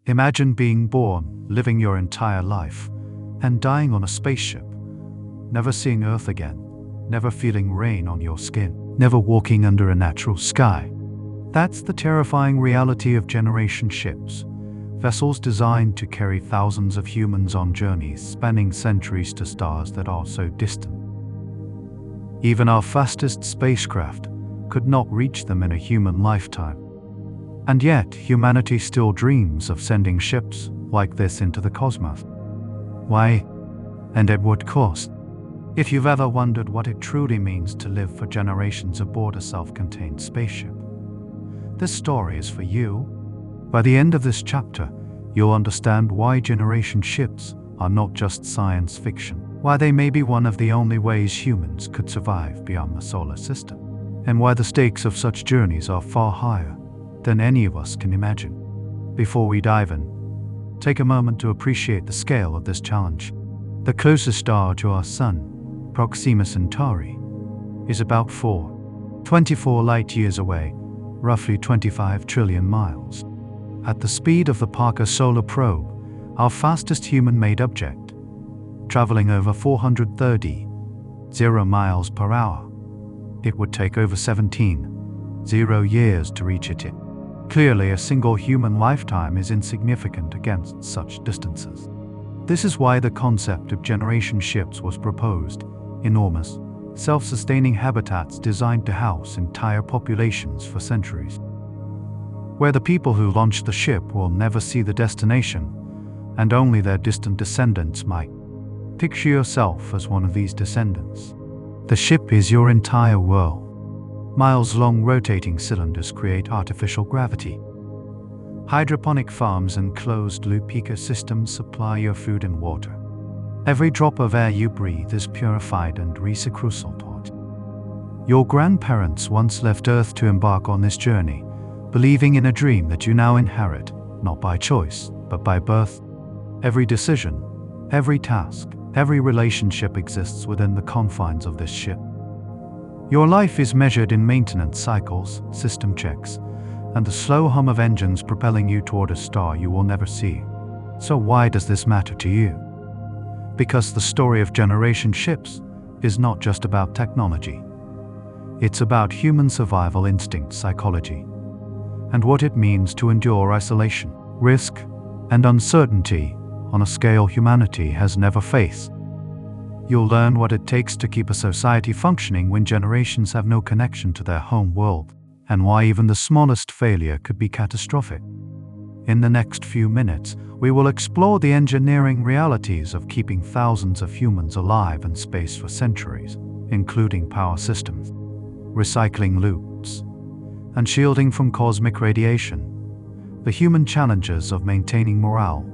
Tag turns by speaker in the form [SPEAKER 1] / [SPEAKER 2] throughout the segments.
[SPEAKER 1] Imagine being born, living your entire life, and dying on a spaceship, never seeing Earth again, never feeling rain on your skin, never walking under a natural sky. That's the terrifying reality of generation ships, vessels designed to carry thousands of humans on journeys spanning centuries to stars that are so distant. Even our fastest spacecraft could not reach them in a human lifetime. And yet, humanity still dreams of sending ships like this into the cosmos. Why? And at what cost? If you've ever wondered what it truly means to live for generations aboard a self-contained spaceship, this story is for you. By the end of this chapter, you'll understand why generation ships are not just science fiction, why they may be one of the only ways humans could survive beyond the solar system, and why the stakes of such journeys are far higher than any of us can imagine. Before we dive in, take a moment to appreciate the scale of this challenge. The closest star to our Sun, Proxima Centauri, is about 24 light-years away, roughly 25 trillion miles. At the speed of the Parker Solar Probe, our fastest human-made object, traveling over 430 miles per hour, it would take over 17 years to reach it. Clearly, a single human lifetime is insignificant against such distances. This is why the concept of generation ships was proposed: enormous, self-sustaining habitats designed to house entire populations for centuries, where the people who launched the ship will never see the destination, and only their distant descendants might. Picture yourself as one of these descendants. The ship is your entire world. Miles-long rotating cylinders create artificial gravity. Hydroponic farms and closed-loop ecosystems supply your food and water. Every drop of air you breathe is purified and recycled. Your grandparents once left Earth to embark on this journey, believing in a dream that you now inherit, not by choice, but by birth. Every decision, every task, every relationship exists within the confines of this ship. Your life is measured in maintenance cycles, system checks, and the slow hum of engines propelling you toward a star you will never see. So why does this matter to you? Because the story of generation ships is not just about technology. It's about human survival instinct psychology, and what it means to endure isolation, risk, and uncertainty on a scale humanity has never faced. You'll learn what it takes to keep a society functioning when generations have no connection to their home world, and why even the smallest failure could be catastrophic. In the next few minutes, we will explore the engineering realities of keeping thousands of humans alive in space for centuries, including power systems, recycling loops, and shielding from cosmic radiation, the human challenges of maintaining morale,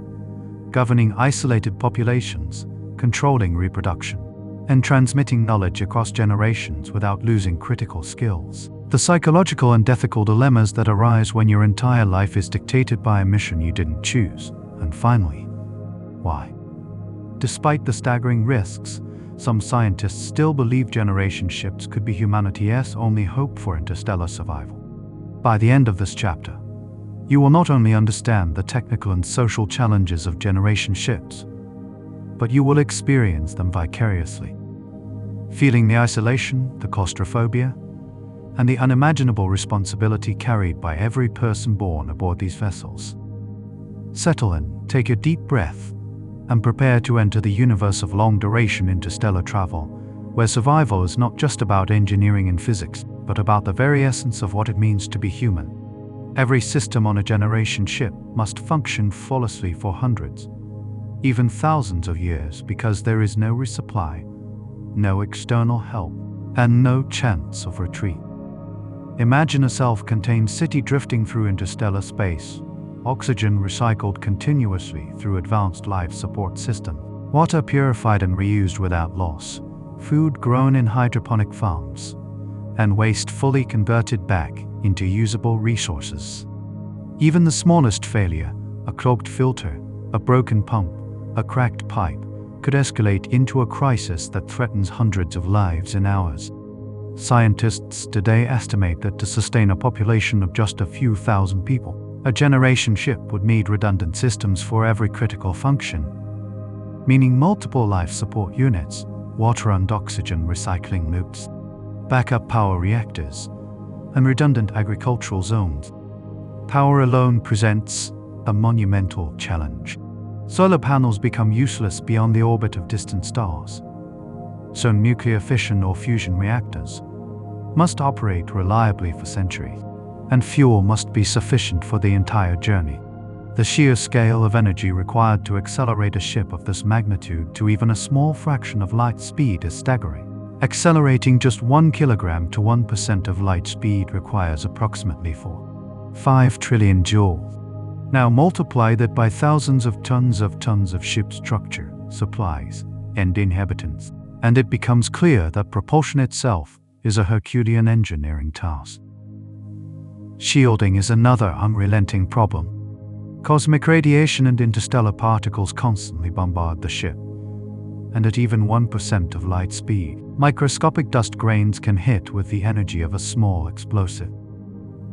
[SPEAKER 1] governing isolated populations, controlling reproduction, and transmitting knowledge across generations without losing critical skills. The psychological and ethical dilemmas that arise when your entire life is dictated by a mission you didn't choose. And finally, why? Despite the staggering risks, some scientists still believe generation ships could be humanity's only hope for interstellar survival. By the end of this chapter, you will not only understand the technical and social challenges of generation ships, but you will experience them vicariously, feeling the isolation, the claustrophobia, and the unimaginable responsibility carried by every person born aboard these vessels. Settle in, take a deep breath, and prepare to enter the universe of long-duration interstellar travel, where survival is not just about engineering and physics, but about the very essence of what it means to be human. Every system on a generation ship must function flawlessly for hundreds, even thousands of years, because there is no resupply, no external help, and no chance of retreat. Imagine a self-contained city drifting through interstellar space, oxygen recycled continuously through advanced life support systems, water purified and reused without loss, food grown in hydroponic farms, and waste fully converted back into usable resources. Even the smallest failure, a clogged filter, a broken pump, a cracked pipe, could escalate into a crisis that threatens hundreds of lives in hours. Scientists today estimate that to sustain a population of just a few thousand people, A generation ship would need redundant systems for every critical function, meaning multiple life support units, water and oxygen recycling loops, backup power reactors, and redundant agricultural zones. Power alone presents a monumental challenge. Solar panels become useless beyond the orbit of distant stars, so nuclear fission or fusion reactors must operate reliably for centuries, and fuel must be sufficient for the entire journey. The sheer scale of energy required to accelerate a ship of this magnitude to even a small fraction of light speed is staggering. Accelerating just 1 kilogram to 1% of light speed requires approximately 5 trillion joules. Now multiply that by thousands of tons of ship structure, supplies, and inhabitants, and it becomes clear that propulsion itself is a Herculean engineering task. Shielding is another unrelenting problem. Cosmic radiation and interstellar particles constantly bombard the ship, and at even 1% of light speed, microscopic dust grains can hit with the energy of a small explosive.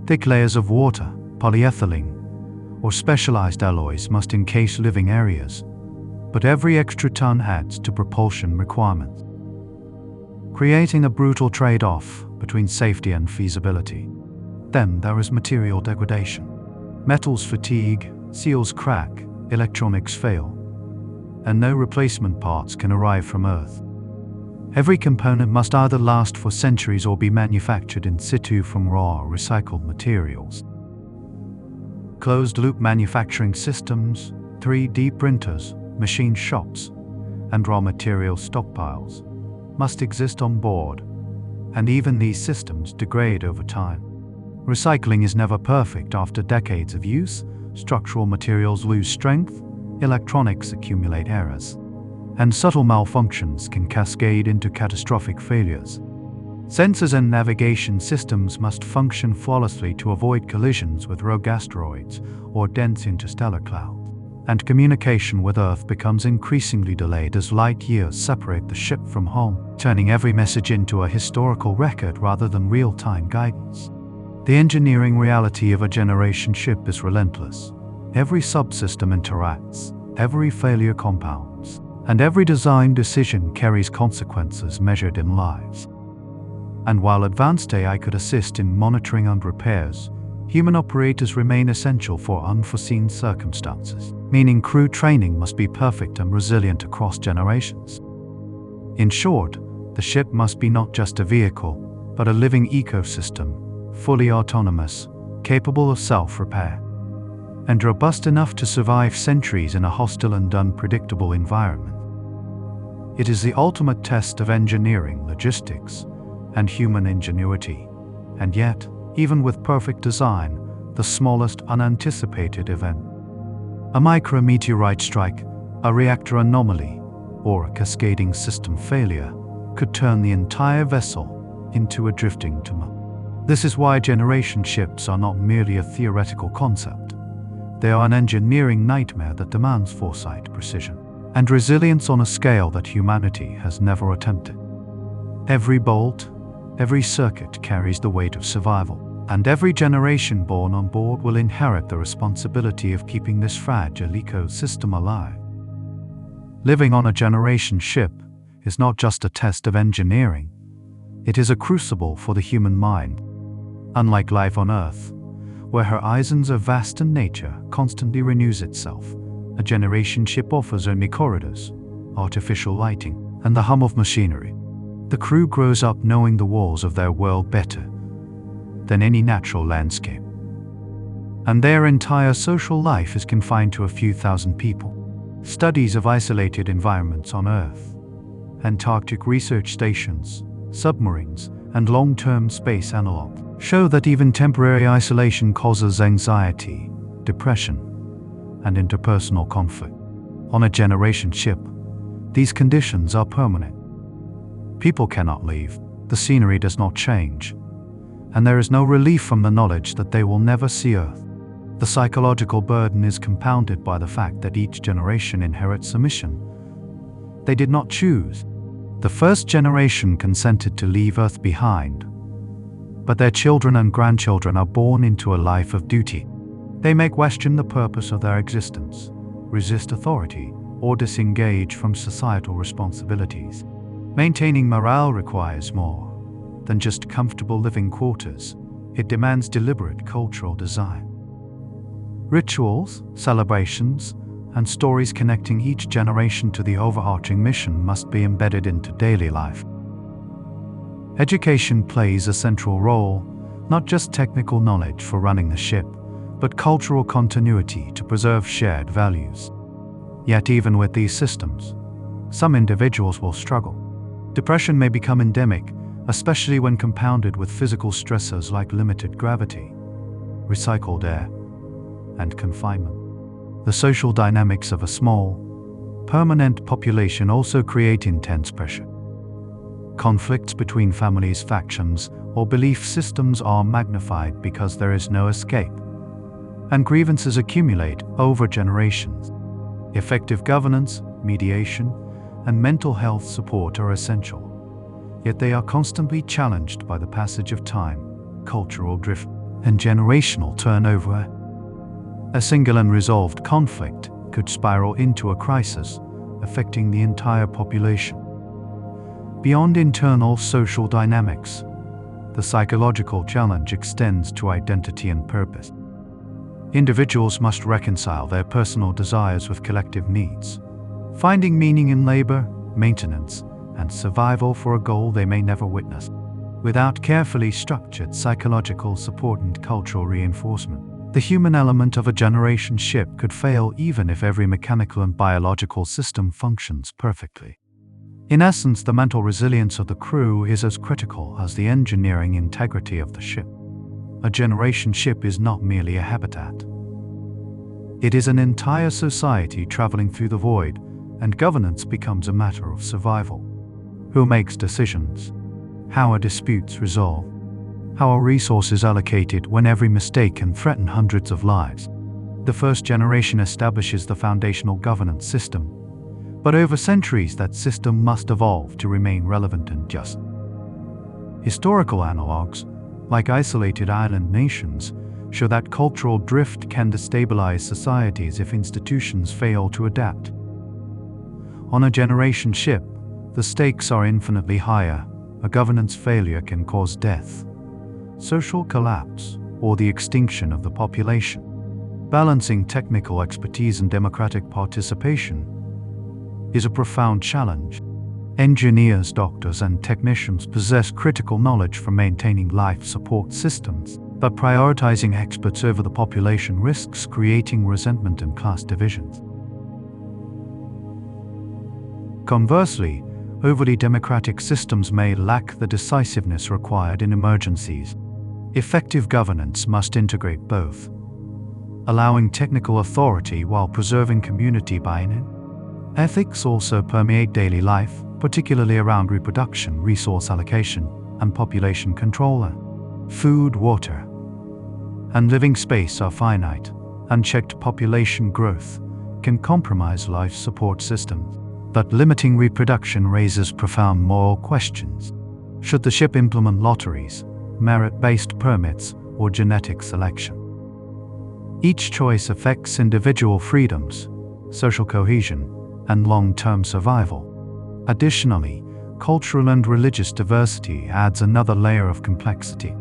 [SPEAKER 1] Thick layers of water, polyethylene, or specialized alloys must encase living areas, but every extra ton adds to propulsion requirements, creating a brutal trade-off between safety and feasibility. Then there is material degradation. Metals fatigue, seals crack, electronics fail, and no replacement parts can arrive from Earth. Every component must either last for centuries or be manufactured in situ from raw or recycled materials. Closed-loop manufacturing systems, 3D printers, machine shops, and raw material stockpiles must exist on board, and even these systems degrade over time. Recycling is never perfect. After decades of use, structural materials lose strength, electronics accumulate errors, and subtle malfunctions can cascade into catastrophic failures. Sensors and navigation systems must function flawlessly to avoid collisions with rogue asteroids or dense interstellar clouds, and communication with Earth becomes increasingly delayed as light years separate the ship from home, turning every message into a historical record rather than real-time guidance. The engineering reality of a generation ship is relentless. Every subsystem interacts, every failure compounds, and every design decision carries consequences measured in lives. And while advanced AI could assist in monitoring and repairs, human operators remain essential for unforeseen circumstances, meaning crew training must be perfect and resilient across generations. In short, the ship must be not just a vehicle, but a living ecosystem, fully autonomous, capable of self-repair, and robust enough to survive centuries in a hostile and unpredictable environment. It is the ultimate test of engineering, logistics, and human ingenuity. And yet, even with perfect design, the smallest unanticipated event, a micrometeorite strike, a reactor anomaly, or a cascading system failure, could turn the entire vessel into a drifting tumult. This is why generation ships are not merely a theoretical concept. They are an engineering nightmare that demands foresight, precision, and resilience on a scale that humanity has never attempted. Every bolt, every circuit carries the weight of survival, and every generation born on board will inherit the responsibility of keeping this fragile ecosystem alive. Living on a generation ship is not just a test of engineering, it is a crucible for the human mind. Unlike life on Earth, where horizons are vast and nature constantly renews itself, a generation ship offers only corridors, artificial lighting, and the hum of machinery. The crew grows up knowing the walls of their world better than any natural landscape, and their entire social life is confined to a few thousand people. Studies of isolated environments on Earth, Antarctic research stations, submarines, and long-term space analogs show that even temporary isolation causes anxiety, depression, and interpersonal conflict. On a generation ship, these conditions are permanent. People cannot leave, the scenery does not change, and there is no relief from the knowledge that they will never see Earth. The psychological burden is compounded by the fact that each generation inherits a mission they did not choose. The first generation consented to leave Earth behind, but their children and grandchildren are born into a life of duty. They may question the purpose of their existence, resist authority, or disengage from societal responsibilities. Maintaining morale requires more than just comfortable living quarters. It demands deliberate cultural design. Rituals, celebrations, and stories connecting each generation to the overarching mission must be embedded into daily life. Education plays a central role, not just technical knowledge for running the ship, but cultural continuity to preserve shared values. Yet even with these systems, some individuals will struggle. Depression may become endemic, especially when compounded with physical stressors like limited gravity, recycled air, and confinement. The social dynamics of a small, permanent population also create intense pressure. Conflicts between families, factions, or belief systems are magnified because there is no escape, and grievances accumulate over generations. Effective governance, mediation, and mental health support are essential, yet they are constantly challenged by the passage of time, cultural drift, and generational turnover. A single unresolved conflict could spiral into a crisis, affecting the entire population. Beyond internal social dynamics, the psychological challenge extends to identity and purpose. Individuals must reconcile their personal desires with collective needs, finding meaning in labor, maintenance, and survival for a goal they may never witness. Without carefully structured psychological support and cultural reinforcement, the human element of a generation ship could fail even if every mechanical and biological system functions perfectly. In essence, the mental resilience of the crew is as critical as the engineering integrity of the ship. A generation ship is not merely a habitat. It is an entire society traveling through the void, and governance becomes a matter of survival. Who makes decisions? How are disputes resolved? How are resources allocated when every mistake can threaten hundreds of lives? The first generation establishes the foundational governance system, but over centuries that system must evolve to remain relevant and just. Historical analogues, like isolated island nations, show that cultural drift can destabilize societies if institutions fail to adapt. On a generation ship, the stakes are infinitely higher. A governance failure can cause death, social collapse, or the extinction of the population. Balancing technical expertise and democratic participation is a profound challenge. Engineers, doctors, and technicians possess critical knowledge for maintaining life support systems, but prioritizing experts over the population risks creating resentment and class divisions. Conversely, overly democratic systems may lack the decisiveness required in emergencies. Effective governance must integrate both, allowing technical authority while preserving community buy-in. Ethics also permeate daily life, particularly around reproduction, resource allocation, and population control. Food, water, and living space are finite. Unchecked population growth can compromise life support systems, but limiting reproduction raises profound moral questions. Should the ship implement lotteries, merit-based permits, or genetic selection? Each choice affects individual freedoms, social cohesion, and long-term survival. Additionally, cultural and religious diversity adds another layer of complexity.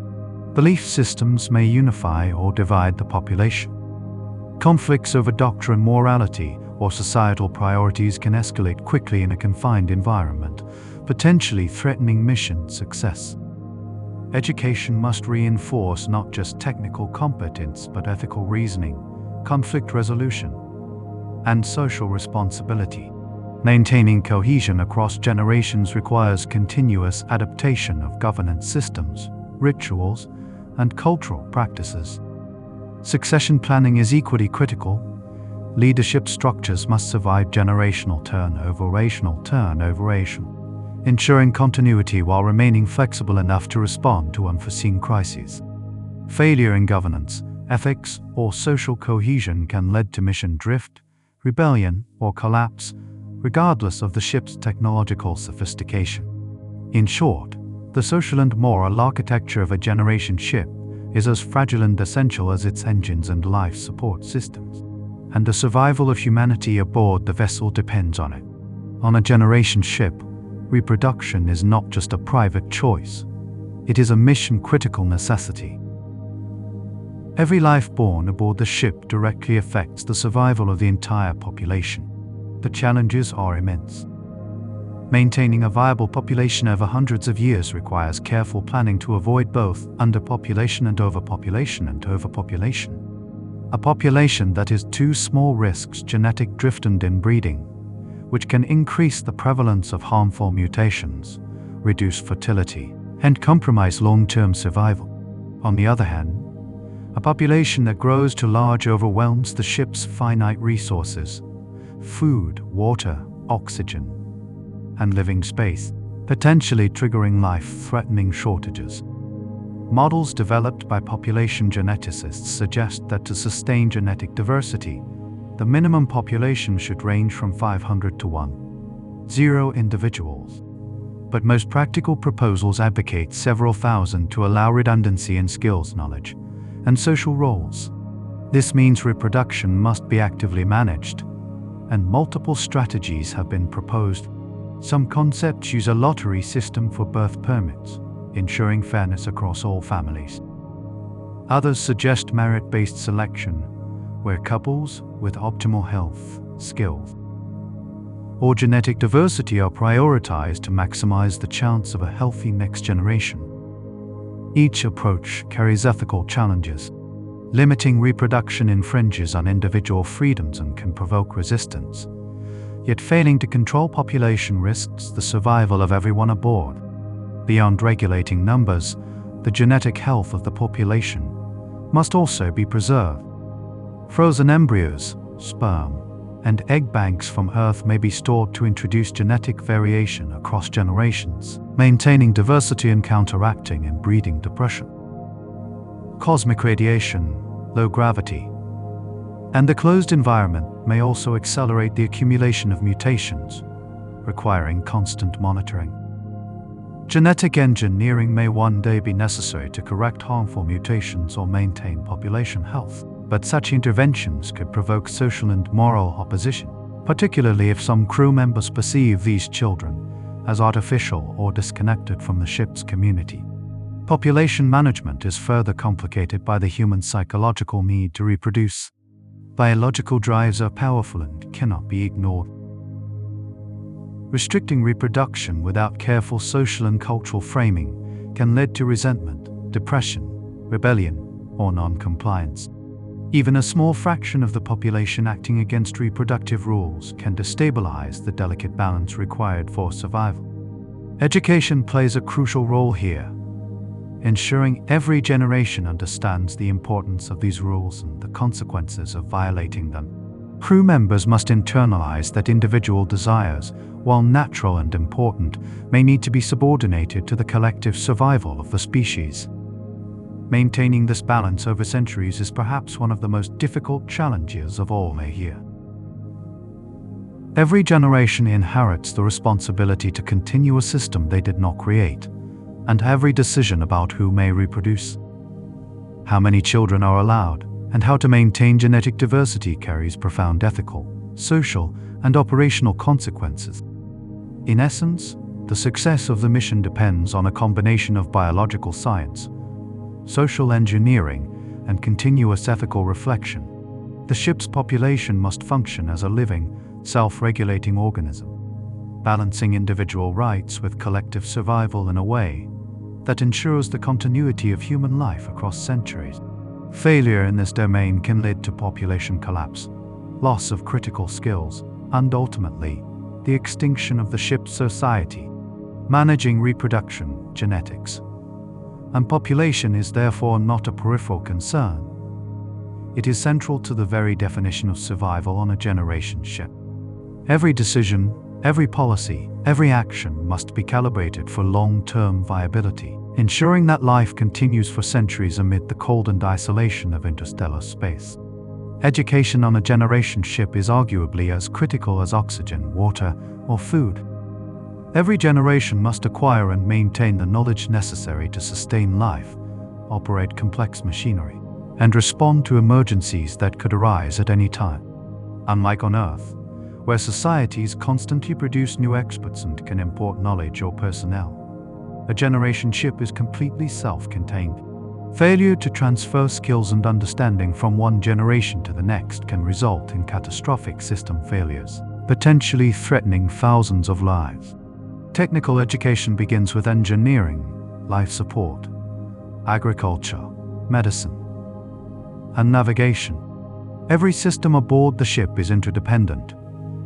[SPEAKER 1] Belief systems may unify or divide the population. Conflicts over doctrine, morality, or societal priorities can escalate quickly in a confined environment, potentially threatening mission success. Education must reinforce not just technical competence but ethical reasoning, conflict resolution, and social responsibility. Maintaining cohesion across generations requires continuous adaptation of governance systems, rituals, and cultural practices. Succession planning is equally critical. Leadership structures must survive generational turnover, ensuring continuity while remaining flexible enough to respond to unforeseen crises. Failure in governance, ethics, or social cohesion can lead to mission drift, rebellion, or collapse, regardless of the ship's technological sophistication. In short, the social and moral architecture of a generation ship is as fragile and essential as its engines and life support systems. And the survival of humanity aboard the vessel depends on it. On a generation ship, reproduction is not just a private choice. It is a mission-critical necessity. Every life born aboard the ship directly affects the survival of the entire population. The challenges are immense. Maintaining a viable population over hundreds of years requires careful planning to avoid both underpopulation and overpopulation. A population that is too small risks genetic drift and inbreeding, which can increase the prevalence of harmful mutations, reduce fertility, and compromise long-term survival. On the other hand, a population that grows too large overwhelms the ship's finite resources: food, water, oxygen, and living space, potentially triggering life-threatening shortages. Models developed by population geneticists suggest that to sustain genetic diversity, the minimum population should range from 500 to 1,000 individuals. But most practical proposals advocate several thousand to allow redundancy in skills, knowledge, and social roles. This means reproduction must be actively managed, and multiple strategies have been proposed. Some concepts use a lottery system for birth permits, ensuring fairness across all families. Others suggest merit-based selection, where couples with optimal health, skills, or genetic diversity are prioritized to maximize the chance of a healthy next generation. Each approach carries ethical challenges. Limiting reproduction infringes on individual freedoms and can provoke resistance. Yet failing to control population risks the survival of everyone aboard. Beyond regulating numbers, the genetic health of the population must also be preserved. Frozen embryos, sperm, and egg banks from Earth may be stored to introduce genetic variation across generations, maintaining diversity and counteracting inbreeding depression. Cosmic radiation, low gravity, and the closed environment may also accelerate the accumulation of mutations, requiring constant monitoring. Genetic engineering may one day be necessary to correct harmful mutations or maintain population health, but such interventions could provoke social and moral opposition, particularly if some crew members perceive these children as artificial or disconnected from the ship's community. Population management is further complicated by the human psychological need to reproduce. Biological drives are powerful and cannot be ignored. Restricting reproduction without careful social and cultural framing can lead to resentment, depression, rebellion, or non-compliance. Even a small fraction of the population acting against reproductive rules can destabilize the delicate balance required for survival. Education plays a crucial role here, ensuring every generation understands the importance of these rules and the consequences of violating them. Crew members must internalize that individual desires, while natural and important, may need to be subordinated to the collective survival of the species. Maintaining this balance over centuries is perhaps one of the most difficult challenges of all here. Every generation inherits the responsibility to continue a system they did not create, and every decision about who may reproduce, how many children are allowed, and how to maintain genetic diversity carries profound ethical, social, and operational consequences. In essence, the success of the mission depends on a combination of biological science, social engineering, and continuous ethical reflection. The ship's population must function as a living, self-regulating organism, balancing individual rights with collective survival in a way that ensures the continuity of human life across centuries. Failure in this domain can lead to population collapse, loss of critical skills, and ultimately, the extinction of the ship's society. Managing reproduction, genetics, and population is therefore not a peripheral concern. It is central to the very definition of survival on a generation ship. Every decision, every policy, every action must be calibrated for long-term viability, ensuring that life continues for centuries amid the cold and isolation of interstellar space. Education on a generation ship is arguably as critical as oxygen, water, or food. Every generation must acquire and maintain the knowledge necessary to sustain life, operate complex machinery, and respond to emergencies that could arise at any time. Unlike on Earth, where societies constantly produce new experts and can import knowledge or personnel, a generation ship is completely self-contained. Failure to transfer skills and understanding from one generation to the next can result in catastrophic system failures, potentially threatening thousands of lives. Technical education begins with engineering, life support, agriculture, medicine, and navigation. Every system aboard the ship is interdependent,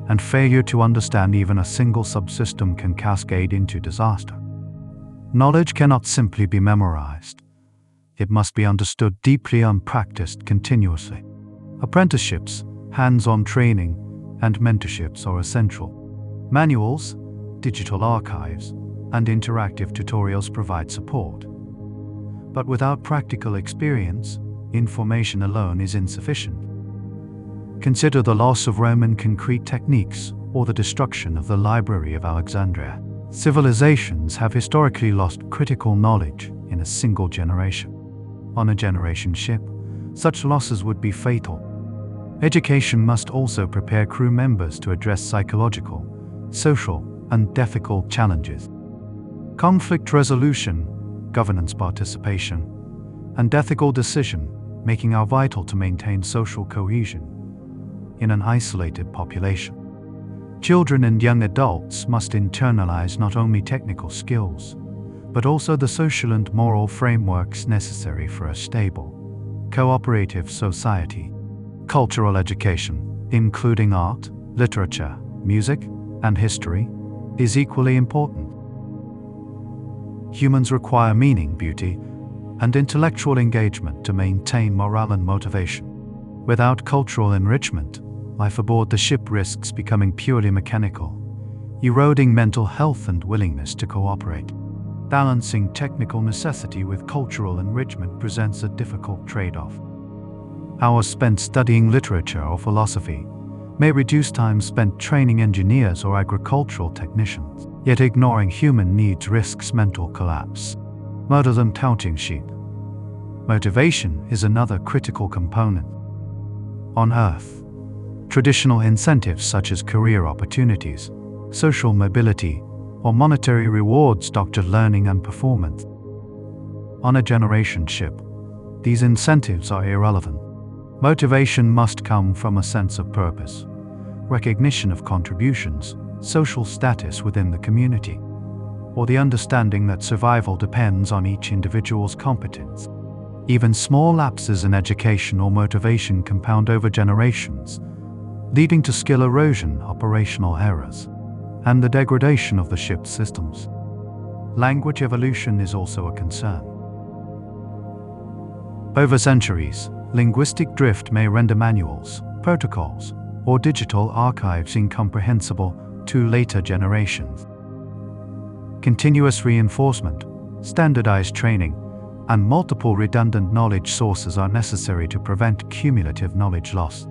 [SPEAKER 1] and failure to understand even a single subsystem can cascade into disaster. Knowledge cannot simply be memorized. It must be understood deeply and practiced continuously. Apprenticeships, hands-on training, and mentorships are essential. Manuals, digital archives, and interactive tutorials provide support. But without practical experience, information alone is insufficient. Consider the loss of Roman concrete techniques or the destruction of the Library of Alexandria. Civilizations have historically lost critical knowledge in a single generation. On a generation ship, such losses would be fatal. Education must also prepare crew members to address psychological, social, and ethical challenges. Conflict resolution, governance participation, and ethical decision-making are vital to maintain social cohesion in an isolated population. Children and young adults must internalize not only technical skills, but also the social and moral frameworks necessary for a stable, cooperative society. Cultural education, including art, literature, music, and history, is equally important. Humans require meaning, beauty, and intellectual engagement to maintain morale and motivation. Without cultural enrichment, life aboard the ship risks becoming purely mechanical, eroding mental health and willingness to cooperate. Balancing technical necessity with cultural enrichment presents a difficult trade-off. Hours spent studying literature or philosophy may reduce time spent training engineers or agricultural technicians, yet ignoring human needs risks mental collapse. Murder them counting sheep. Motivation is another critical component. On Earth, traditional incentives such as career opportunities, social mobility, or monetary rewards doctor learning and performance. On a generation ship, these incentives are irrelevant. Motivation must come from a sense of purpose, recognition of contributions, social status within the community, or the understanding that survival depends on each individual's competence. Even small lapses in education or motivation compound over generations, leading to skill erosion, operational errors, and the degradation of the ship's systems. Language evolution is also a concern. Over centuries, linguistic drift may render manuals, protocols, or digital archives incomprehensible to later generations. Continuous reinforcement, standardized training, and multiple redundant knowledge sources are necessary to prevent cumulative knowledge loss.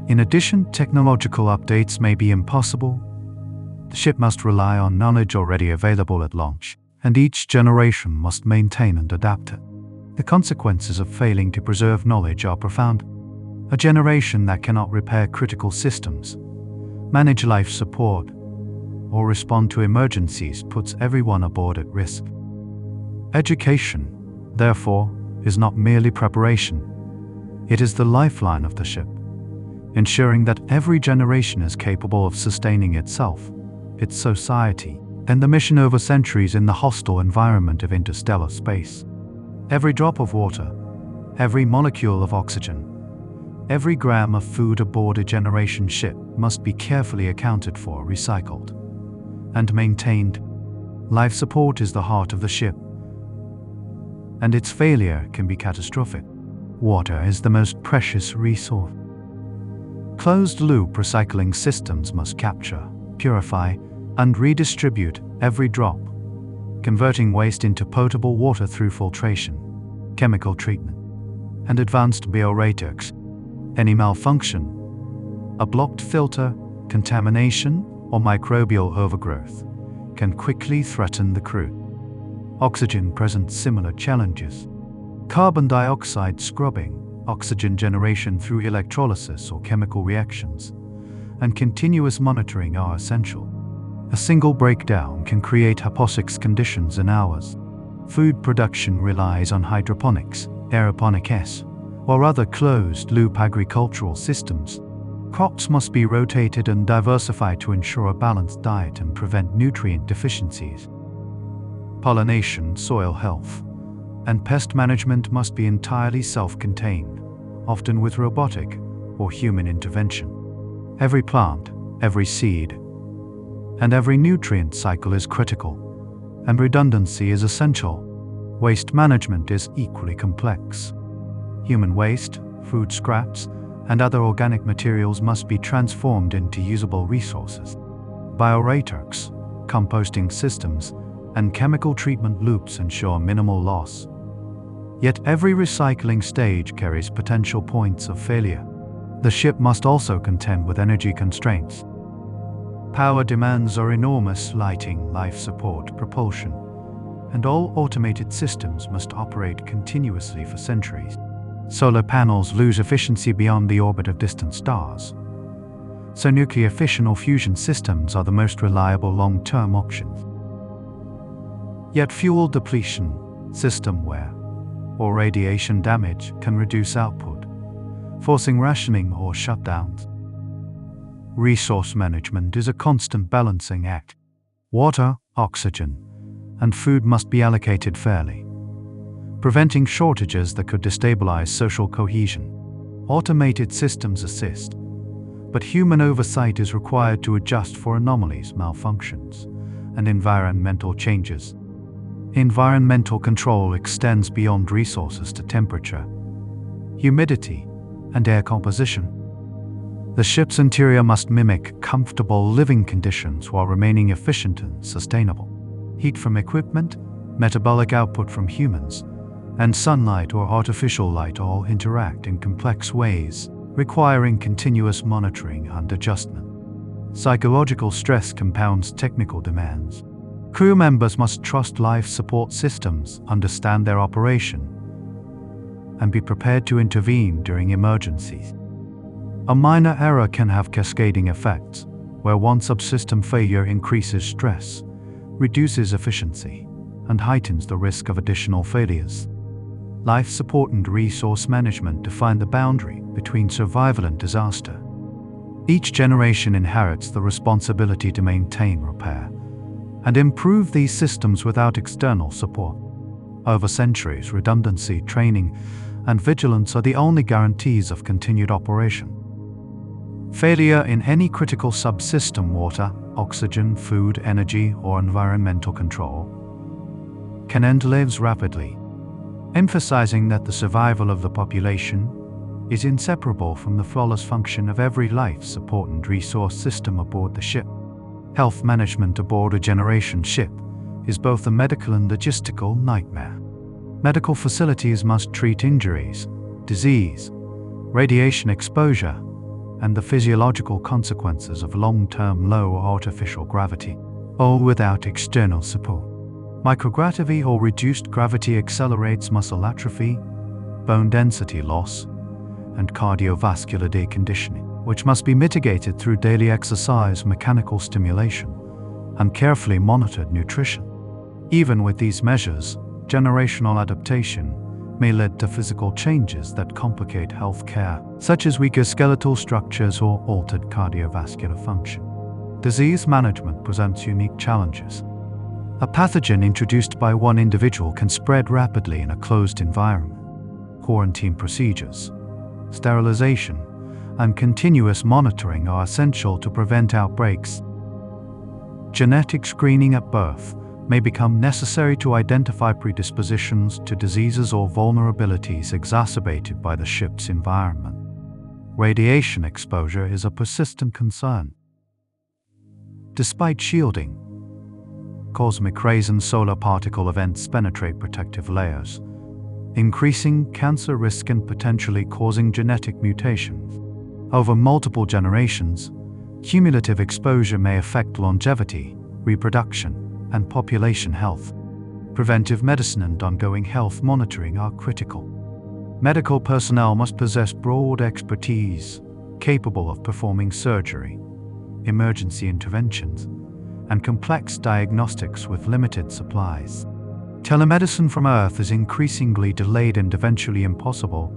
[SPEAKER 1] In addition, technological updates may be impossible. The ship must rely on knowledge already available at launch, and each generation must maintain and adapt it. The consequences of failing to preserve knowledge are profound. A generation that cannot repair critical systems, manage life support, or respond to emergencies puts everyone aboard at risk. Education, therefore, is not merely preparation. It is the lifeline of the ship, ensuring that every generation is capable of sustaining itself, its society, and the mission over centuries in the hostile environment of interstellar space. Every drop of water, every molecule of oxygen, every gram of food aboard a generation ship must be carefully accounted for, recycled, and maintained. Life support is the heart of the ship, and its failure can be catastrophic. Water is the most precious resource. Closed-loop recycling systems must capture, purify, and redistribute every drop, converting waste into potable water through filtration, chemical treatment, and advanced bioreactors. Any malfunction, a blocked filter, contamination, or microbial overgrowth can quickly threaten the crew. Oxygen presents similar challenges. Carbon dioxide scrubbing, oxygen generation through electrolysis or chemical reactions, and continuous monitoring are essential. A single breakdown can create hypoxic conditions in hours. Food production relies on hydroponics, aeroponics, or other closed-loop agricultural systems. Crops must be rotated and diversified to ensure a balanced diet and prevent nutrient deficiencies. Pollination, soil health, and pest management must be entirely self-contained, often with robotic or human intervention. Every plant, every seed, and every nutrient cycle is critical, and redundancy is essential. Waste management is equally complex. Human waste, food scraps, and other organic materials must be transformed into usable resources. Bioreactors, composting systems, and chemical treatment loops ensure minimal loss. Yet every recycling stage carries potential points of failure. The ship must also contend with energy constraints. Power demands are enormous: lighting, life support, propulsion, and all automated systems must operate continuously for centuries. Solar panels lose efficiency beyond the orbit of distant stars, so nuclear fission or fusion systems are the most reliable long-term options. Yet fuel depletion, system wear, or radiation damage can reduce output, forcing rationing or shutdowns. Resource management is a constant balancing act. Water, oxygen, and food must be allocated fairly, preventing shortages that could destabilize social cohesion. Automated systems assist, but human oversight is required to adjust for anomalies, malfunctions, and environmental changes. Environmental control extends beyond resources to temperature, humidity, and air composition. The ship's interior must mimic comfortable living conditions while remaining efficient and sustainable. Heat from equipment, metabolic output from humans, and sunlight or artificial light all interact in complex ways, requiring continuous monitoring and adjustment. Psychological stress compounds technical demands. Crew members must trust life support systems, understand their operation, and be prepared to intervene during emergencies. A minor error can have cascading effects, where one subsystem failure increases stress, reduces efficiency, and heightens the risk of additional failures. Life support and resource management define the boundary between survival and disaster. Each generation inherits the responsibility to maintain, repair, and improve these systems without external support. Over centuries, redundancy, training, and vigilance are the only guarantees of continued operation. Failure in any critical subsystem, water, oxygen, food, energy, or environmental control, can end lives rapidly, emphasizing that the survival of the population is inseparable from the flawless function of every life support and resource system aboard the ship. Health management aboard a generation ship is both a medical and logistical nightmare. Medical facilities must treat injuries, disease, radiation exposure, and the physiological consequences of long-term low artificial gravity, all without external support. Microgravity or reduced gravity accelerates muscle atrophy, bone density loss, and cardiovascular deconditioning, which must be mitigated through daily exercise, mechanical stimulation, and carefully monitored nutrition. Even with these measures, generational adaptation may lead to physical changes that complicate health care, such as weaker skeletal structures or altered cardiovascular function. Disease management presents unique challenges. A pathogen introduced by one individual can spread rapidly in a closed environment. Quarantine procedures, sterilization, and continuous monitoring are essential to prevent outbreaks. Genetic screening at birth may become necessary to identify predispositions to diseases or vulnerabilities exacerbated by the ship's environment. Radiation exposure is a persistent concern. Despite shielding, cosmic rays and solar particle events penetrate protective layers, increasing cancer risk and potentially causing genetic mutations. Over multiple generations, cumulative exposure may affect longevity, reproduction, and population health. Preventive medicine and ongoing health monitoring are critical. Medical personnel must possess broad expertise, capable of performing surgery, emergency interventions, and complex diagnostics with limited supplies. Telemedicine from Earth is increasingly delayed and eventually impossible,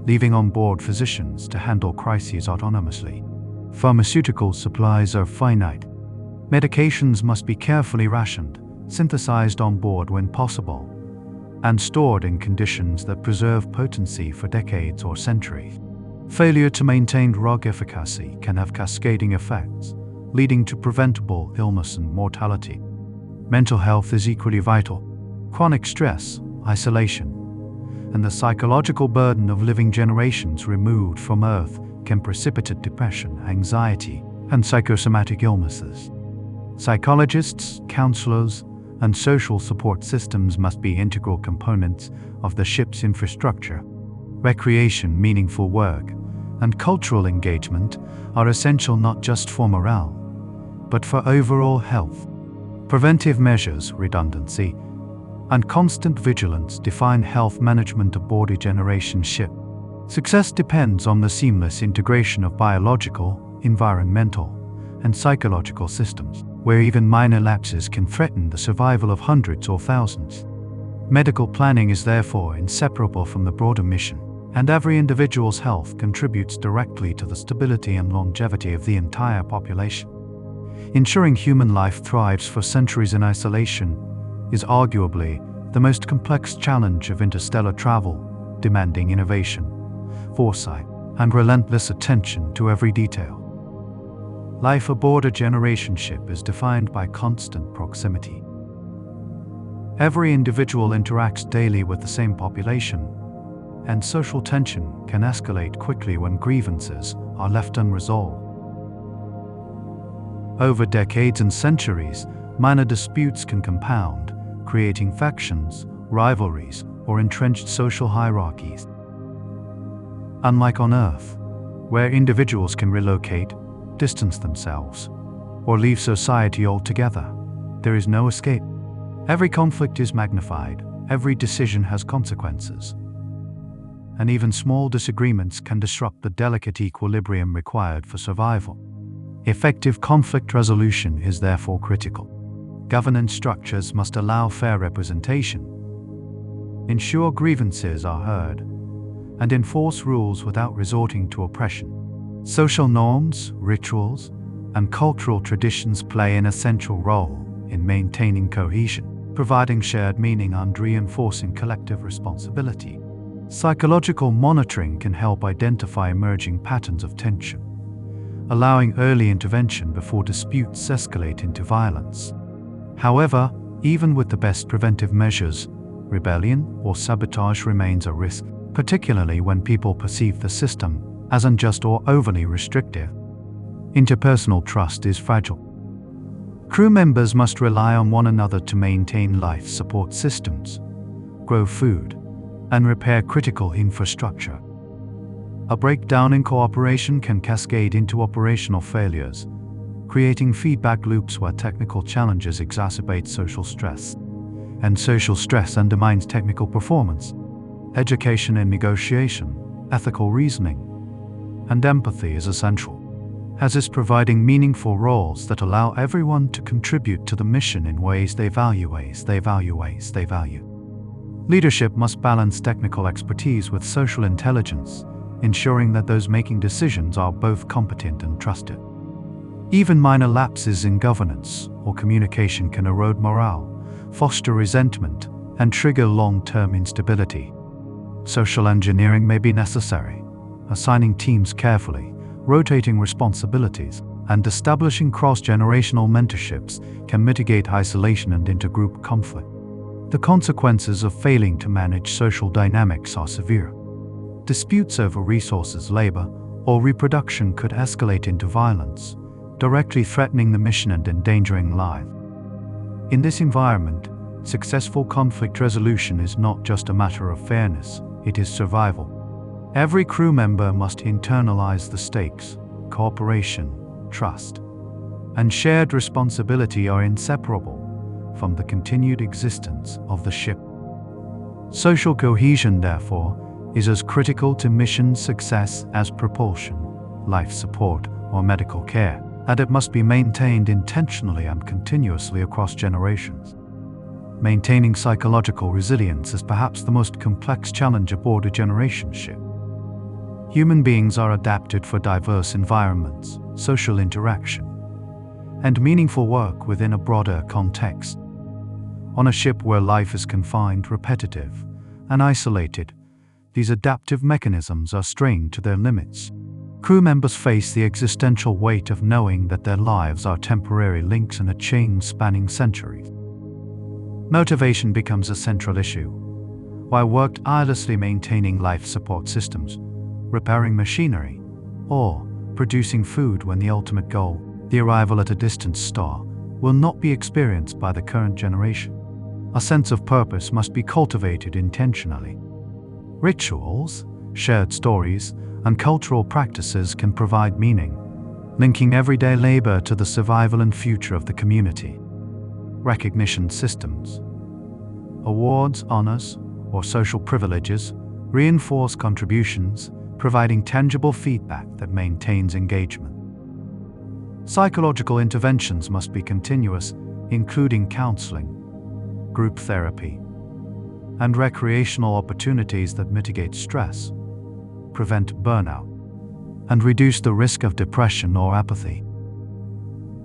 [SPEAKER 1] leaving on-board physicians to handle crises autonomously. Pharmaceutical supplies are finite. Medications must be carefully rationed, synthesized on board when possible, and stored in conditions that preserve potency for decades or centuries. Failure to maintain drug efficacy can have cascading effects, leading to preventable illness and mortality. Mental health is equally vital. Chronic stress, isolation, and the psychological burden of living generations removed from Earth can precipitate depression, anxiety, and psychosomatic illnesses. Psychologists, counselors, and social support systems must be integral components of the ship's infrastructure. Recreation, meaningful work, and cultural engagement are essential not just for morale, but for overall health. Preventive measures, redundancy, and constant vigilance define health management aboard a generation ship. Success depends on the seamless integration of biological, environmental, and psychological systems, where even minor lapses can threaten the survival of hundreds or thousands. Medical planning is therefore inseparable from the broader mission, and every individual's health contributes directly to the stability and longevity of the entire population. Ensuring human life thrives for centuries in isolation is arguably the most complex challenge of interstellar travel, demanding innovation, foresight, and relentless attention to every detail. Life aboard a generation ship is defined by constant proximity. Every individual interacts daily with the same population, and social tension can escalate quickly when grievances are left unresolved. Over decades and centuries, minor disputes can compound, creating factions, rivalries, or entrenched social hierarchies. Unlike on Earth, where individuals can relocate, distance themselves, or leave society altogether, there is no escape. Every conflict is magnified, every decision has consequences, and even small disagreements can disrupt the delicate equilibrium required for survival. Effective conflict resolution is therefore critical. Governance structures must allow fair representation, ensure grievances are heard, and enforce rules without resorting to oppression. Social norms, rituals, and cultural traditions play an essential role in maintaining cohesion, providing shared meaning and reinforcing collective responsibility. Psychological monitoring can help identify emerging patterns of tension, allowing early intervention before disputes escalate into violence. However, even with the best preventive measures, rebellion or sabotage remains a risk, particularly when people perceive the system as unjust or overly restrictive. Interpersonal trust is fragile. Crew members must rely on one another to maintain life support systems, grow food, and repair critical infrastructure. A breakdown in cooperation can cascade into operational failures, creating feedback loops where technical challenges exacerbate social stress, and social stress undermines technical performance. Education in negotiation, ethical reasoning, and empathy is essential, as is providing meaningful roles that allow everyone to contribute to the mission in ways they value. Leadership must balance technical expertise with social intelligence, ensuring that those making decisions are both competent and trusted. Even minor lapses in governance or communication can erode morale, foster resentment, and trigger long-term instability. Social engineering may be necessary, assigning teams carefully, rotating responsibilities, and establishing cross-generational mentorships can mitigate isolation and intergroup conflict. The consequences of failing to manage social dynamics are severe. Disputes over resources, labor, or reproduction could escalate into violence, directly threatening the mission and endangering lives. In this environment, successful conflict resolution is not just a matter of fairness, it is survival. Every crew member must internalize the stakes. Cooperation, trust, and shared responsibility are inseparable, from the continued existence of the ship. Social cohesion, therefore, is as critical to mission success as propulsion, life support, or medical care, and it must be maintained intentionally and continuously across generations. Maintaining psychological resilience is perhaps the most complex challenge aboard a generation ship. Human beings are adapted for diverse environments, social interaction, and meaningful work within a broader context. On a ship where life is confined, repetitive, and isolated, these adaptive mechanisms are strained to their limits. Crew members face the existential weight of knowing that their lives are temporary links in a chain spanning centuries. Motivation becomes a central issue. While worked tirelessly maintaining life support systems, repairing machinery, or producing food when the ultimate goal, the arrival at a distant star, will not be experienced by the current generation. A sense of purpose must be cultivated intentionally. Rituals, shared stories, and cultural practices can provide meaning, linking everyday labor to the survival and future of the community. Recognition systems, awards, honors, or social privileges reinforce contributions, providing tangible feedback that maintains engagement. Psychological interventions must be continuous, including counseling, group therapy, and recreational opportunities that mitigate stress, prevent burnout, and reduce the risk of depression or apathy.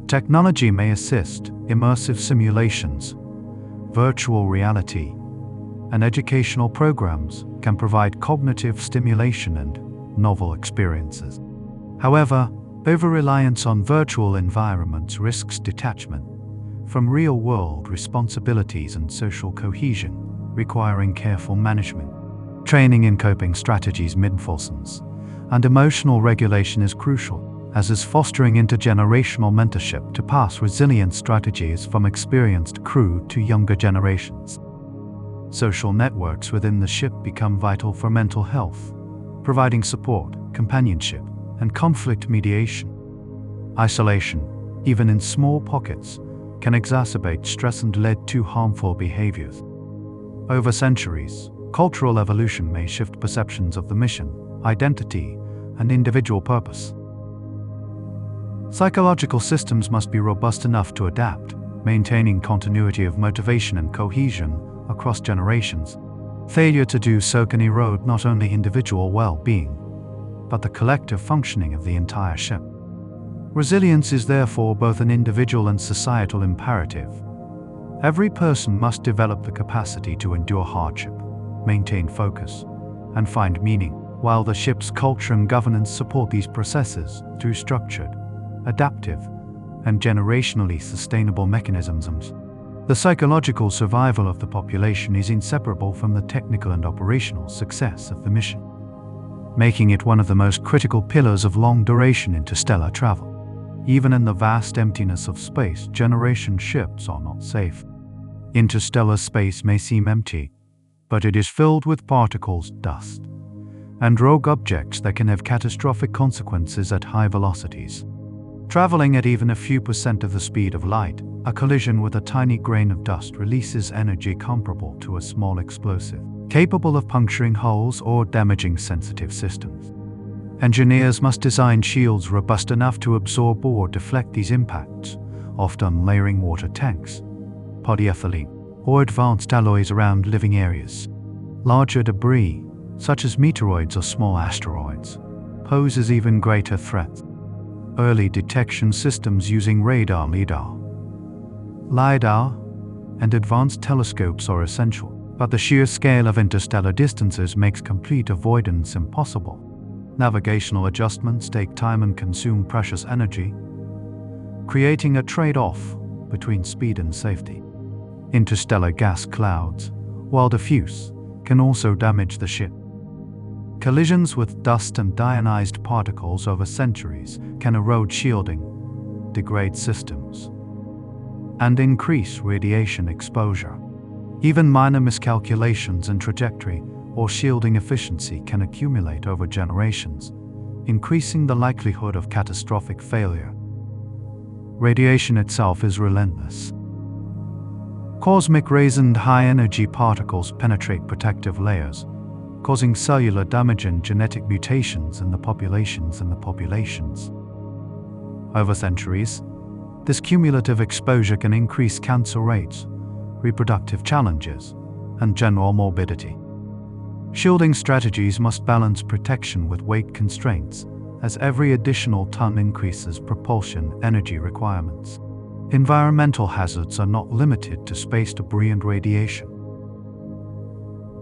[SPEAKER 1] Technology may assist. Immersive simulations, virtual reality, and educational programs can provide cognitive stimulation and novel experiences. However, over-reliance on virtual environments risks detachment from real-world responsibilities and social cohesion, requiring careful management. Training in coping strategies, mindfulness, and emotional regulation is crucial, as is fostering intergenerational mentorship to pass resilient strategies from experienced crew to younger generations. Social networks within the ship become vital for mental health, providing support, companionship, and conflict mediation. Isolation, even in small pockets, can exacerbate stress and lead to harmful behaviors. Over centuries, cultural evolution may shift perceptions of the mission, identity, and individual purpose. Psychological systems must be robust enough to adapt, maintaining continuity of motivation and cohesion across generations. Failure to do so can erode not only individual well-being, but the collective functioning of the entire ship. Resilience is therefore both an individual and societal imperative. Every person must develop the capacity to endure hardship, maintain focus, and find meaning, while the ship's culture and governance support these processes through structured, adaptive, and generationally sustainable mechanisms. The psychological survival of the population is inseparable from the technical and operational success of the mission, making it one of the most critical pillars of long-duration interstellar travel. Even in the vast emptiness of space, generation ships are not safe. Interstellar space may seem empty, but it is filled with particles, dust, and rogue objects that can have catastrophic consequences at high velocities. Traveling at even a few % of the speed of light, a collision with a tiny grain of dust releases energy comparable to a small explosive, capable of puncturing hulls or damaging sensitive systems. Engineers must design shields robust enough to absorb or deflect these impacts, often layering water tanks, polyethylene, or advanced alloys around living areas. Larger debris, such as meteoroids or small asteroids, poses even greater threats. Early detection systems using radar, LiDAR, and advanced telescopes are essential, but the sheer scale of interstellar distances makes complete avoidance impossible. Navigational adjustments take time and consume precious energy, creating a trade-off between speed and safety. Interstellar gas clouds, while diffuse, can also damage the ship. Collisions with dust and ionized particles over centuries can erode shielding, degrade systems, and increase radiation exposure. Even minor miscalculations in trajectory or shielding efficiency can accumulate over generations, increasing the likelihood of catastrophic failure. Radiation itself is relentless. Cosmic rays and high-energy particles penetrate protective layers, causing cellular damage and genetic mutations in the populations. Over centuries, this cumulative exposure can increase cancer rates, reproductive challenges, and general morbidity. Shielding strategies must balance protection with weight constraints, as every additional ton increases propulsion energy requirements. Environmental hazards are not limited to space debris and radiation.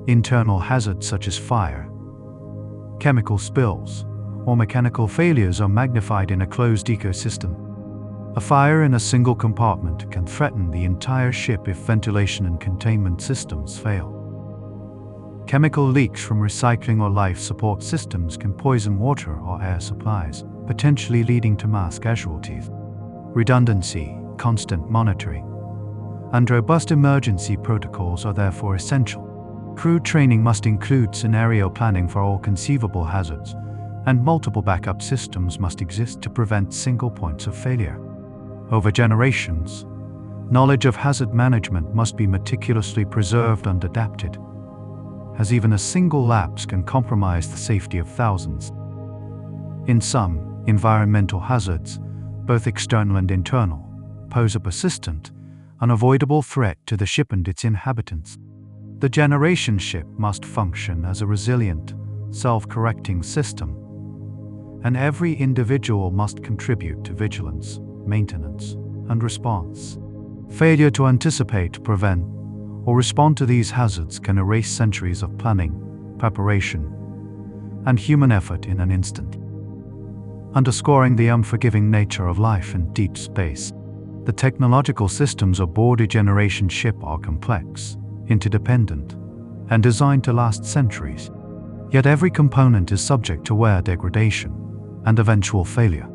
[SPEAKER 1] Internal hazards such as fire, chemical spills, or mechanical failures are magnified in a closed ecosystem. A fire in a single compartment can threaten the entire ship if ventilation and containment systems fail. Chemical leaks from recycling or life support systems can poison water or air supplies, potentially leading to mass casualties. Redundancy, constant monitoring, and robust emergency protocols are therefore essential. Crew training must include scenario planning for all conceivable hazards, and multiple backup systems must exist to prevent single points of failure. Over generations, knowledge of hazard management must be meticulously preserved and adapted, as even a single lapse can compromise the safety of thousands. In sum, environmental hazards, both external and internal, pose a persistent, unavoidable threat to the ship and its inhabitants. The generation ship must function as a resilient, self-correcting system, and every individual must contribute to vigilance, maintenance, and response. Failure to anticipate, prevent, or respond to these hazards can erase centuries of planning, preparation, and human effort in an instant. Underscoring the unforgiving nature of life in deep space, the technological systems aboard a generation ship are complex, interdependent, and designed to last centuries. Yet every component is subject to wear, degradation, and eventual failure.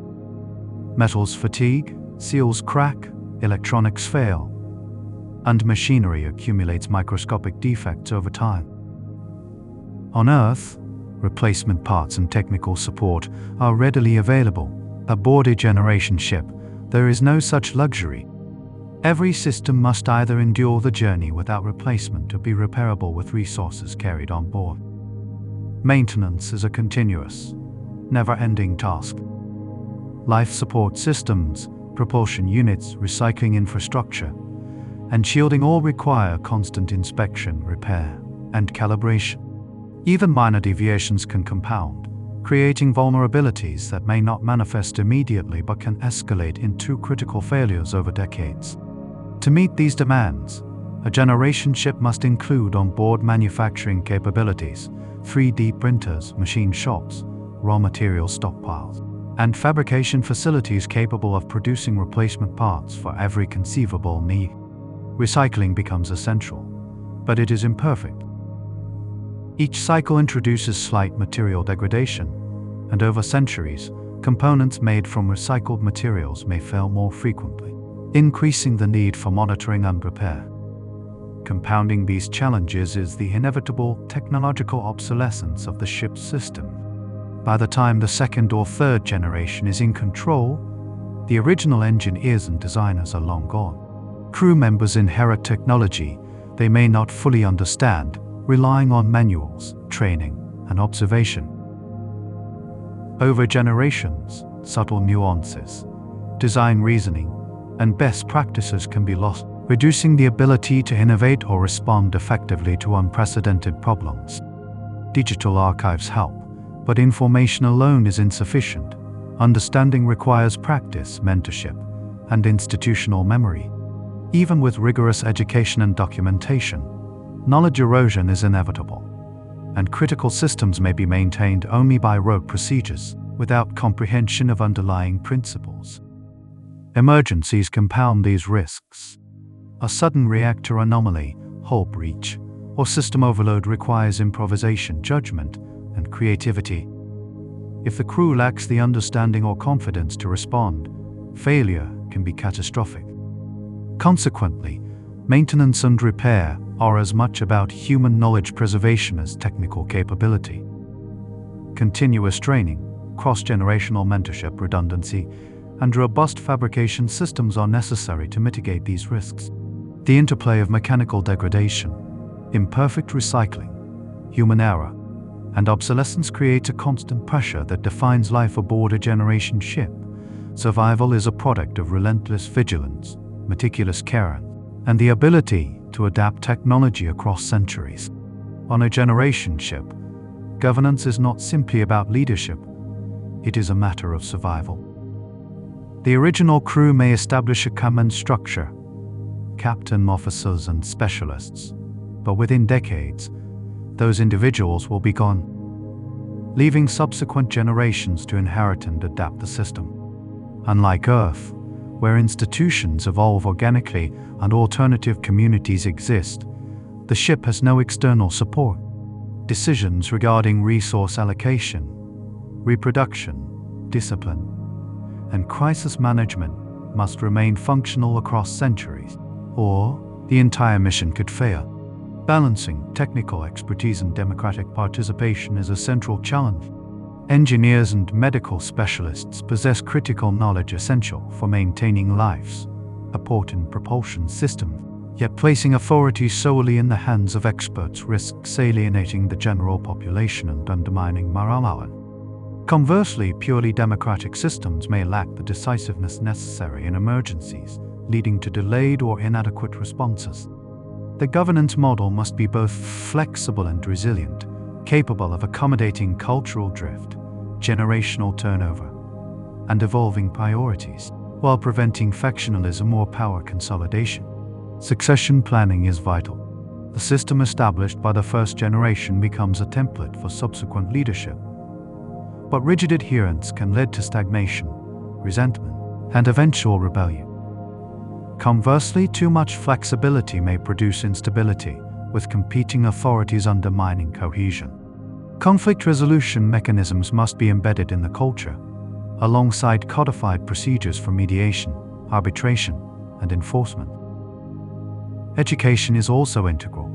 [SPEAKER 1] Metals fatigue, seals crack, electronics fail, and machinery accumulates microscopic defects over time. On Earth, replacement parts and technical support are readily available. Aboard a generation ship, there is no such luxury. Every system must either endure the journey without replacement or be repairable with resources carried on board. Maintenance is a continuous, never-ending task. Life support systems, propulsion units, recycling infrastructure, and shielding all require constant inspection, repair, and calibration. Even minor deviations can compound, creating vulnerabilities that may not manifest immediately but can escalate into critical failures over decades. To meet these demands, a generation ship must include onboard manufacturing capabilities, 3D printers, machine shops, raw material stockpiles, and fabrication facilities capable of producing replacement parts for every conceivable need. Recycling becomes essential, but it is imperfect. Each cycle introduces slight material degradation, and over centuries, components made from recycled materials may fail more frequently, increasing the need for monitoring and repair. Compounding these challenges is the inevitable technological obsolescence of the ship's system. By the time the second or third generation is in control, the original engineers and designers are long gone. Crew members inherit technology they may not fully understand, relying on manuals, training, and observation. Over generations, subtle nuances, design reasoning, and best practices can be lost, reducing the ability to innovate or respond effectively to unprecedented problems. Digital archives help, but information alone is insufficient. Understanding requires practice, mentorship, and institutional memory. Even with rigorous education and documentation, knowledge erosion is inevitable, and critical systems may be maintained only by rote procedures, without comprehension of underlying principles. Emergencies compound these risks. A sudden reactor anomaly, hull breach, or system overload requires improvisation, judgment, and creativity. If the crew lacks the understanding or confidence to respond, failure can be catastrophic. Consequently, maintenance and repair are as much about human knowledge preservation as technical capability. Continuous training, cross-generational mentorship, redundancy, and robust fabrication systems are necessary to mitigate these risks. The interplay of mechanical degradation, imperfect recycling, human error, and obsolescence creates a constant pressure that defines life aboard a generation ship. Survival is a product of relentless vigilance, meticulous care, and the ability to adapt technology across centuries. On a generation ship, governance is not simply about leadership, it is a matter of survival. The original crew may establish a command structure, captain, officers, and specialists, but within decades, those individuals will be gone, leaving subsequent generations to inherit and adapt the system. Unlike Earth, where institutions evolve organically and alternative communities exist, the ship has no external support. Decisions regarding resource allocation, reproduction, discipline, and crisis management must remain functional across centuries, or the entire mission could fail. Balancing technical expertise and democratic participation is a central challenge. Engineers and medical specialists possess critical knowledge essential for maintaining life's support and propulsion systems, yet placing authority solely in the hands of experts risks alienating the general population and undermining morale. Conversely, purely democratic systems may lack the decisiveness necessary in emergencies, leading to delayed or inadequate responses. The governance model must be both flexible and resilient, capable of accommodating cultural drift, generational turnover, and evolving priorities, while preventing factionalism or power consolidation. Succession planning is vital. The system established by the first generation becomes a template for subsequent leadership, but rigid adherence can lead to stagnation, resentment, and eventual rebellion. Conversely, too much flexibility may produce instability, with competing authorities undermining cohesion. Conflict resolution mechanisms must be embedded in the culture, alongside codified procedures for mediation, arbitration, and enforcement. Education is also integral.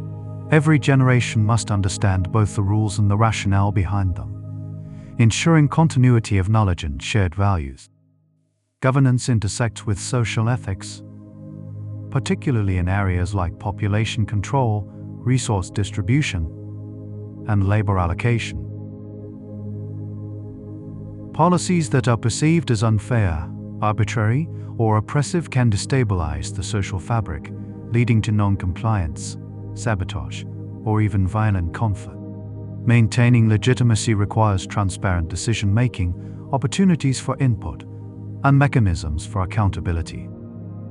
[SPEAKER 1] Every generation must understand both the rules and the rationale behind them, ensuring continuity of knowledge and shared values. Governance intersects with social ethics, particularly in areas like population control, resource distribution, and labor allocation. Policies that are perceived as unfair, arbitrary, or oppressive can destabilize the social fabric, leading to non-compliance, sabotage, or even violent conflict. Maintaining legitimacy requires transparent decision-making, opportunities for input, and mechanisms for accountability.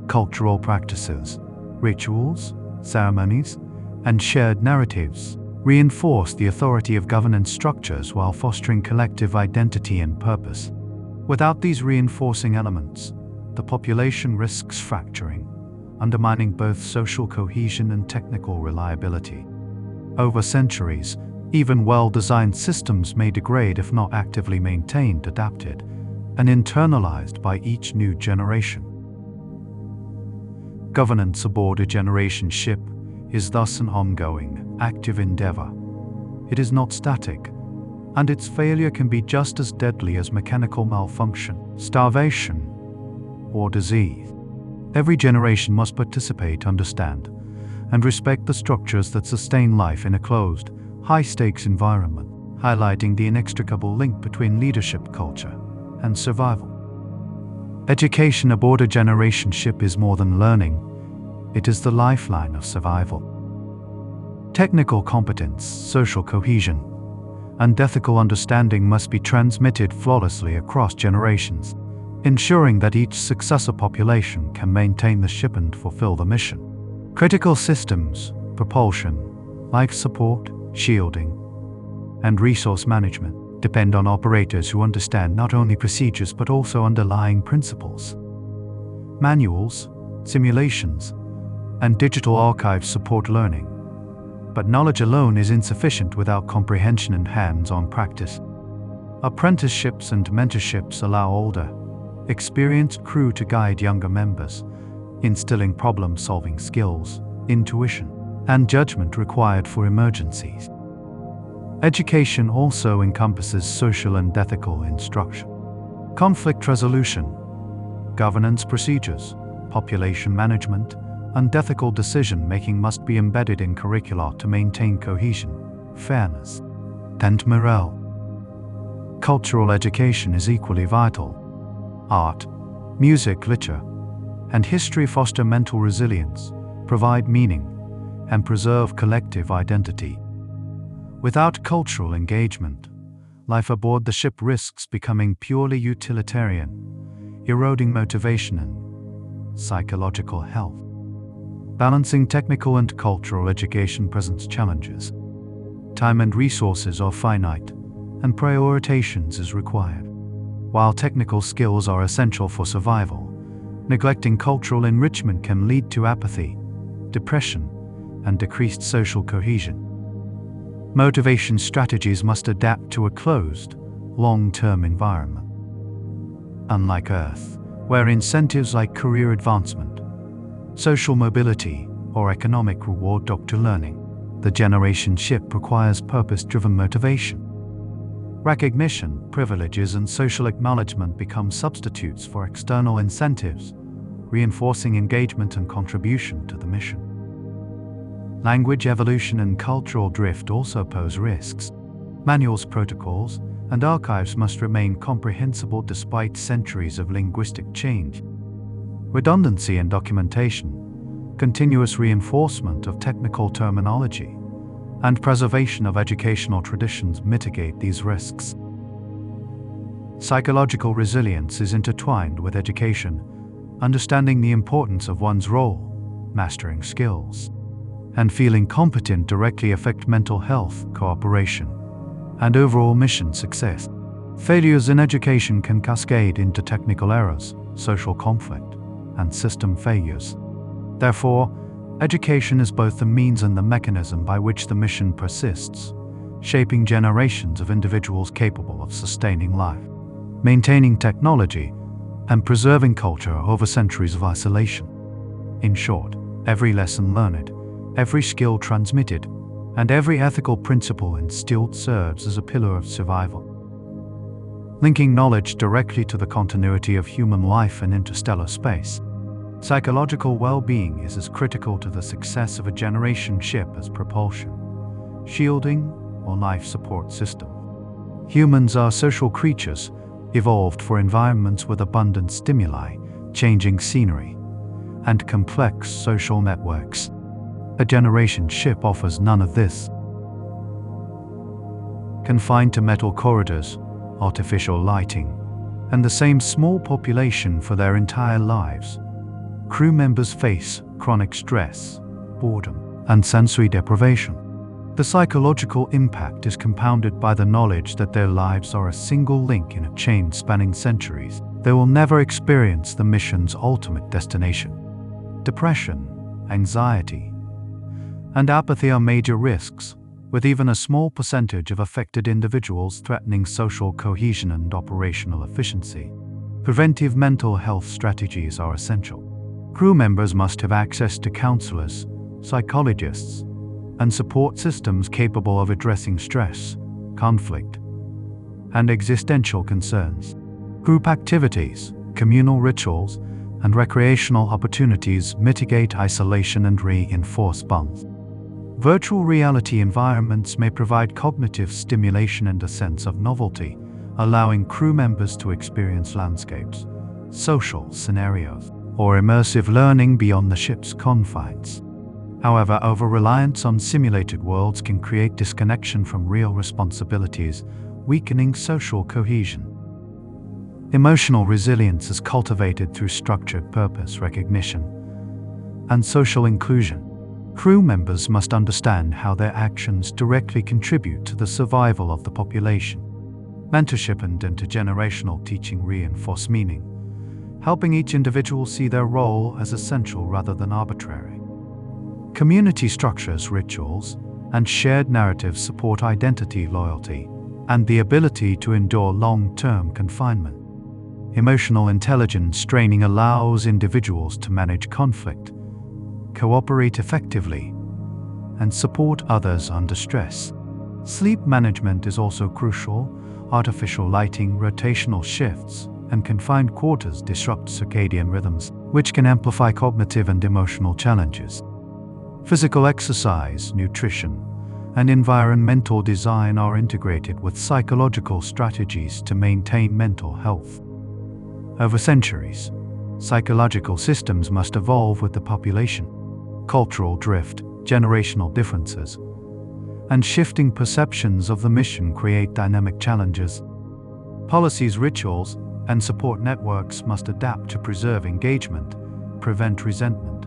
[SPEAKER 1] Cultural practices, rituals, ceremonies, and shared narratives reinforce the authority of governance structures while fostering collective identity and purpose. Without these reinforcing elements, the population risks fracturing, undermining both social cohesion and technical reliability. Over centuries, even well-designed systems may degrade if not actively maintained, adapted, and internalized by each new generation. Governance aboard a generation ship is thus an ongoing, active endeavor. It is not static, and its failure can be just as deadly as mechanical malfunction, starvation, or disease. Every generation must participate, understand, and respect the structures that sustain life in a closed, high-stakes environment, highlighting the inextricable link between leadership culture and survival. Education aboard a generation ship is more than learning, it is the lifeline of survival. Technical competence, social cohesion, and ethical understanding must be transmitted flawlessly across generations, ensuring that each successor population can maintain the ship and fulfill the mission. Critical systems, propulsion, life support, shielding, and resource management depend on operators who understand not only procedures but also underlying principles. Manuals, simulations, and digital archives support learning, but knowledge alone is insufficient without comprehension and hands-on practice. Apprenticeships and mentorships allow older, experienced crew to guide younger members, instilling problem-solving skills, intuition, and judgment required for emergencies. Education also encompasses social and ethical instruction, conflict resolution, governance procedures, population management, and ethical decision-making must be embedded in curricula to maintain cohesion, fairness, and morale. Cultural education is equally vital. Art, music, literature, and history foster mental resilience, provide meaning, and preserve collective identity. Without cultural engagement, life aboard the ship risks becoming purely utilitarian, eroding motivation and psychological health. Balancing technical and cultural education presents challenges. Time and resources are finite, and prioritizations is required. While technical skills are essential for survival, neglecting cultural enrichment can lead to apathy, depression, and decreased social cohesion. Motivation strategies must adapt to a closed, long-term environment. Unlike Earth, where incentives like career advancement, social mobility, or economic reward doctor learning, the generation ship requires purpose-driven motivation. Recognition, privileges, and social acknowledgement become substitutes for external incentives, reinforcing engagement and contribution to the mission. Language evolution and cultural drift also pose risks. Manuals, protocols, and archives must remain comprehensible despite centuries of linguistic change. Redundancy in documentation, continuous reinforcement of technical terminology, and preservation of educational traditions mitigate these risks. Psychological resilience is intertwined with education. Understanding the importance of one's role, mastering skills, and feeling competent directly affect mental health, cooperation, and overall mission success. Failures in education can cascade into technical errors, social conflict, and system failures. Therefore, education is both the means and the mechanism by which the mission persists, shaping generations of individuals capable of sustaining life, maintaining technology, and preserving culture over centuries of isolation. In short, every lesson learned, every skill transmitted, and every ethical principle instilled serves as a pillar of survival. Linking knowledge directly to the continuity of human life in interstellar space, psychological well-being is as critical to the success of a generation ship as propulsion, shielding, or life support system. Humans are social creatures, evolved for environments with abundant stimuli, changing scenery, and complex social networks. A generation ship offers none of this. Confined to metal corridors, artificial lighting, and the same small population for their entire lives, crew members face chronic stress, boredom, and sensory deprivation. The psychological impact is compounded by the knowledge that their lives are a single link in a chain spanning centuries. They will never experience the mission's ultimate destination. Depression, anxiety, and apathy are major risks, with even a small percentage of affected individuals threatening social cohesion and operational efficiency. Preventive mental health strategies are essential. Crew members must have access to counselors, psychologists, and support systems capable of addressing stress, conflict, and existential concerns. Group activities, communal rituals, and recreational opportunities mitigate isolation and reinforce bonds. Virtual reality environments may provide cognitive stimulation and a sense of novelty, allowing crew members to experience landscapes, social scenarios, or immersive learning beyond the ship's confines. However, over-reliance on simulated worlds can create disconnection from real responsibilities, weakening social cohesion. Emotional resilience is cultivated through structured purpose recognition and social inclusion. Crew members must understand how their actions directly contribute to the survival of the population. Mentorship and intergenerational teaching reinforce meaning, helping each individual see their role as essential rather than arbitrary. Community structures, rituals, and shared narratives support identity, loyalty, and the ability to endure long-term confinement. Emotional intelligence training allows individuals to manage conflict, cooperate effectively, and support others under stress. Sleep management is also crucial. Artificial lighting, rotational shifts, and confined quarters disrupt circadian rhythms, which can amplify cognitive and emotional challenges. Physical exercise, nutrition, and environmental design are integrated with psychological strategies to maintain mental health. Over centuries, psychological systems must evolve with the population. Cultural drift, generational differences, and shifting perceptions of the mission create dynamic challenges. Policies, rituals, and support networks must adapt to preserve engagement, prevent resentment,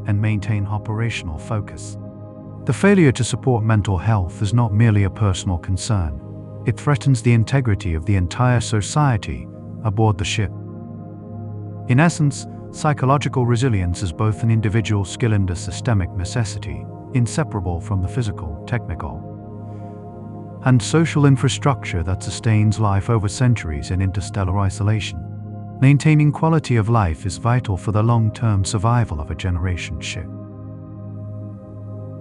[SPEAKER 1] and maintain operational focus. The failure to support mental health is not merely a personal concern. It threatens the integrity of the entire society aboard the ship. In essence, psychological resilience is both an individual skill and a systemic necessity, inseparable from the physical, technical, and social infrastructure that sustains life over centuries in interstellar isolation. Maintaining quality of life is vital for the long-term survival of a generation ship.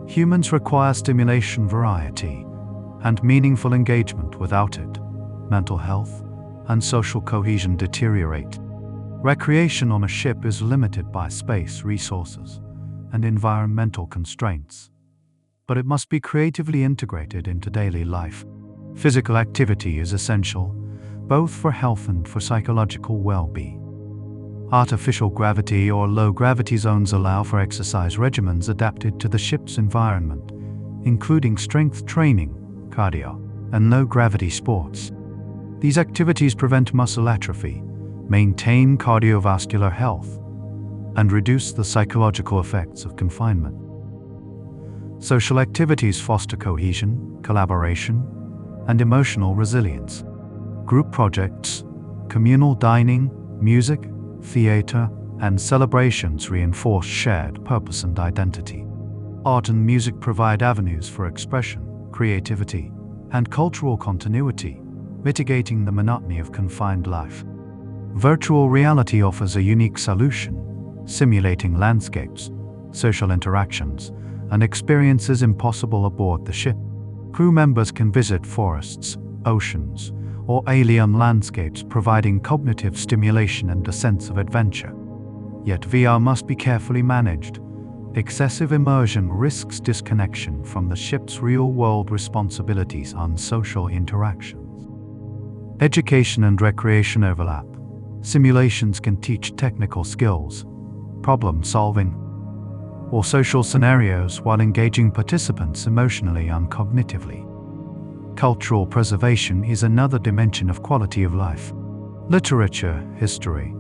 [SPEAKER 1] Humans require stimulation, variety, and meaningful engagement. Without it, mental health and social cohesion deteriorate. Recreation on a ship is limited by space, resources, and environmental constraints, but it must be creatively integrated into daily life. Physical activity is essential, both for health and for psychological well-being. Artificial gravity or low-gravity zones allow for exercise regimens adapted to the ship's environment, including strength training, cardio, and low-gravity sports. These activities prevent muscle atrophy, maintain cardiovascular health, and reduce the psychological effects of confinement. Social activities foster cohesion, collaboration, and emotional resilience. Group projects, communal dining, music, theater, and celebrations reinforce shared purpose and identity. Art and music provide avenues for expression, creativity, and cultural continuity, mitigating the monotony of confined life. Virtual reality offers a unique solution, simulating landscapes, social interactions, and experiences impossible aboard the ship. Crew members can visit forests, oceans, or alien landscapes, providing cognitive stimulation and a sense of adventure. Yet VR must be carefully managed. Excessive immersion risks disconnection from the ship's real-world responsibilities and social interactions. Education and recreation overlap. Simulations can teach technical skills, problem-solving, or social scenarios while engaging participants emotionally and cognitively. Cultural preservation is another dimension of quality of life. Literature, history,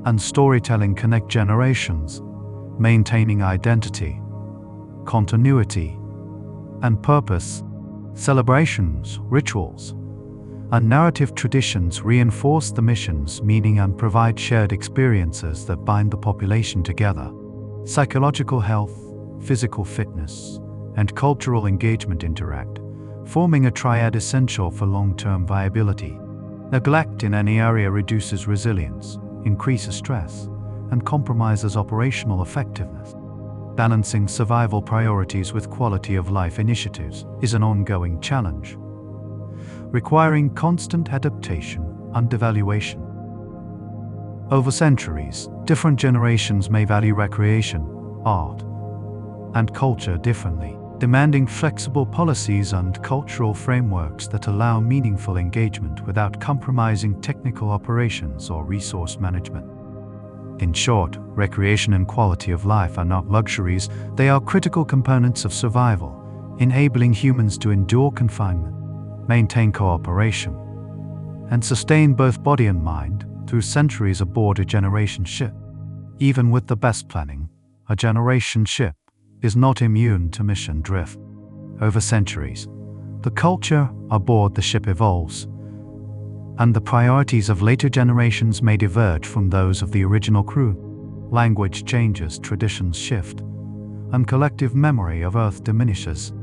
[SPEAKER 1] and storytelling connect generations, maintaining identity, continuity, and purpose. Celebrations, rituals, and narrative traditions reinforce the mission's meaning and provide shared experiences that bind the population together. Psychological health, physical fitness, and cultural engagement interact, forming a triad essential for long-term viability. Neglect in any area reduces resilience, increases stress, and compromises operational effectiveness. Balancing survival priorities with quality of life initiatives is an ongoing challenge, requiring constant adaptation and evaluation. Over centuries, different generations may value recreation, art, and culture differently, demanding flexible policies and cultural frameworks that allow meaningful engagement without compromising technical operations or resource management. In short, recreation and quality of life are not luxuries, they are critical components of survival, enabling humans to endure confinement, maintain cooperation, and sustain both body and mind through centuries aboard a generation ship. Even with the best planning, a generation ship is not immune to mission drift. Over centuries, the culture aboard the ship evolves, and the priorities of later generations may diverge from those of the original crew. Language changes, traditions shift, and collective memory of Earth diminishes.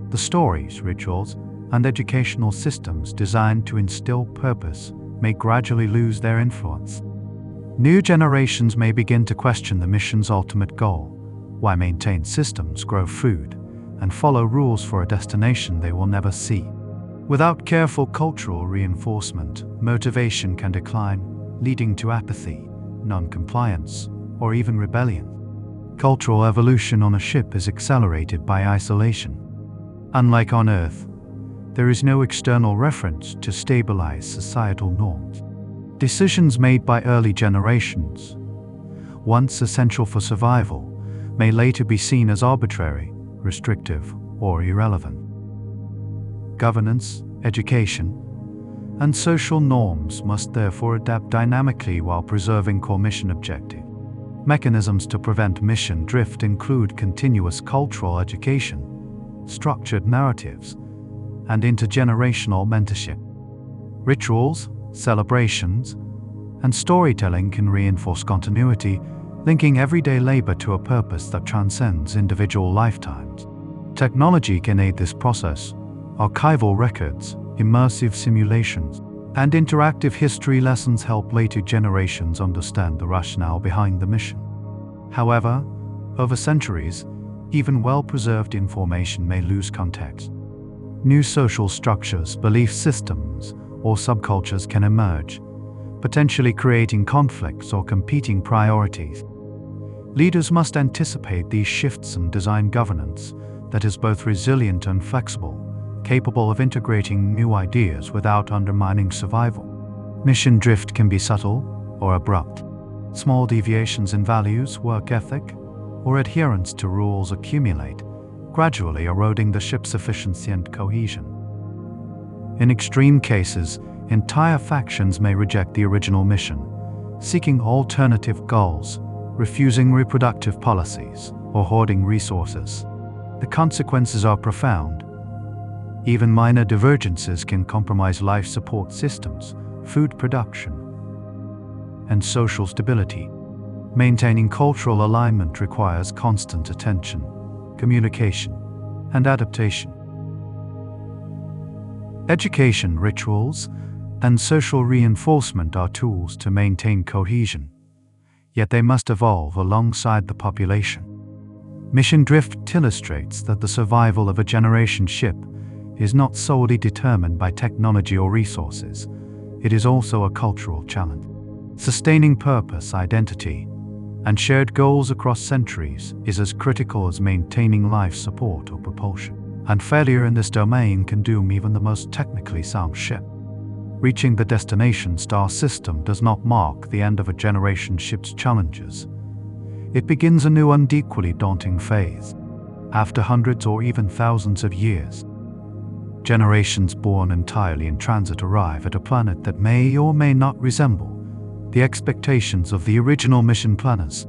[SPEAKER 1] The stories, rituals, and educational systems designed to instill purpose may gradually lose their influence. New generations may begin to question the mission's ultimate goal, why maintain systems, grow food, and follow rules for a destination they will never see. Without careful cultural reinforcement, motivation can decline, leading to apathy, non-compliance, or even rebellion. Cultural evolution on a ship is accelerated by isolation. Unlike on Earth, there is no external reference to stabilize societal norms. Decisions made by early generations, once essential for survival, may later be seen as arbitrary, restrictive, or irrelevant. Governance, education, and social norms must therefore adapt dynamically while preserving core mission objectives. Mechanisms to prevent mission drift include continuous cultural education, structured narratives, and intergenerational mentorship. Rituals, celebrations, and storytelling can reinforce continuity, linking everyday labor to a purpose that transcends individual lifetimes. Technology can aid this process. Archival records, immersive simulations, and interactive history lessons help later generations understand the rationale behind the mission. However, over centuries, even well-preserved information may lose context. New social structures, belief systems, or subcultures can emerge, potentially creating conflicts or competing priorities. Leaders must anticipate these shifts and design governance that is both resilient and flexible, capable of integrating new ideas without undermining survival. Mission drift can be subtle or abrupt. Small deviations in values, work ethic, or adherence to rules accumulate, gradually eroding the ship's efficiency and cohesion. In extreme cases, entire factions may reject the original mission, seeking alternative goals, refusing reproductive policies, or hoarding resources. The consequences are profound. Even minor divergences can compromise life support systems, food production, and social stability. Maintaining cultural alignment requires constant attention, communication, and adaptation. Education, rituals, and social reinforcement are tools to maintain cohesion, yet they must evolve alongside the population. Mission drift illustrates that the survival of a generation ship is not solely determined by technology or resources. It is also a cultural challenge. Sustaining purpose, identity, and shared goals across centuries is as critical as maintaining life support or propulsion. And failure in this domain can doom even the most technically sound ship. Reaching the destination star system does not mark the end of a generation ship's challenges. It begins a new and equally daunting phase. After hundreds or even thousands of years, generations born entirely in transit arrive at a planet that may or may not resemble the expectations of the original mission planners.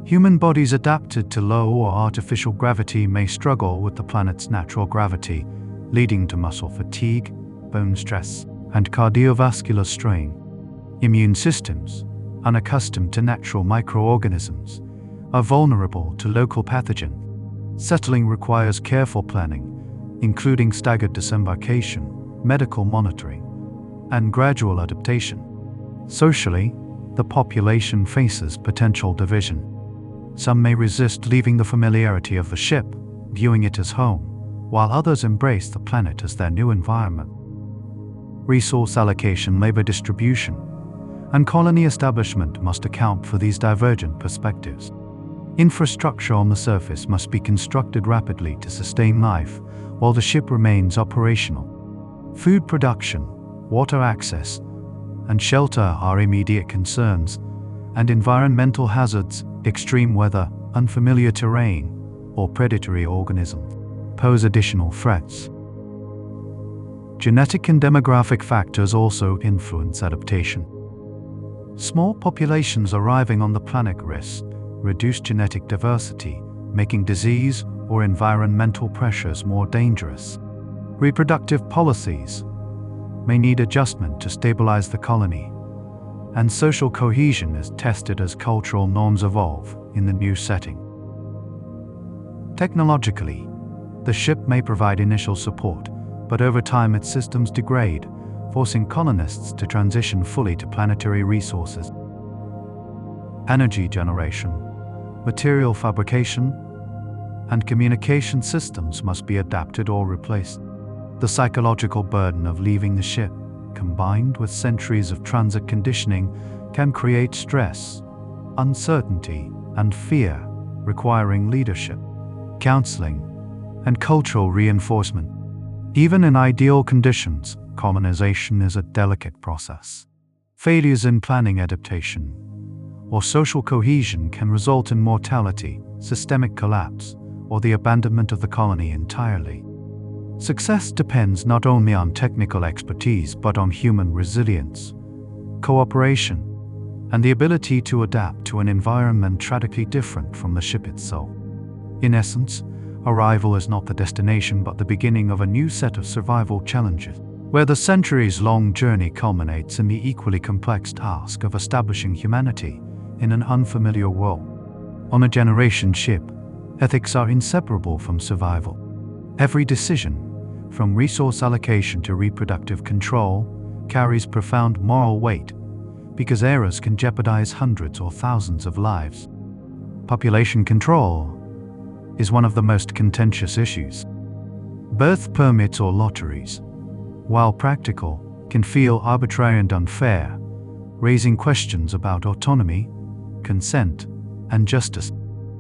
[SPEAKER 1] Human bodies adapted to low or artificial gravity may struggle with the planet's natural gravity, leading to muscle fatigue, bone stress, and cardiovascular strain. Immune systems, unaccustomed to natural microorganisms, are vulnerable to local pathogens. Settling requires careful planning, including staggered disembarkation, medical monitoring, and gradual adaptation. Socially, the population faces potential division. Some may resist leaving the familiarity of the ship, viewing it as home, while others embrace the planet as their new environment. Resource allocation, labor distribution, and colony establishment must account for these divergent perspectives. Infrastructure on the surface must be constructed rapidly to sustain life while the ship remains operational. Food production, water access, and shelter are immediate concerns, and environmental hazards, extreme weather, unfamiliar terrain, or predatory organisms pose additional threats. Genetic and demographic factors also influence adaptation. Small populations arriving on the planet risk reduced genetic diversity, making disease or environmental pressures more dangerous. Reproductive policies may need adjustment to stabilize the colony, and social cohesion is tested as cultural norms evolve in the new setting. Technologically, the ship may provide initial support, but over time its systems degrade, forcing colonists to transition fully to planetary resources. Energy generation, material fabrication, and communication systems must be adapted or replaced. The psychological burden of leaving the ship combined with centuries of transit conditioning, can create stress, uncertainty, and fear, requiring leadership, counseling, and cultural reinforcement. Even in ideal conditions, colonization is a delicate process. Failures in planning adaptation or social cohesion can result in mortality, systemic collapse, or the abandonment of the colony entirely. Success depends not only on technical expertise but on human resilience, cooperation, and the ability to adapt to an environment radically different from the ship itself. In essence, arrival is not the destination but the beginning of a new set of survival challenges, where the centuries-long journey culminates in the equally complex task of establishing humanity in an unfamiliar world. On a generation ship, ethics are inseparable from survival. Every decision, from resource allocation to reproductive control, carries profound moral weight, because errors can jeopardize hundreds or thousands of lives. Population control is one of the most contentious issues. Birth permits or lotteries, while practical, can feel arbitrary and unfair, raising questions about autonomy, consent, and justice.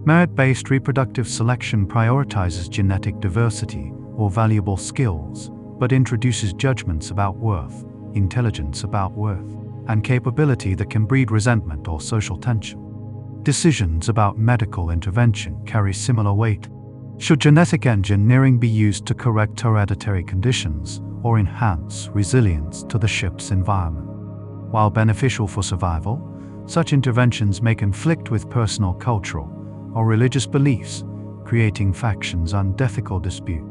[SPEAKER 1] Merit-based reproductive selection prioritizes genetic diversity or valuable skills, but introduces judgments about worth, intelligence about worth, and capability that can breed resentment or social tension. Decisions about medical intervention carry similar weight. Should genetic engineering be used to correct hereditary conditions or enhance resilience to the ship's environment? While beneficial for survival, such interventions may conflict with personal, cultural, or religious beliefs, creating factions and ethical dispute.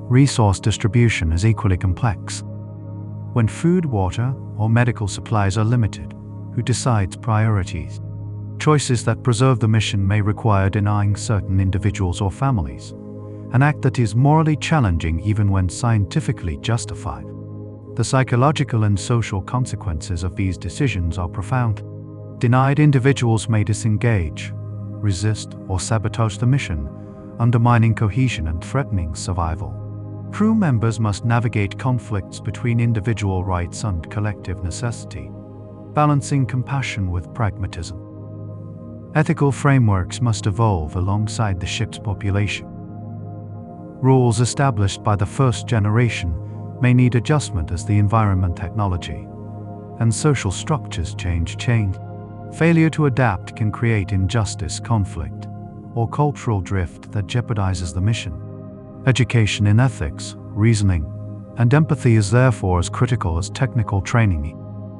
[SPEAKER 1] Resource distribution is equally complex. When food, water, or medical supplies are limited, who decides priorities? Choices that preserve the mission may require denying certain individuals or families, an act that is morally challenging even when scientifically justified. The psychological and social consequences of these decisions are profound. Denied individuals may disengage, resist, or sabotage the mission, undermining cohesion and threatening survival. Crew members must navigate conflicts between individual rights and collective necessity, balancing compassion with pragmatism. Ethical frameworks must evolve alongside the ship's population. Rules established by the first generation may need adjustment as the environment, technology, and social structures change. Failure to adapt can create injustice, conflict, or cultural drift that jeopardizes the mission. Education in ethics, reasoning, and empathy is therefore as critical as technical training.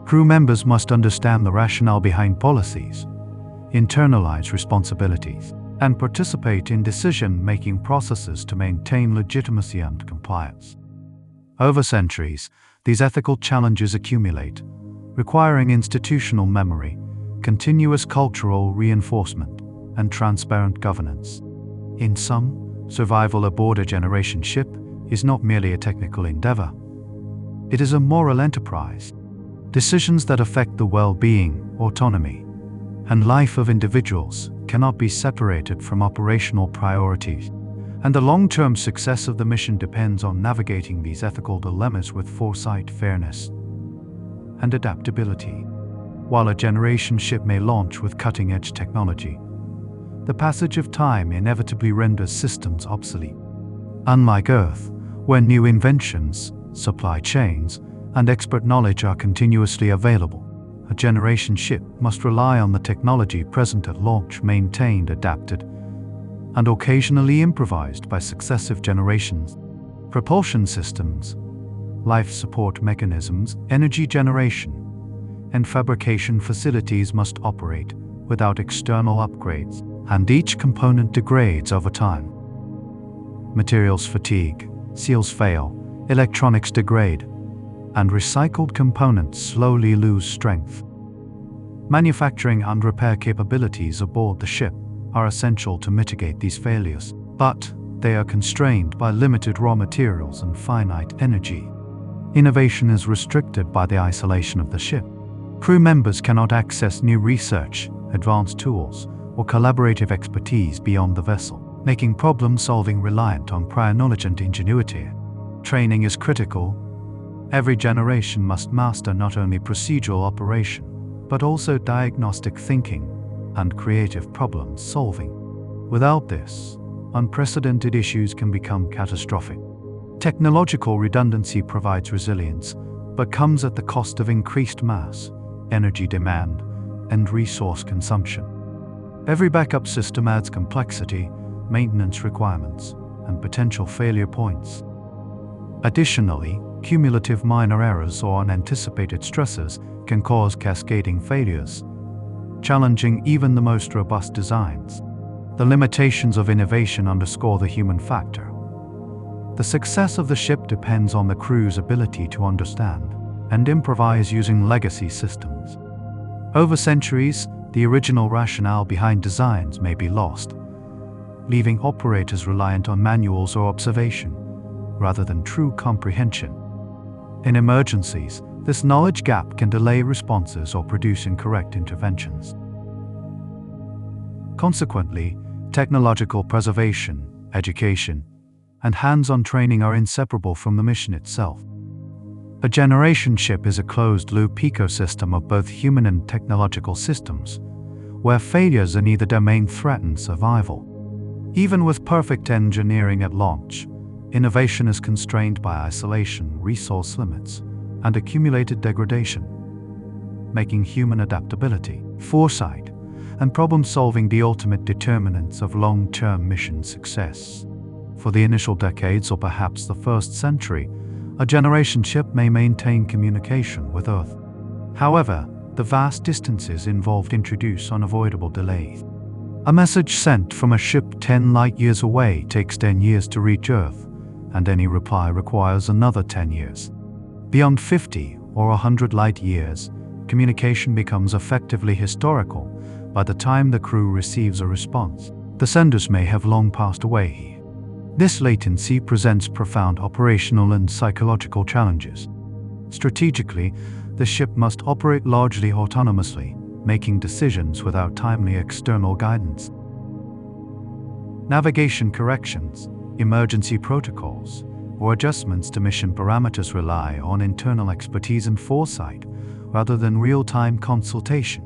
[SPEAKER 1] Crew members must understand the rationale behind policies, internalize responsibilities, and participate in decision-making processes to maintain legitimacy and compliance. Over centuries, these ethical challenges accumulate, requiring institutional memory, continuous cultural reinforcement, and transparent governance. In sum, survival aboard a generation ship is not merely a technical endeavor. It is a moral enterprise. Decisions that affect the well-being, autonomy, and life of individuals cannot be separated from operational priorities, and the long-term success of the mission depends on navigating these ethical dilemmas with foresight, fairness, and adaptability. While a generation ship may launch with cutting-edge technology, the passage of time inevitably renders systems obsolete. Unlike Earth, where new inventions, supply chains, and expert knowledge are continuously available, a generation ship must rely on the technology present at launch, maintained, adapted, and occasionally improvised by successive generations. Propulsion systems, life support mechanisms, energy generation, and fabrication facilities must operate without external upgrades, and each component degrades over time. Materials fatigue, seals fail, electronics degrade, and recycled components slowly lose strength. Manufacturing and repair capabilities aboard the ship are essential to mitigate these failures, but they are constrained by limited raw materials and finite energy. Innovation is restricted by the isolation of the ship. Crew members cannot access new research, advanced tools, or collaborative expertise beyond the vessel, making problem-solving reliant on prior knowledge and ingenuity. Training is critical, Every generation must master not only procedural operation, but also diagnostic thinking and creative problem solving. Without this, unprecedented issues can become catastrophic. Technological redundancy provides resilience, but comes at the cost of increased mass, energy demand, and resource consumption. Every backup system adds complexity, maintenance requirements, and potential failure points. Additionally, cumulative minor errors or unanticipated stresses can cause cascading failures, challenging even the most robust designs. The limitations of innovation underscore the human factor. The success of the ship depends on the crew's ability to understand and improvise using legacy systems. Over centuries, the original rationale behind designs may be lost, leaving operators reliant on manuals or observation, rather than true comprehension. In emergencies, this knowledge gap can delay responses or produce incorrect interventions. Consequently, technological preservation, education, and hands-on training are inseparable from the mission itself. A generation ship is a closed-loop ecosystem of both human and technological systems, where failures in either domain threaten survival. Even with perfect engineering at launch, innovation is constrained by isolation, resource limits, and accumulated degradation, making human adaptability, foresight, and problem-solving the ultimate determinants of long-term mission success. For the initial decades or perhaps the first century, a generation ship may maintain communication with Earth. However, the vast distances involved introduce unavoidable delays. A message sent from a ship 10 light-years away takes 10 years to reach Earth, and any reply requires another 10 years. Beyond 50 or 100 light-years, communication becomes effectively historical by the time the crew receives a response. The senders may have long passed away. This latency presents profound operational and psychological challenges. Strategically, the ship must operate largely autonomously, making decisions without timely external guidance. Navigation corrections, emergency protocols, or adjustments to mission parameters rely on internal expertise and foresight rather than real-time consultation.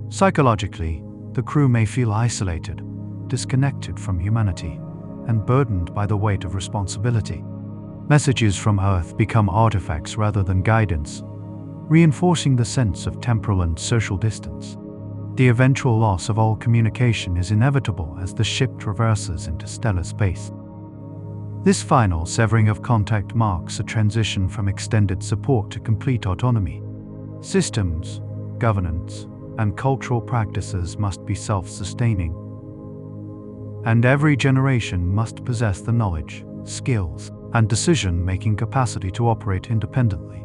[SPEAKER 1] Psychologically, the crew may feel isolated, disconnected from humanity, and burdened by the weight of responsibility. Messages from Earth become artifacts rather than guidance, reinforcing the sense of temporal and social distance. The eventual loss of all communication is inevitable as the ship traverses interstellar space. This final severing of contact marks a transition from extended support to complete autonomy. Systems, governance, and cultural practices must be self-sustaining, and every generation must possess the knowledge, skills, and decision-making capacity to operate independently.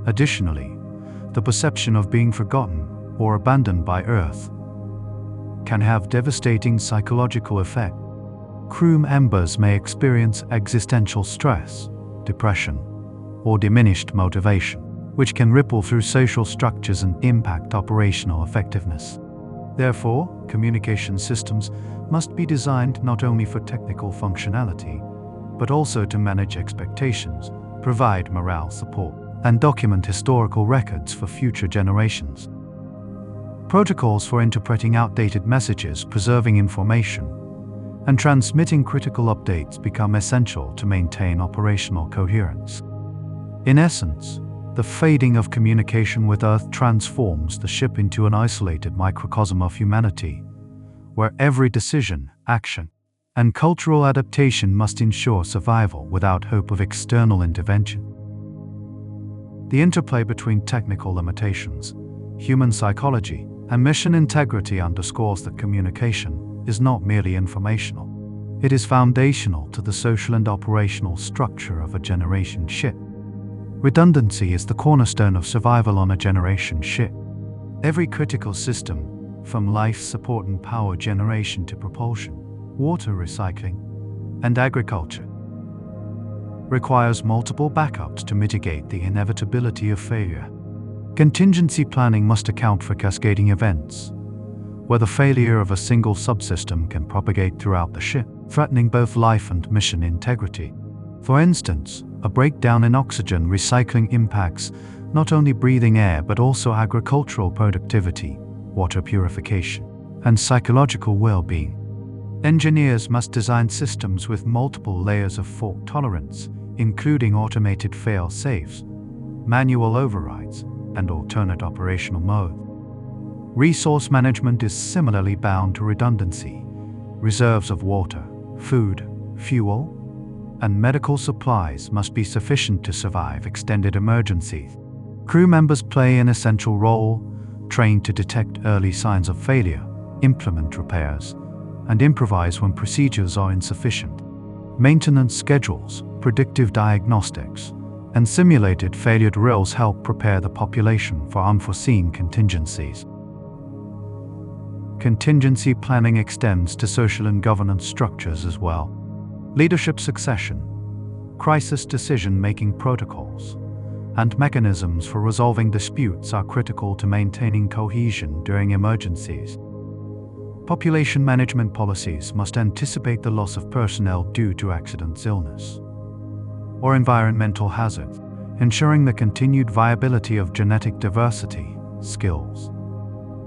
[SPEAKER 1] Additionally, the perception of being forgotten or abandoned by Earth can have devastating psychological effects. Crew members may experience existential stress, depression, or diminished motivation, which can ripple through social structures and impact operational effectiveness. Therefore, communication systems must be designed not only for technical functionality, but also to manage expectations, provide morale support, and document historical records for future generations. Protocols for interpreting outdated messages, preserving information, and transmitting critical updates become essential to maintain operational coherence. In essence, the fading of communication with Earth transforms the ship into an isolated microcosm of humanity, where every decision, action, and cultural adaptation must ensure survival without hope of external intervention. The interplay between technical limitations, human psychology, and mission integrity underscores that communication is not merely informational. It is foundational to the social and operational structure of a generation ship. Redundancy is the cornerstone of survival on a generation ship. Every critical system, from life support and power generation to propulsion, water recycling, and agriculture, requires multiple backups to mitigate the inevitability of failure. Contingency planning must account for cascading events, where the failure of a single subsystem can propagate throughout the ship, threatening both life and mission integrity. For instance, A breakdown in oxygen recycling impacts not only breathing air but also agricultural productivity, water purification, and psychological well-being. Engineers must design systems with multiple layers of fault tolerance, including automated fail-safes, manual overrides, and alternate operational mode. Resource management is similarly bound to redundancy. Reserves of water, food, fuel, and medical supplies must be sufficient to survive extended emergencies. Crew members play an essential role, trained to detect early signs of failure, implement repairs, and improvise when procedures are insufficient. Maintenance schedules, predictive diagnostics, and simulated failure drills help prepare the population for unforeseen contingencies. Contingency planning extends to social and governance structures as well. Leadership succession, crisis decision-making protocols, and mechanisms for resolving disputes are critical to maintaining cohesion during emergencies. Population management policies must anticipate the loss of personnel due to accidents, illness, or environmental hazards, ensuring the continued viability of genetic diversity, skills,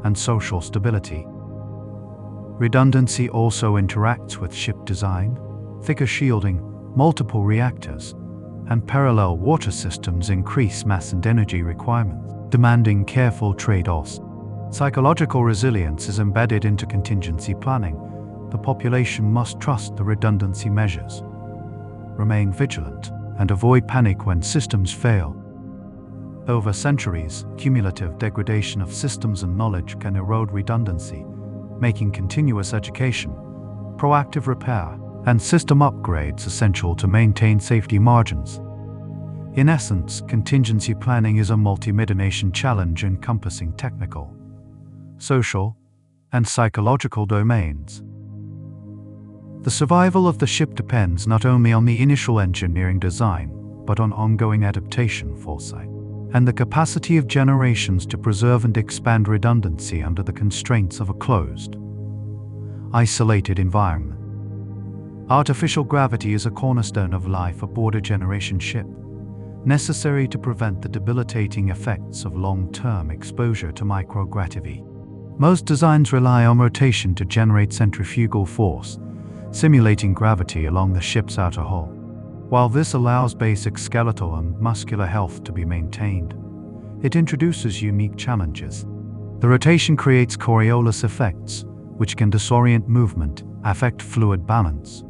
[SPEAKER 1] and social stability. Redundancy also interacts with ship design. Thicker shielding, multiple reactors, and parallel water systems increase mass and energy requirements, demanding careful trade-offs. Psychological resilience is embedded into contingency planning. The population must trust the redundancy measures, remain vigilant, and avoid panic when systems fail. Over centuries, cumulative degradation of systems and knowledge can erode redundancy, making continuous education, proactive repair, and system upgrades essential to maintain safety margins. In essence, contingency planning is a multi-dimensional challenge encompassing technical, social, and psychological domains. The survival of the ship depends not only on the initial engineering design, but on ongoing adaptation, foresight, and the capacity of generations to preserve and expand redundancy under the constraints of a closed, isolated environment. Artificial gravity is a cornerstone of life aboard a generation ship, necessary to prevent the debilitating effects of long-term exposure to microgravity. Most designs rely on rotation to generate centrifugal force, simulating gravity along the ship's outer hull. While this allows basic skeletal and muscular health to be maintained, it introduces unique challenges. The rotation creates Coriolis effects, which can disorient movement, affect fluid balance,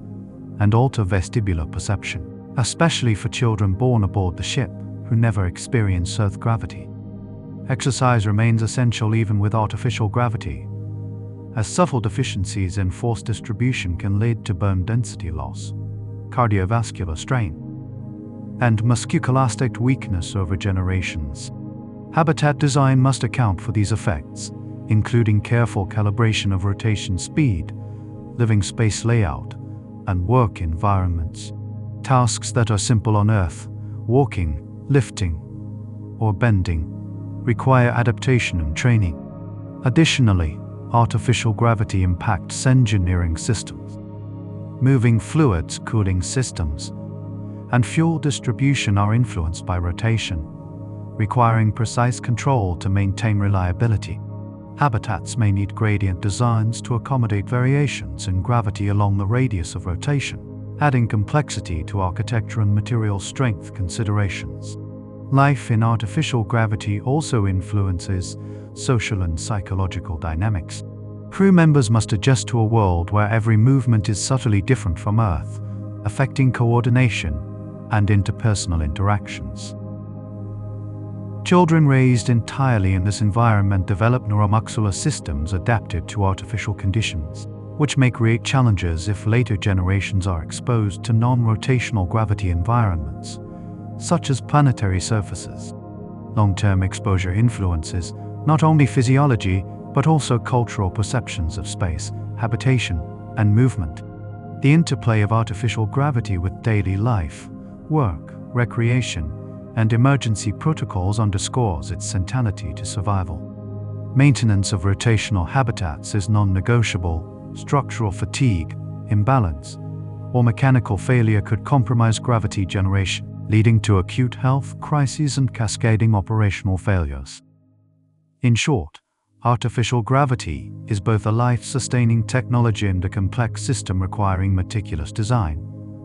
[SPEAKER 1] and alter vestibular perception, especially for children born aboard the ship who never experience Earth gravity. Exercise remains essential even with artificial gravity, as subtle deficiencies in force distribution can lead to bone density loss, cardiovascular strain, and musculoskeletal weakness over generations. Habitat design must account for these effects, including careful calibration of rotation speed, living space layout, and work environments. Tasks that are simple on Earth, walking, lifting, or bending, require adaptation and training. Additionally, artificial gravity impacts engineering systems. Moving fluids, cooling systems, and fuel distribution are influenced by rotation, requiring precise control to maintain reliability. Habitats may need gradient designs to accommodate variations in gravity along the radius of rotation, adding complexity to architecture and material strength considerations. Life in artificial gravity also influences social and psychological dynamics. Crew members must adjust to a world where every movement is subtly different from Earth, affecting coordination and interpersonal interactions. Children raised entirely in this environment develop neuromuscular systems adapted to artificial conditions, which may create challenges if later generations are exposed to non-rotational gravity environments, such as planetary surfaces. Long-term exposure influences not only physiology, but also cultural perceptions of space, habitation, and movement. The interplay of artificial gravity with daily life, work, recreation, and emergency protocols underscores its centrality to survival. Maintenance of rotational habitats is non-negotiable. Structural fatigue, imbalance, or mechanical failure could compromise gravity generation. leading to acute health crises and cascading operational failures. In short, artificial gravity is both a life-sustaining technology and a complex system requiring meticulous design,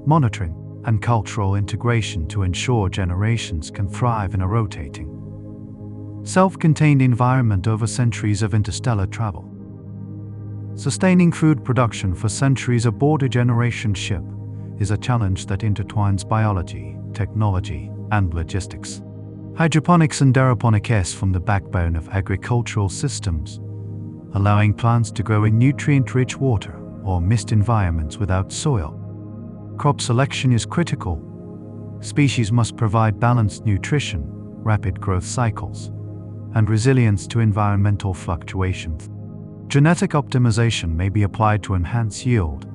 [SPEAKER 1] monitoring, and cultural integration to ensure generations can thrive in a rotating, self-contained environment over centuries of interstellar travel. Sustaining food production for centuries aboard a generation ship is a challenge that intertwines biology, technology, and logistics. Hydroponics and aeroponics form the backbone of agricultural systems, allowing plants to grow in nutrient-rich water or mist environments without soil. Crop selection is critical. Species must provide balanced nutrition, rapid growth cycles, and resilience to environmental fluctuations. Genetic optimization may be applied to enhance yield,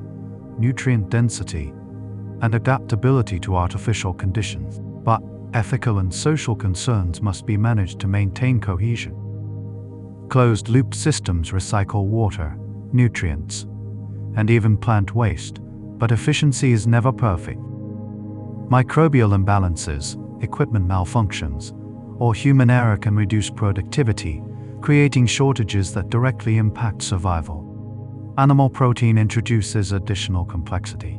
[SPEAKER 1] nutrient density, and adaptability to artificial conditions, but ethical and social concerns must be managed to maintain cohesion. Closed-loop systems recycle water, nutrients, and even plant waste, but efficiency is never perfect. Microbial imbalances, equipment malfunctions, or human error can reduce productivity, creating shortages that directly impact survival. Animal protein introduces additional complexity.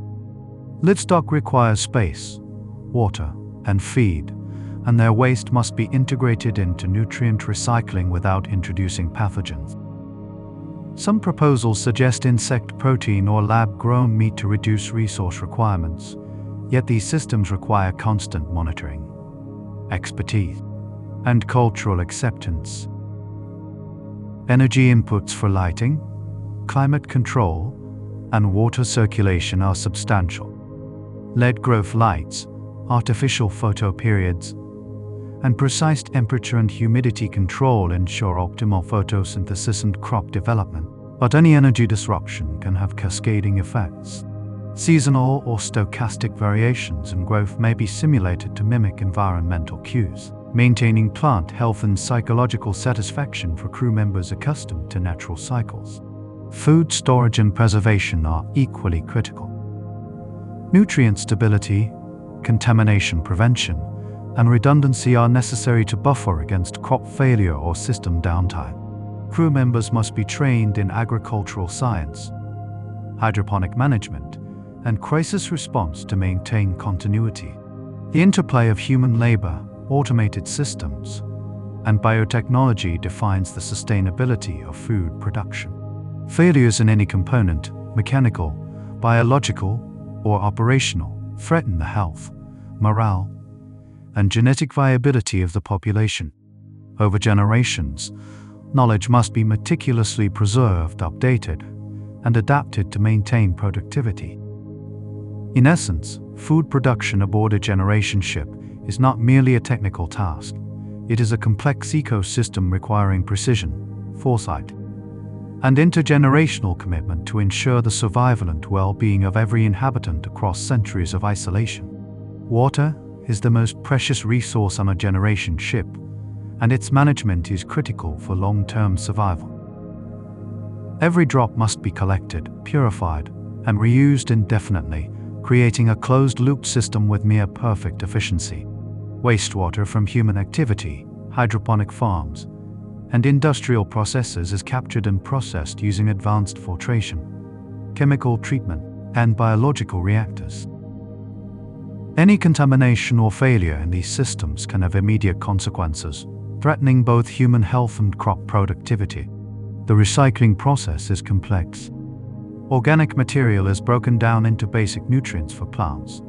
[SPEAKER 1] Livestock requires space, water, and feed, and their waste must be integrated into nutrient recycling without introducing pathogens. Some proposals suggest insect protein or lab-grown meat to reduce resource requirements, yet these systems require constant monitoring, expertise, and cultural acceptance. Energy inputs for lighting, climate control, and water circulation are substantial. LED growth lights, artificial photoperiods, and precise temperature and humidity control ensure optimal photosynthesis and crop development. But any energy disruption can have cascading effects. Seasonal or stochastic variations in growth may be simulated to mimic environmental cues, maintaining plant health and psychological satisfaction for crew members accustomed to natural cycles. Food storage and preservation are equally critical. Nutrient stability, contamination prevention, and redundancy are necessary to buffer against crop failure or system downtime. Crew members must be trained in agricultural science, hydroponic management, and crisis response to maintain continuity. The interplay of human labor, automated systems, and biotechnology defines the sustainability of food production. Failures in any component, mechanical, biological, or operational, threaten the health, morale, and genetic viability of the population. Over generations, knowledge must be meticulously preserved, updated, and adapted to maintain productivity. In essence, food production aboard a generation ship is not merely a technical task. It is a complex ecosystem requiring precision, foresight, and intergenerational commitment to ensure the survival and well-being of every inhabitant across centuries of isolation. Water is the most precious resource on a generation ship, and its management is critical for long-term survival. Every drop must be collected, purified, and reused indefinitely, creating a closed-loop system with near-perfect efficiency. Wastewater from human activity, hydroponic farms, and industrial processes is captured and processed using advanced filtration, chemical treatment, and biological reactors. Any contamination or failure in these systems can have immediate consequences, threatening both human health and crop productivity. The recycling process is complex. Organic material is broken down into basic nutrients for plants.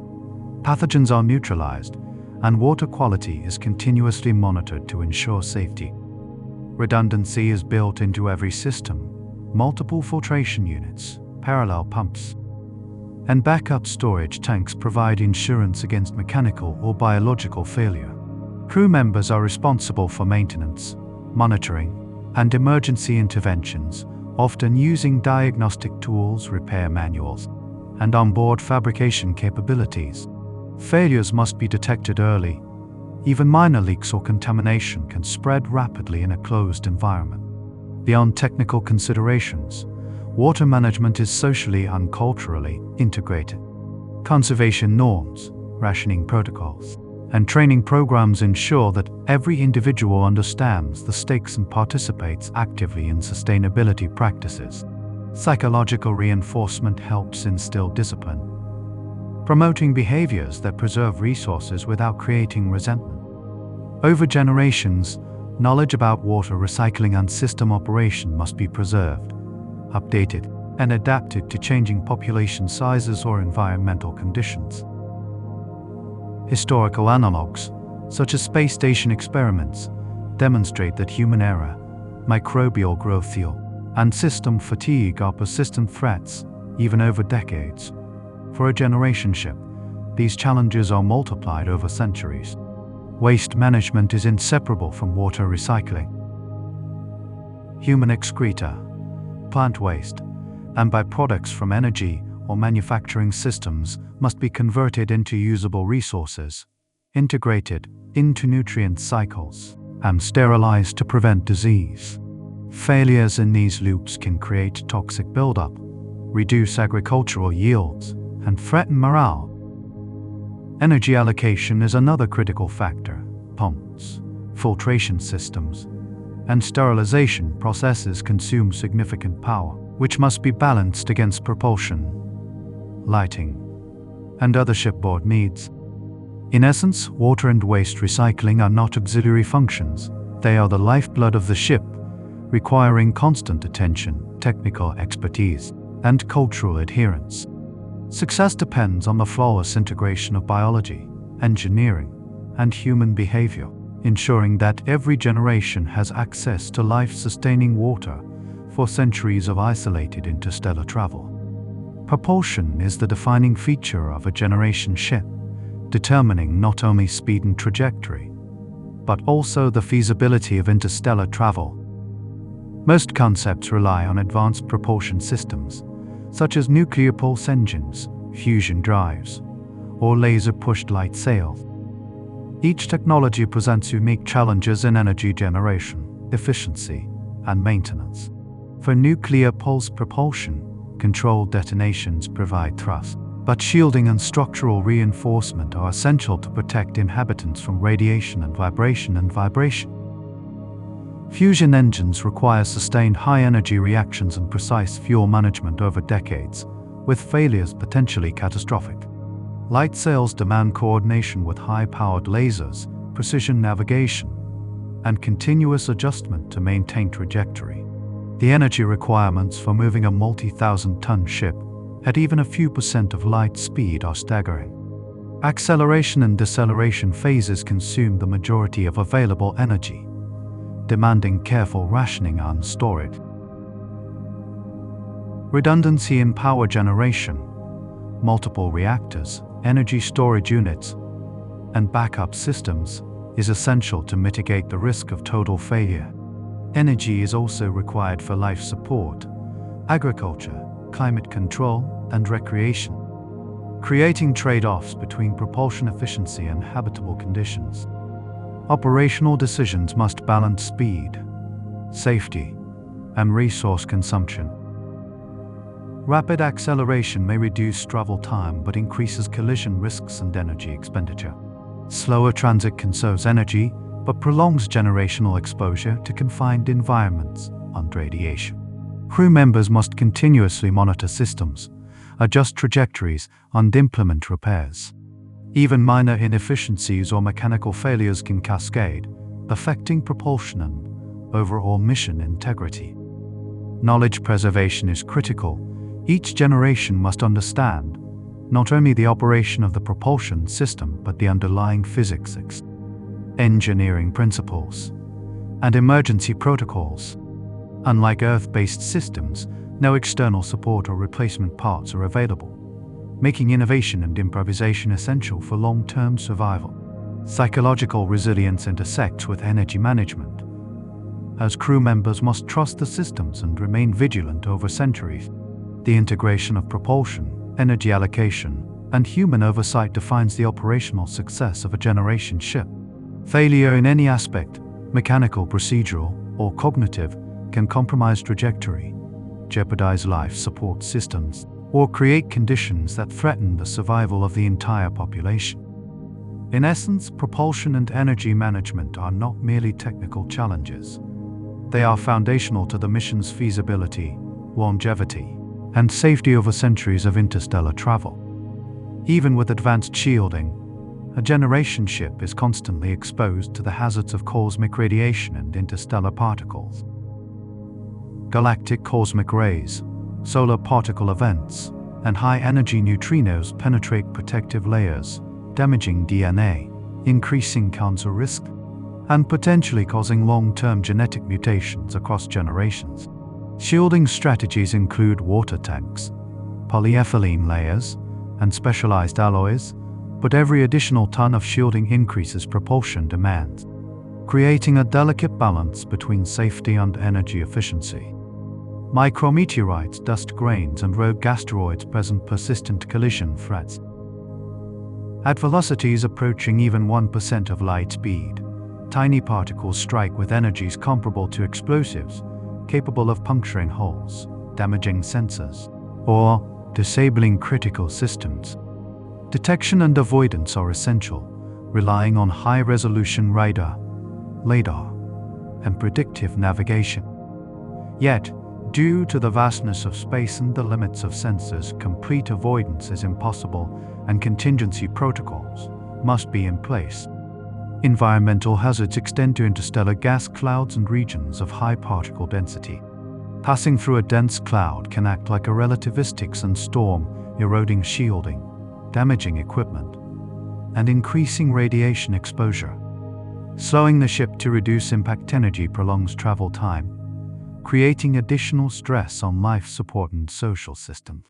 [SPEAKER 1] Pathogens are neutralized, and water quality is continuously monitored to ensure safety. Redundancy is built into every system. Multiple filtration units, parallel pumps, and backup storage tanks provide insurance against mechanical or biological failure. Crew members are responsible for maintenance, monitoring, and emergency interventions, often using diagnostic tools, repair manuals, and onboard fabrication capabilities. Failures must be detected early. Even minor leaks or contamination can spread rapidly in a closed environment. Beyond technical considerations, water management is socially and culturally integrated. Conservation norms, rationing protocols, and training programs ensure that every individual understands the stakes and participates actively in sustainability practices. Psychological reinforcement helps instill discipline, promoting behaviors that preserve resources without creating resentment. Over generations, knowledge about water recycling and system operation must be preserved, updated, and adapted to changing population sizes or environmental conditions. Historical analogs, such as space station experiments, demonstrate that human error, microbial growth and system fatigue are persistent threats, even over decades. For a generation ship, these challenges are multiplied over centuries. Waste management is inseparable from water recycling. Human excreta, plant waste, and byproducts from energy or manufacturing systems must be converted into usable resources, integrated into nutrient cycles, and sterilized to prevent disease. Failures in these loops can create toxic buildup, reduce agricultural yields, and threaten morale. Energy allocation is another critical factor. Pumps, filtration systems, and sterilization processes consume significant power, which must be balanced against propulsion, lighting, and other shipboard needs. In essence, water and waste recycling are not auxiliary functions. They are the lifeblood of the ship, requiring constant attention, technical expertise, and cultural adherence. Success depends on the flawless integration of biology, engineering, and human behavior, ensuring that every generation has access to life-sustaining water for centuries of isolated interstellar travel. Propulsion is the defining feature of a generation ship, determining not only speed and trajectory, but also the feasibility of interstellar travel. Most concepts rely on advanced propulsion systems, such as nuclear pulse engines, fusion drives, or laser-pushed light sails. Each technology presents unique challenges in energy generation, efficiency, and maintenance. For nuclear pulse propulsion, controlled detonations provide thrust, but shielding and structural reinforcement are essential to protect inhabitants from radiation and vibration. Fusion engines require sustained high-energy reactions and precise fuel management over decades, with failures potentially catastrophic. Light sails demand coordination with high-powered lasers, precision navigation, and continuous adjustment to maintain trajectory. The energy requirements for moving a multi-thousand-ton ship at even a few percent of light speed are staggering. Acceleration and deceleration phases consume the majority of available energy, demanding careful rationing and storage. Redundancy in power generation, multiple reactors, energy storage units, and backup systems is essential to mitigate the risk of total failure. Energy is also required for life support, agriculture, climate control, and recreation, creating trade-offs between propulsion efficiency and habitable conditions. Operational decisions must balance speed, safety, and resource consumption. Rapid acceleration may reduce travel time but increases collision risks and energy expenditure. Slower transit conserves energy but prolongs generational exposure to confined environments and radiation. Crew members must continuously monitor systems, adjust trajectories, and implement repairs. Even minor inefficiencies or mechanical failures can cascade, affecting propulsion and overall mission integrity. Knowledge preservation is critical. Each generation must understand not only the operation of the propulsion system but the underlying physics, engineering principles, and emergency protocols. Unlike Earth-based systems, no external support or replacement parts are available, making innovation and improvisation essential for long-term survival. Psychological resilience intersects with energy management, as crew members must trust the systems and remain vigilant over centuries. The integration of propulsion, energy allocation, and human oversight defines the operational success of a generation ship. Failure in any aspect, mechanical, procedural, or cognitive, can compromise trajectory, jeopardize life support systems, or create conditions that threaten the survival of the entire population. In essence, propulsion and energy management are not merely technical challenges. They are foundational to the mission's feasibility, longevity, and safety over centuries of interstellar travel. Even with advanced shielding, a generation ship is constantly exposed to the hazards of cosmic radiation and interstellar particles. Galactic cosmic rays, solar particle events, and high-energy neutrinos penetrate protective layers, damaging DNA, increasing cancer risk, and potentially causing long-term genetic mutations across generations. Shielding strategies include water tanks, polyethylene layers, and specialized alloys, but every additional ton of shielding increases propulsion demands, creating a delicate balance between safety and energy efficiency. Micrometeorites, dust grains, and rogue asteroids present persistent collision threats. At velocities approaching even 1% of light speed, tiny particles strike with energies comparable to explosives, capable of puncturing hulls, damaging sensors, or disabling critical systems. Detection and avoidance are essential, relying on high-resolution radar, and predictive navigation. Yet, due to the vastness of space and the limits of sensors, complete avoidance is impossible, and contingency protocols must be in place. Environmental hazards extend to interstellar gas clouds and regions of high particle density. Passing through a dense cloud can act like a relativistic sunstorm, eroding shielding, damaging equipment, and increasing radiation exposure. Slowing the ship to reduce impact energy prolongs travel time, creating additional stress on life support and social systems.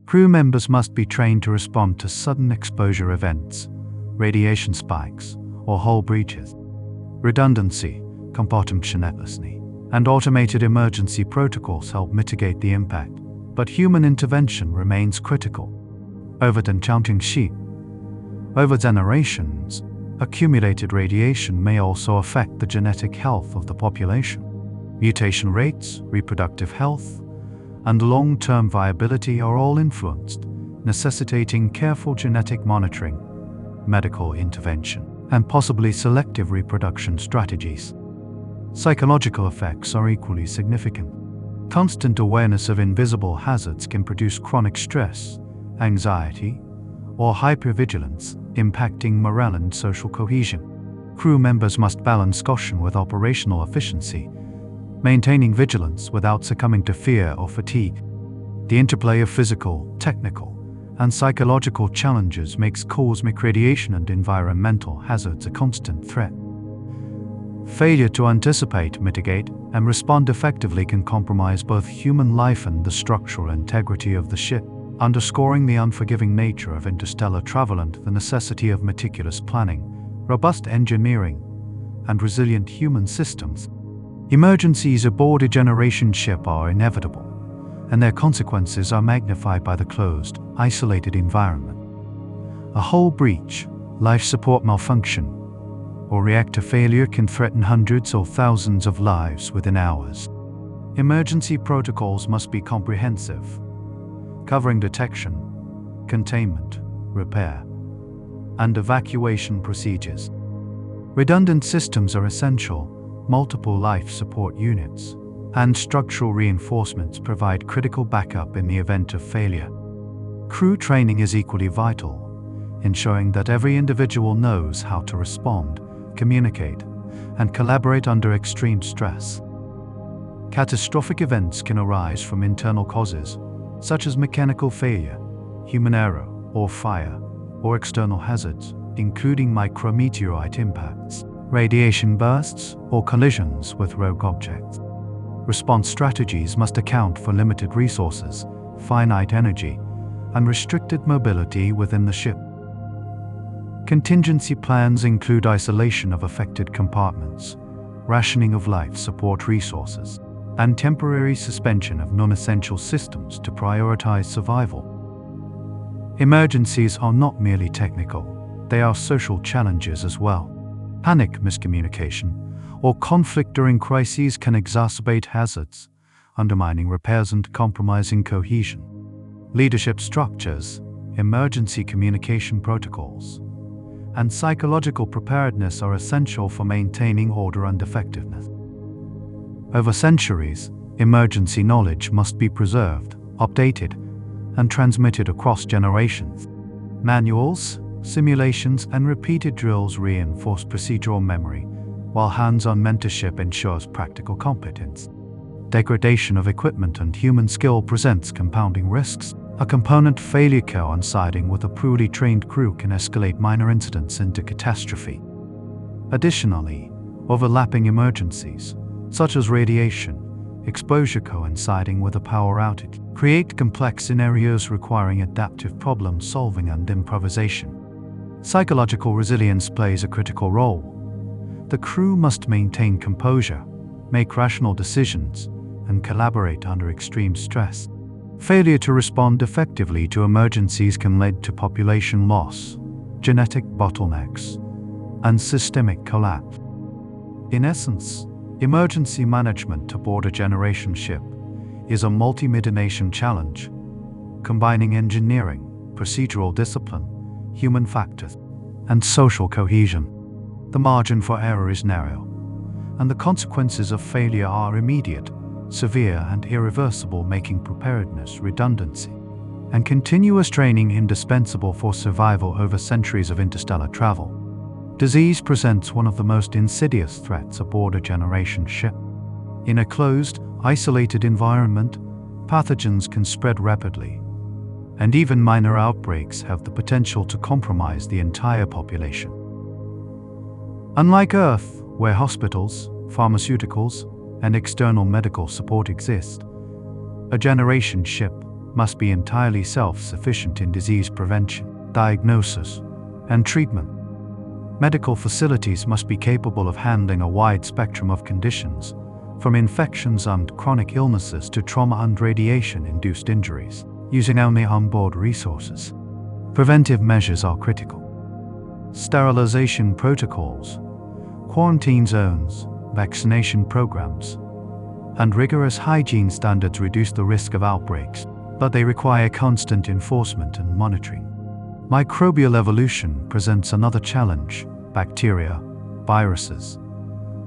[SPEAKER 1] Crew members must be trained to respond to sudden exposure events, radiation spikes, or hull breaches. Redundancy, compartmentality, and automated emergency protocols help mitigate the impact, but human intervention remains critical. Over-enchanting sheep. Over generations, accumulated radiation may also affect the genetic health of the population. Mutation rates, reproductive health, and long-term viability are all influenced, necessitating careful genetic monitoring, medical intervention, and possibly selective reproduction strategies. Psychological effects are equally significant. Constant awareness of invisible hazards can produce chronic stress, anxiety, or hypervigilance, impacting morale and social cohesion. Crew members must balance caution with operational efficiency, maintaining vigilance without succumbing to fear or fatigue. The interplay of physical, technical, and psychological challenges makes cosmic radiation and environmental hazards a constant threat. Failure to anticipate, mitigate, and respond effectively can compromise both human life and the structural integrity of the ship, underscoring the unforgiving nature of interstellar travel and the necessity of meticulous planning, robust engineering, and resilient human systems. Emergencies aboard a generation ship are inevitable, and their consequences are magnified by the closed, isolated environment. A hull breach, life support malfunction, or reactor failure can threaten hundreds or thousands of lives within hours. Emergency protocols must be comprehensive, covering detection, containment, repair, and evacuation procedures. Redundant systems are essential. Multiple life support units and structural reinforcements provide critical backup in the event of failure. Crew training is equally vital, ensuring that every individual knows how to respond, communicate, and collaborate under extreme stress. Catastrophic events can arise from internal causes, such as mechanical failure, human error, or fire, or external hazards, including micrometeorite impacts, radiation bursts, or collisions with rogue objects. Response strategies must account for limited resources, finite energy, and restricted mobility within the ship. Contingency plans include isolation of affected compartments, rationing of life support resources, and temporary suspension of non-essential systems to prioritize survival. Emergencies are not merely technical, they are social challenges as well. Panic, miscommunication, or conflict during crises can exacerbate hazards, undermining repairs and compromising cohesion. Leadership structures, emergency communication protocols, and psychological preparedness are essential for maintaining order and effectiveness. Over centuries, emergency knowledge must be preserved, updated, and transmitted across generations. Manuals, simulations, and repeated drills reinforce procedural memory, while hands-on mentorship ensures practical competence. Degradation of equipment and human skill presents compounding risks. A component failure coinciding with a poorly trained crew can escalate minor incidents into catastrophe. Additionally, overlapping emergencies, such as radiation exposure coinciding with a power outage, create complex scenarios requiring adaptive problem solving and improvisation. Psychological resilience plays a critical role. The crew must maintain composure, make rational decisions, and collaborate under extreme stress. Failure to respond effectively to emergencies can lead to population loss, genetic bottlenecks, and systemic collapse. In essence, emergency management aboard a generation ship is a multi-nation challenge, combining engineering, procedural discipline, human factors, and social cohesion. The margin for error is narrow, and the consequences of failure are immediate, severe, and irreversible, making preparedness, redundancy, and continuous training indispensable for survival over centuries of interstellar travel. Disease presents one of the most insidious threats aboard a generation ship. In a closed, isolated environment, pathogens can spread rapidly, and even minor outbreaks have the potential to compromise the entire population. Unlike Earth, where hospitals, pharmaceuticals, and external medical support exist, a generation ship must be entirely self-sufficient in disease prevention, diagnosis, and treatment. Medical facilities must be capable of handling a wide spectrum of conditions, from infections and chronic illnesses to trauma and radiation-induced injuries, using only onboard resources. Preventive measures are critical. Sterilization protocols, quarantine zones, vaccination programs, and rigorous hygiene standards reduce the risk of outbreaks, but they require constant enforcement and monitoring. Microbial evolution presents another challenge. Bacteria, viruses,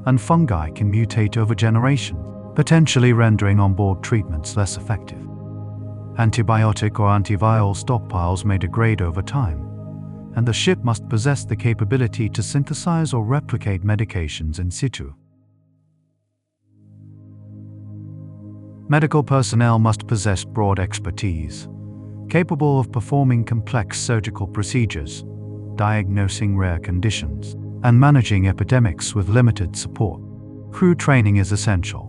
[SPEAKER 1] and fungi can mutate over generations, potentially rendering onboard treatments less effective. Antibiotic or antiviral stockpiles may degrade over time, and the ship must possess the capability to synthesize or replicate medications in situ. Medical personnel must possess broad expertise, capable of performing complex surgical procedures, diagnosing rare conditions, and managing epidemics with limited support. Crew training is essential,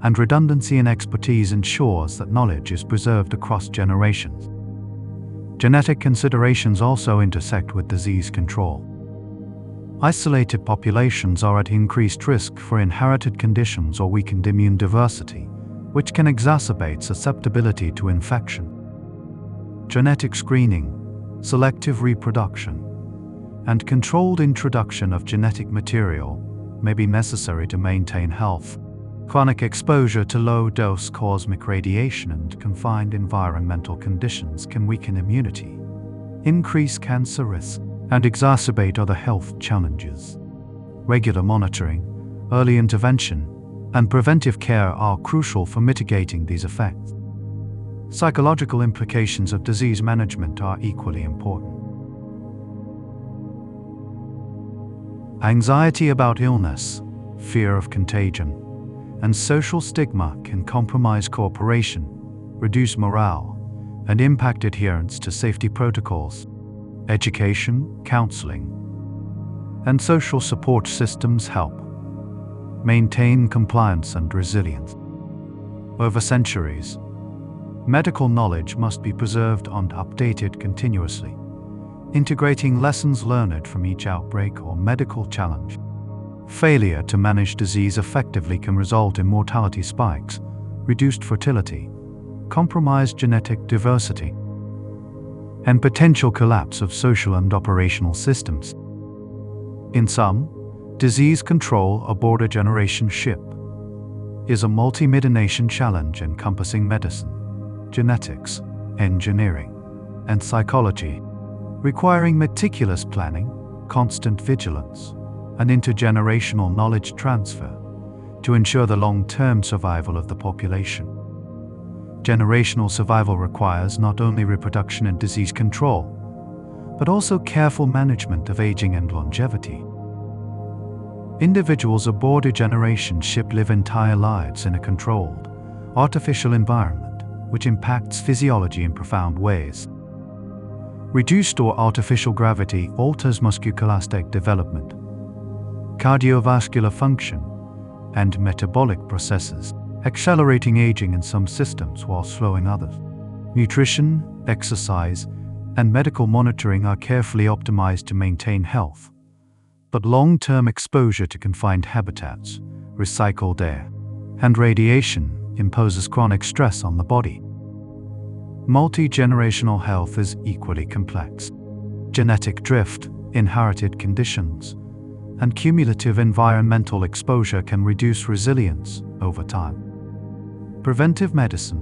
[SPEAKER 1] and redundancy and expertise ensures that knowledge is preserved across generations. Genetic considerations also intersect with disease control. Isolated populations are at increased risk for inherited conditions or weakened immune diversity, which can exacerbate susceptibility to infection. Genetic screening, selective reproduction, and controlled introduction of genetic material may be necessary to maintain health. Chronic exposure to low-dose cosmic radiation and confined environmental conditions can weaken immunity, increase cancer risk, and exacerbate other health challenges. Regular monitoring, early intervention, and preventive care are crucial for mitigating these effects. Psychological implications of disease management are equally important. Anxiety about illness, fear of contagion, and social stigma can compromise cooperation, reduce morale, and impact adherence to safety protocols. Education, counseling, and social support systems help maintain compliance and resilience. Over centuries, medical knowledge must be preserved and updated continuously, integrating lessons learned from each outbreak or medical challenge. Failure to manage disease effectively can result in mortality spikes, reduced fertility, compromised genetic diversity, and potential collapse of social and operational systems. In sum, disease control aboard a generation ship is a multi-nation challenge encompassing medicine, genetics, engineering, and psychology, requiring meticulous planning, constant vigilance, and intergenerational knowledge transfer to ensure the long-term survival of the population. Generational survival requires not only reproduction and disease control, but also careful management of aging and longevity. Individuals aboard a generation ship live entire lives in a controlled, artificial environment, which impacts physiology in profound ways. Reduced or artificial gravity alters musculoskeletal development, cardiovascular function, and metabolic processes, accelerating aging in some systems while slowing others. Nutrition, exercise, and medical monitoring are carefully optimized to maintain health, but long-term exposure to confined habitats, recycled air, and radiation imposes chronic stress on the body. Multi-generational health is equally complex. Genetic drift, inherited conditions, and cumulative environmental exposure can reduce resilience over time. Preventive medicine,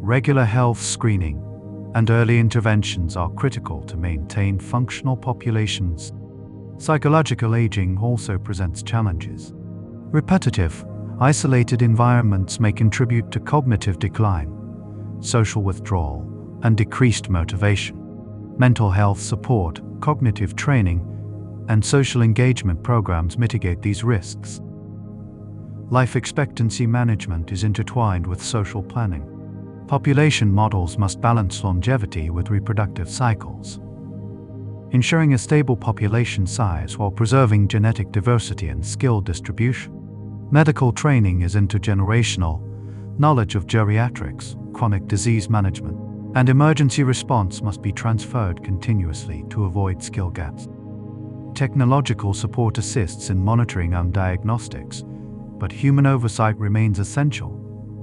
[SPEAKER 1] regular health screening, and early interventions are critical to maintain functional populations. Psychological aging also presents challenges. Repetitive, isolated environments may contribute to cognitive decline, social withdrawal, and decreased motivation. Mental health support, cognitive training, and social engagement programs mitigate these risks. Life expectancy management is intertwined with social planning. Population models must balance longevity with reproductive cycles, ensuring a stable population size while preserving genetic diversity and skill distribution. Medical training is intergenerational. Knowledge of geriatrics, chronic disease management, and emergency response must be transferred continuously to avoid skill gaps. Technological support assists in monitoring and diagnostics, but human oversight remains essential,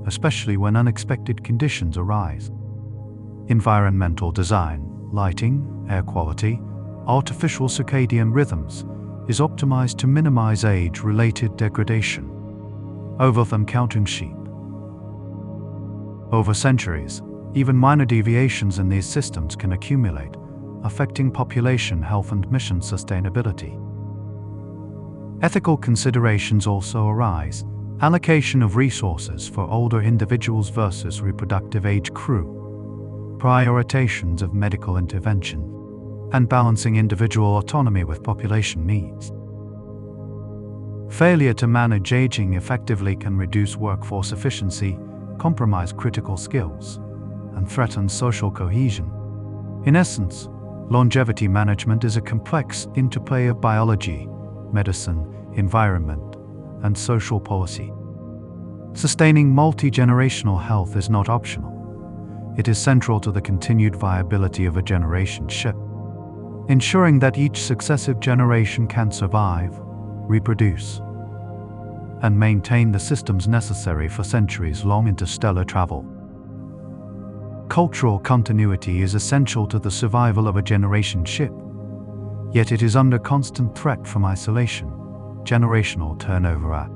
[SPEAKER 1] especially when unexpected conditions arise. Environmental design, lighting, air quality, artificial circadian rhythms is optimized to minimize age-related degradation. Overtime counting sheep. Over centuries, even minor deviations in these systems can accumulate, affecting population health and mission sustainability. Ethical considerations also arise: allocation of resources for older individuals versus reproductive age crew, prioritizations of medical intervention, and balancing individual autonomy with population needs. Failure to manage aging effectively can reduce workforce efficiency, compromise critical skills, and threaten social cohesion. In essence, longevity management is a complex interplay of biology, medicine, environment, and social policy. Sustaining multi-generational health is not optional. It is central to the continued viability of a generation ship. Ensuring that each successive generation can survive, reproduce, and maintain the systems necessary for centuries-long interstellar travel. Cultural continuity is essential to the survival of a generation ship, yet it is under constant threat from isolation, generational turnover,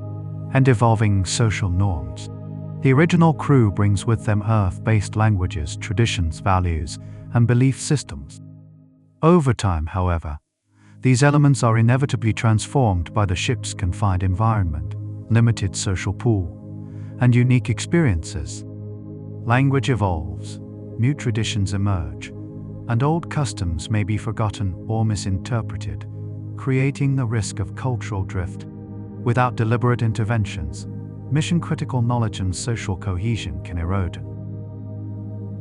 [SPEAKER 1] and evolving social norms. The original crew brings with them Earth-based languages, traditions, values, and belief systems. Over time, however, these elements are inevitably transformed by the ship's confined environment, limited social pool, and unique experiences. Language evolves, new traditions emerge, and old customs may be forgotten or misinterpreted, creating the risk of cultural drift. Without deliberate interventions, mission-critical knowledge and social cohesion can erode.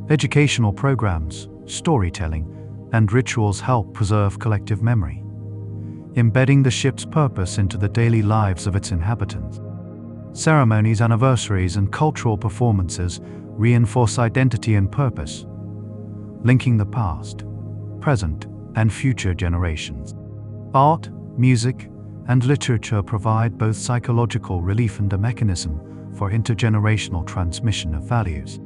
[SPEAKER 1] Educational programs, storytelling, and rituals help preserve collective memory, embedding the ship's purpose into the daily lives of its inhabitants. Ceremonies, anniversaries, and cultural performances reinforce identity and purpose, linking the past, present, and future generations. Art, music, and literature provide both psychological relief and a mechanism for intergenerational transmission of values.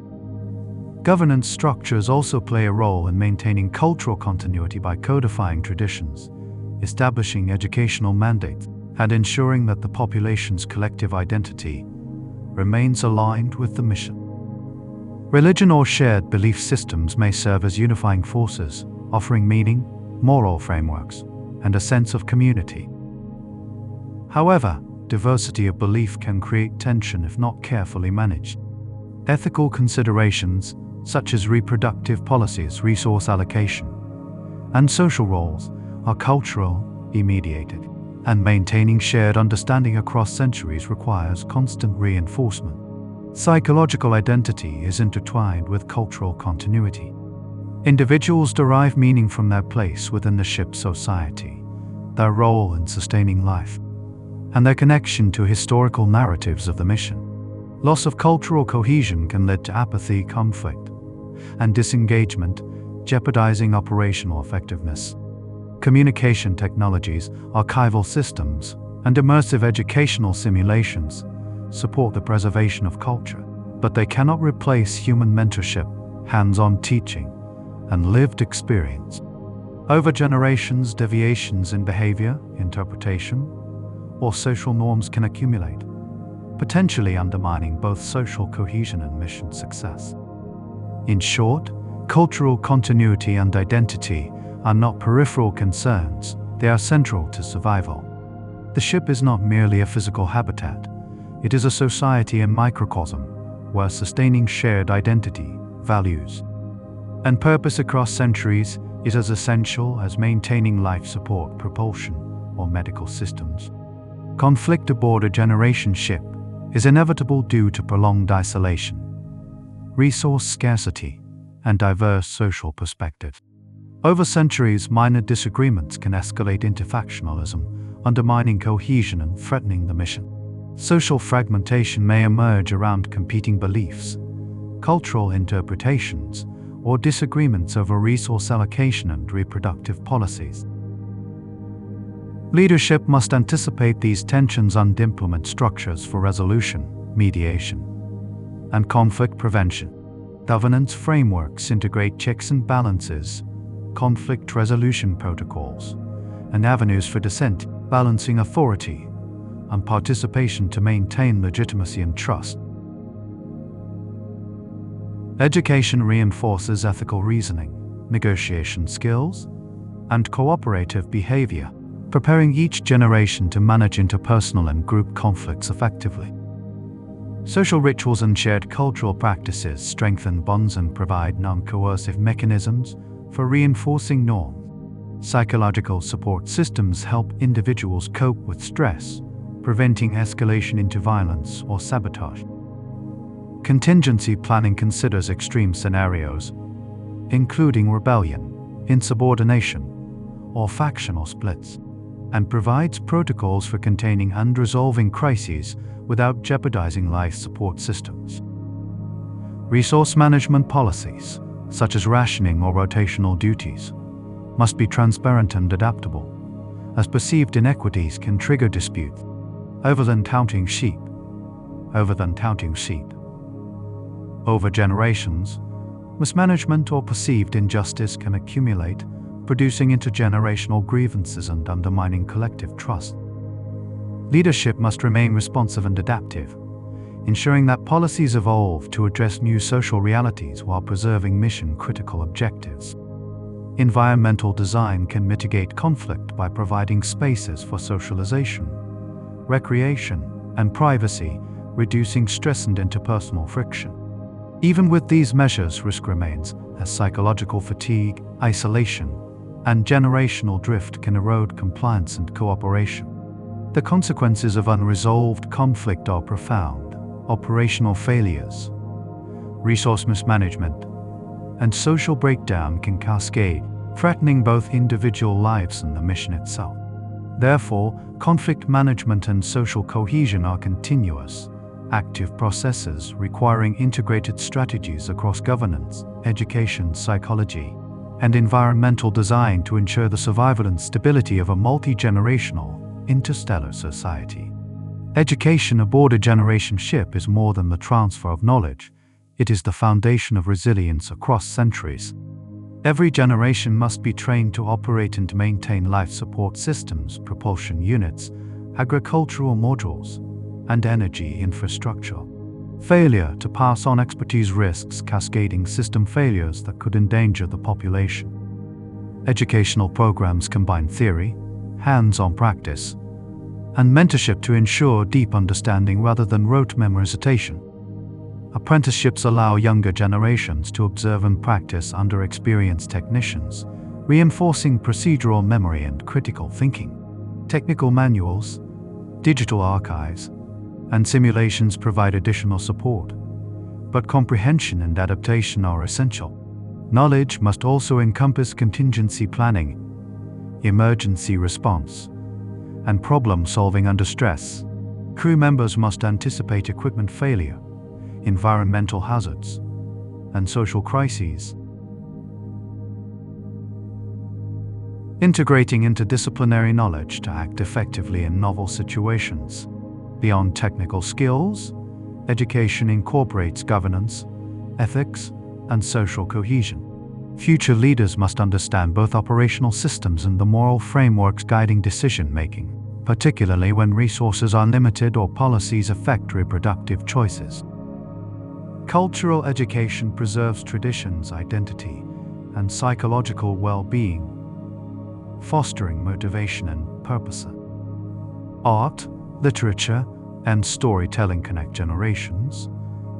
[SPEAKER 1] Governance structures also play a role in maintaining cultural continuity by codifying traditions, establishing educational mandates, and ensuring that the population's collective identity remains aligned with the mission. Religion or shared belief systems may serve as unifying forces, offering meaning, moral frameworks, and a sense of community. However, diversity of belief can create tension if not carefully managed. Ethical considerations, such as reproductive policies, resource allocation, and social roles, are cultural, mediated, and maintaining shared understanding across centuries requires constant reinforcement. Psychological identity is intertwined with cultural continuity. Individuals derive meaning from their place within the ship's society, their role in sustaining life, and their connection to historical narratives of the mission. Loss of cultural cohesion can lead to apathy, conflict, and disengagement, jeopardizing operational effectiveness. Communication technologies, archival systems, and immersive educational simulations support the preservation of culture, but they cannot replace human mentorship, hands-on teaching, and lived experience. Over generations, deviations in behavior, interpretation, or social norms can accumulate, potentially undermining both social cohesion and mission success. In short, cultural continuity and identity are not peripheral concerns, they are central to survival. The ship is not merely a physical habitat, it is a society and microcosm where sustaining shared identity, values, and purpose across centuries is as essential as maintaining life support, propulsion, or medical systems. Conflict aboard a generation ship is inevitable due to prolonged isolation, resource scarcity, and diverse social perspectives. Over centuries, minor disagreements can escalate into factionalism, undermining cohesion and threatening the mission. Social fragmentation may emerge around competing beliefs, cultural interpretations, or disagreements over resource allocation and reproductive policies. Leadership must anticipate these tensions and implement structures for resolution, mediation, and conflict prevention. Governance frameworks integrate checks and balances, conflict resolution protocols, and avenues for dissent, balancing authority and participation to maintain legitimacy and trust. Education reinforces ethical reasoning, negotiation skills, and cooperative behavior, preparing each generation to manage interpersonal and group conflicts effectively. Social rituals and shared cultural practices strengthen bonds and provide non-coercive mechanisms for reinforcing norms. Psychological support systems help individuals cope with stress, preventing escalation into violence or sabotage. Contingency planning considers extreme scenarios, including rebellion, insubordination, or factional splits, and provides protocols for containing and resolving crises without jeopardizing life support systems. Resource management policies, such as rationing or rotational duties, must be transparent and adaptable, as perceived inequities can trigger dispute. Over generations, mismanagement or perceived injustice can accumulate, producing intergenerational grievances and undermining collective trust. Leadership must remain responsive and adaptive, ensuring that policies evolve to address new social realities while preserving mission-critical objectives. Environmental design can mitigate conflict by providing spaces for socialization, recreation, and privacy, reducing stress and interpersonal friction. Even with these measures, risk remains, as psychological fatigue, isolation, and generational drift can erode compliance and cooperation. The consequences of unresolved conflict are profound. Operational failures, resource mismanagement, and social breakdown can cascade, threatening both individual lives and the mission itself. Therefore, conflict management and social cohesion are continuous, active processes requiring integrated strategies across governance, education, psychology, and environmental design to ensure the survival and stability of a multi-generational, interstellar society. Education aboard a generation ship is more than the transfer of knowledge, it is the foundation of resilience across centuries. Every generation must be trained to operate and maintain life support systems, propulsion units, agricultural modules, and energy infrastructure. Failure to pass on expertise risks cascading system failures that could endanger the population. Educational programs combine theory, hands-on practice, and mentorship to ensure deep understanding rather than rote memorization. Apprenticeships allow younger generations to observe and practice under experienced technicians, reinforcing procedural memory and critical thinking. Technical manuals, digital archives, and simulations provide additional support, but comprehension and adaptation are essential. Knowledge must also encompass contingency planning, emergency response, and problem-solving under stress. Crew members must anticipate equipment failure, environmental hazards, and social crises. Integrating interdisciplinary knowledge to act effectively in novel situations. Beyond technical skills, education incorporates governance, ethics, and social cohesion. Future leaders must understand both operational systems and the moral frameworks guiding decision-making, particularly when resources are limited or policies affect reproductive choices. Cultural education preserves traditions, identity, and psychological well-being, fostering motivation and purpose. Art, literature, and storytelling connect generations,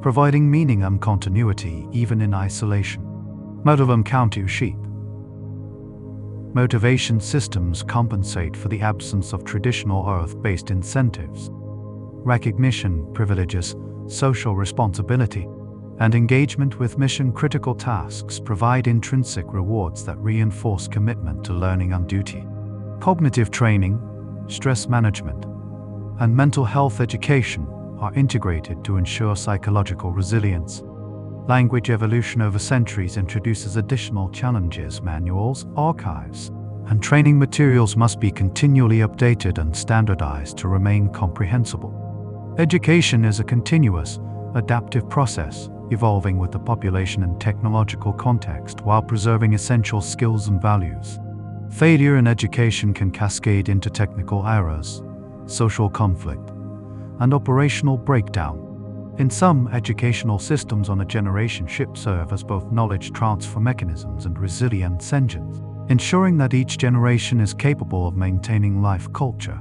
[SPEAKER 1] providing meaning and continuity even in isolation. Motivum countu sheep. Motivation systems compensate for the absence of traditional earth-based incentives. Recognition, privileges, social responsibility, and engagement with mission-critical tasks provide intrinsic rewards that reinforce commitment to learning and duty. Cognitive training, stress management, and mental health education are integrated to ensure psychological resilience. Language evolution over centuries introduces additional challenges. Manuals, archives, and training materials must be continually updated and standardized to remain comprehensible. Education is a continuous, adaptive process, evolving with the population and technological context while preserving essential skills and values. Failure in education can cascade into technical errors, social conflict, and operational breakdown. In some, educational systems on a generation ship serve as both knowledge transfer mechanisms and resilience engines, ensuring that each generation is capable of maintaining life culture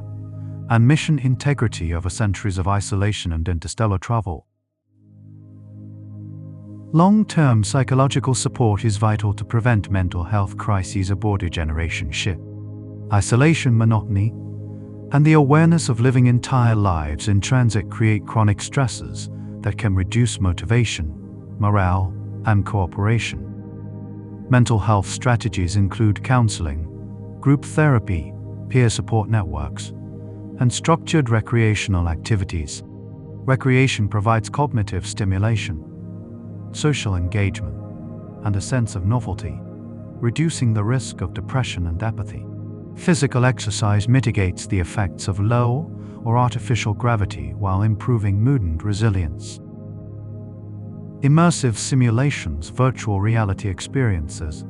[SPEAKER 1] and mission integrity over centuries of isolation and interstellar travel. Long-term psychological support is vital to prevent mental health crises aboard a generation ship. Isolation, monotony, and the awareness of living entire lives in transit create chronic stresses that can reduce motivation, morale, and cooperation. Mental health strategies include counseling, group therapy, peer support networks, and structured recreational activities. Recreation provides cognitive stimulation, social engagement, and a sense of novelty, reducing the risk of depression and apathy. Physical exercise mitigates the effects of low or artificial gravity while improving mood and resilience. Immersive simulations, virtual reality experiences,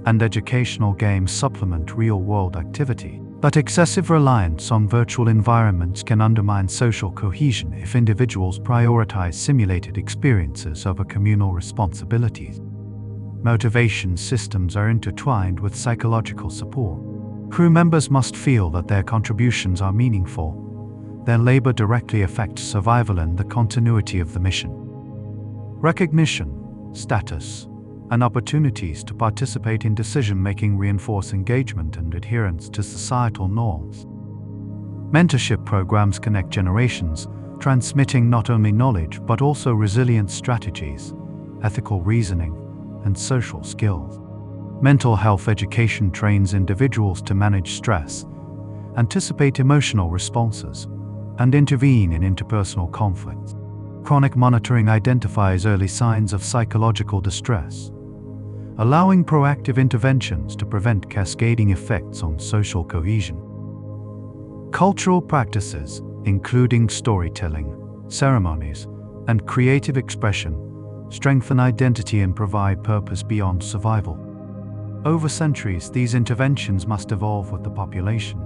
[SPEAKER 1] and educational games supplement real-world activity. But excessive reliance on virtual environments can undermine social cohesion if individuals prioritize simulated experiences over communal responsibilities. Motivation systems are intertwined with psychological support. Crew members must feel that their contributions are meaningful. Their labor directly affects survival and the continuity of the mission. Recognition, status, and opportunities to participate in decision-making reinforce engagement and adherence to societal norms. Mentorship programs connect generations, transmitting not only knowledge but also resilience strategies, ethical reasoning, and social skills. Mental health education trains individuals to manage stress, anticipate emotional responses, and intervene in interpersonal conflicts. Chronic monitoring identifies early signs of psychological distress, allowing proactive interventions to prevent cascading effects on social cohesion. Cultural practices, including storytelling, ceremonies, and creative expression, strengthen identity and provide purpose beyond survival. Over centuries, these interventions must evolve with the population,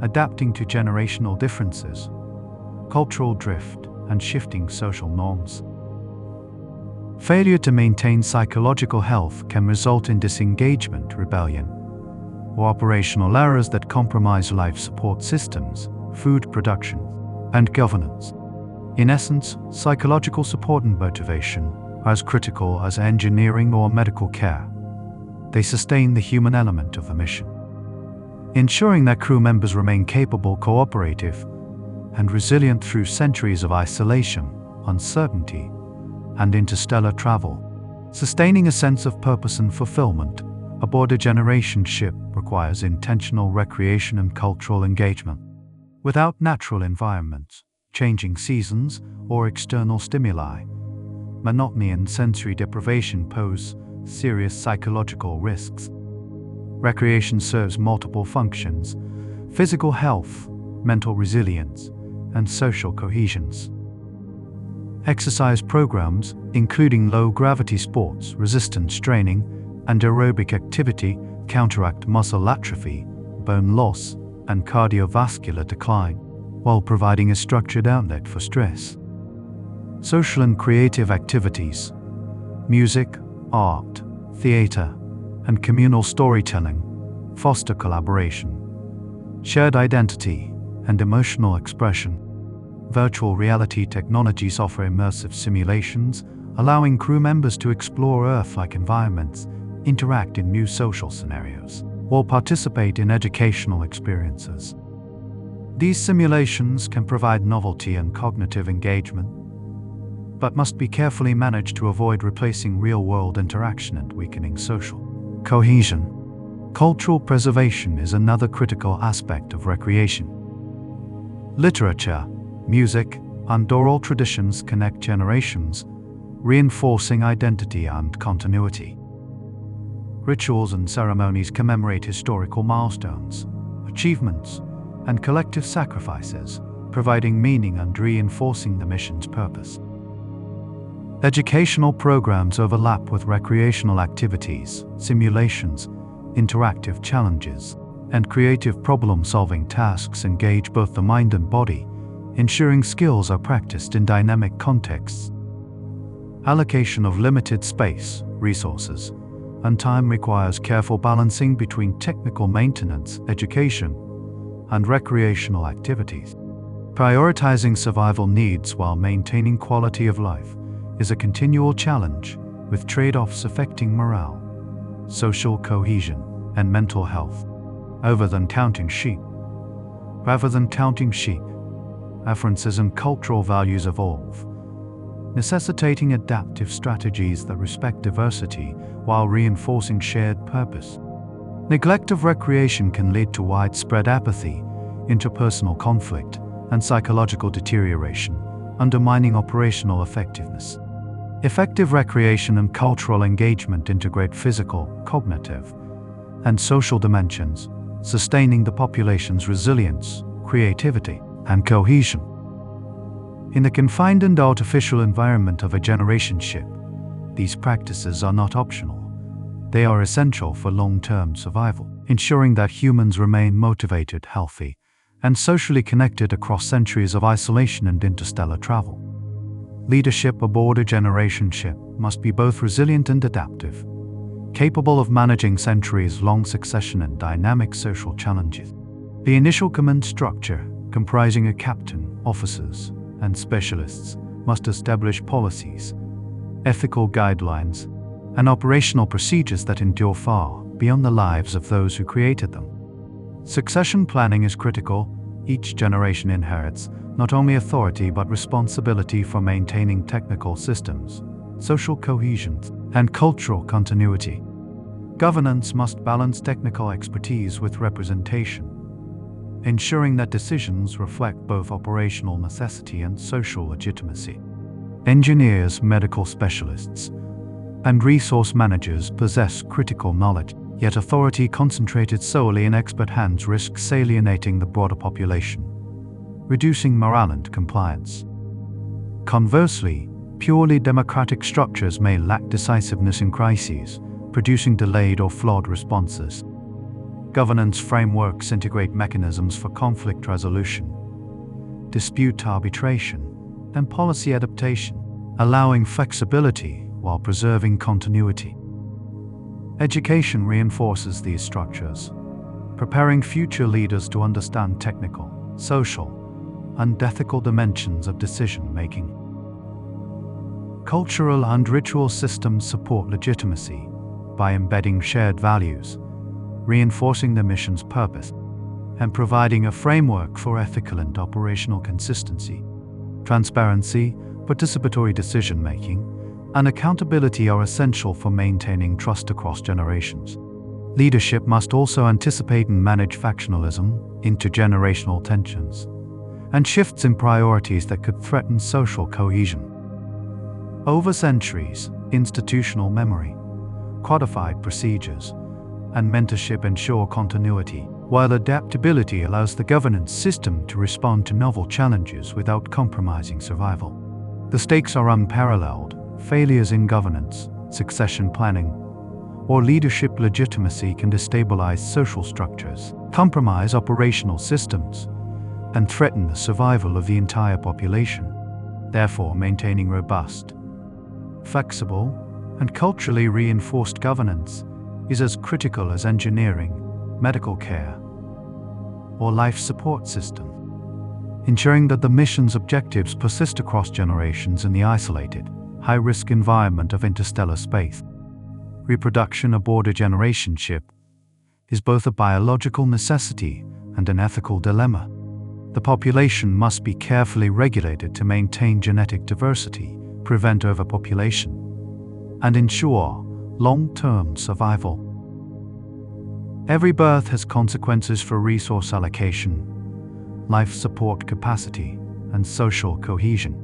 [SPEAKER 1] adapting to generational differences, cultural drift, and shifting social norms. Failure to maintain psychological health can result in disengagement, rebellion, or operational errors that compromise life support systems, food production, and governance. In essence, psychological support and motivation are as critical as engineering or medical care. They sustain the human element of the mission, ensuring that crew members remain capable, cooperative, and resilient through centuries of isolation, uncertainty, and interstellar travel. Sustaining a sense of purpose and fulfillment aboard a generation ship requires intentional recreation and cultural engagement. Without natural environments, changing seasons, or external stimuli, monotony and sensory deprivation pose serious psychological risks. Recreation serves multiple functions: physical health, mental resilience, and social cohesion. Exercise programs, including low-gravity sports, resistance training, and aerobic activity, counteract muscle atrophy, bone loss, and cardiovascular decline, while providing a structured outlet for stress. Social and creative activities, music, art, theater, and communal storytelling foster collaboration, shared identity, and emotional expression. Virtual reality technologies offer immersive simulations, allowing crew members to explore Earth-like environments, interact in new social scenarios, or participate in educational experiences. These simulations can provide novelty and cognitive engagement, but must be carefully managed to avoid replacing real-world interaction and weakening social cohesion. Cultural preservation is another critical aspect of recreation. Literature, music, and oral traditions connect generations, reinforcing identity and continuity. Rituals and ceremonies commemorate historical milestones, achievements, and collective sacrifices, providing meaning and reinforcing the mission's purpose. Educational programs overlap with recreational activities, simulations, interactive challenges, and creative problem-solving tasks engage both the mind and body, ensuring skills are practiced in dynamic contexts. Allocation of limited space, resources, and time requires careful balancing between technical maintenance, education, and recreational activities. Prioritizing survival needs while maintaining quality of life is a continual challenge, with trade-offs affecting morale, social cohesion, and mental health. Rather than counting sheep, preferences and cultural values evolve, necessitating adaptive strategies that respect diversity while reinforcing shared purpose. Neglect of recreation can lead to widespread apathy, interpersonal conflict, and psychological deterioration, undermining operational effectiveness. Effective recreation and cultural engagement integrate physical, cognitive, and social dimensions, sustaining the population's resilience, creativity, and cohesion. In the confined and artificial environment of a generation ship, these practices are not optional. They are essential for long-term survival, ensuring that humans remain motivated, healthy, and socially connected across centuries of isolation and interstellar travel. Leadership aboard a generation ship must be both resilient and adaptive, capable of managing centuries-long succession and dynamic social challenges. The initial command structure, comprising a captain, officers, and specialists, must establish policies, ethical guidelines, and operational procedures that endure far beyond the lives of those who created them. Succession planning is critical. Each generation inherits not only authority but responsibility for maintaining technical systems, social cohesion, and cultural continuity. Governance must balance technical expertise with representation, ensuring that decisions reflect both operational necessity and social legitimacy. Engineers, medical specialists, and resource managers possess critical knowledge, yet authority concentrated solely in expert hands risks alienating the broader population, reducing morale and compliance. Conversely, purely democratic structures may lack decisiveness in crises, producing delayed or flawed responses. Governance frameworks integrate mechanisms for conflict resolution, dispute arbitration, and policy adaptation, allowing flexibility while preserving continuity. Education reinforces these structures, preparing future leaders to understand technical, social, and ethical dimensions of decision-making. Cultural and ritual systems support legitimacy by embedding shared values, reinforcing the mission's purpose, and providing a framework for ethical and operational consistency. Transparency, participatory decision-making, and accountability are essential for maintaining trust across generations. Leadership must also anticipate and manage factionalism, intergenerational tensions, and shifts in priorities that could threaten social cohesion. Over centuries, institutional memory, codified procedures, and mentorship ensure continuity, while adaptability allows the governance system to respond to novel challenges without compromising survival. The stakes are unparalleled. Failures in governance, succession planning, or leadership legitimacy can destabilize social structures, compromise operational systems, and threaten the survival of the entire population. Therefore, maintaining robust, flexible, and culturally reinforced governance is as critical as engineering, medical care, or life support system. Ensuring that the mission's objectives persist across generations in the isolated, high-risk environment of interstellar space. Reproduction aboard a generation ship is both a biological necessity and an ethical dilemma. The population must be carefully regulated to maintain genetic diversity, prevent overpopulation, and ensure long-term survival. Every birth has consequences for resource allocation, life support capacity, and social cohesion.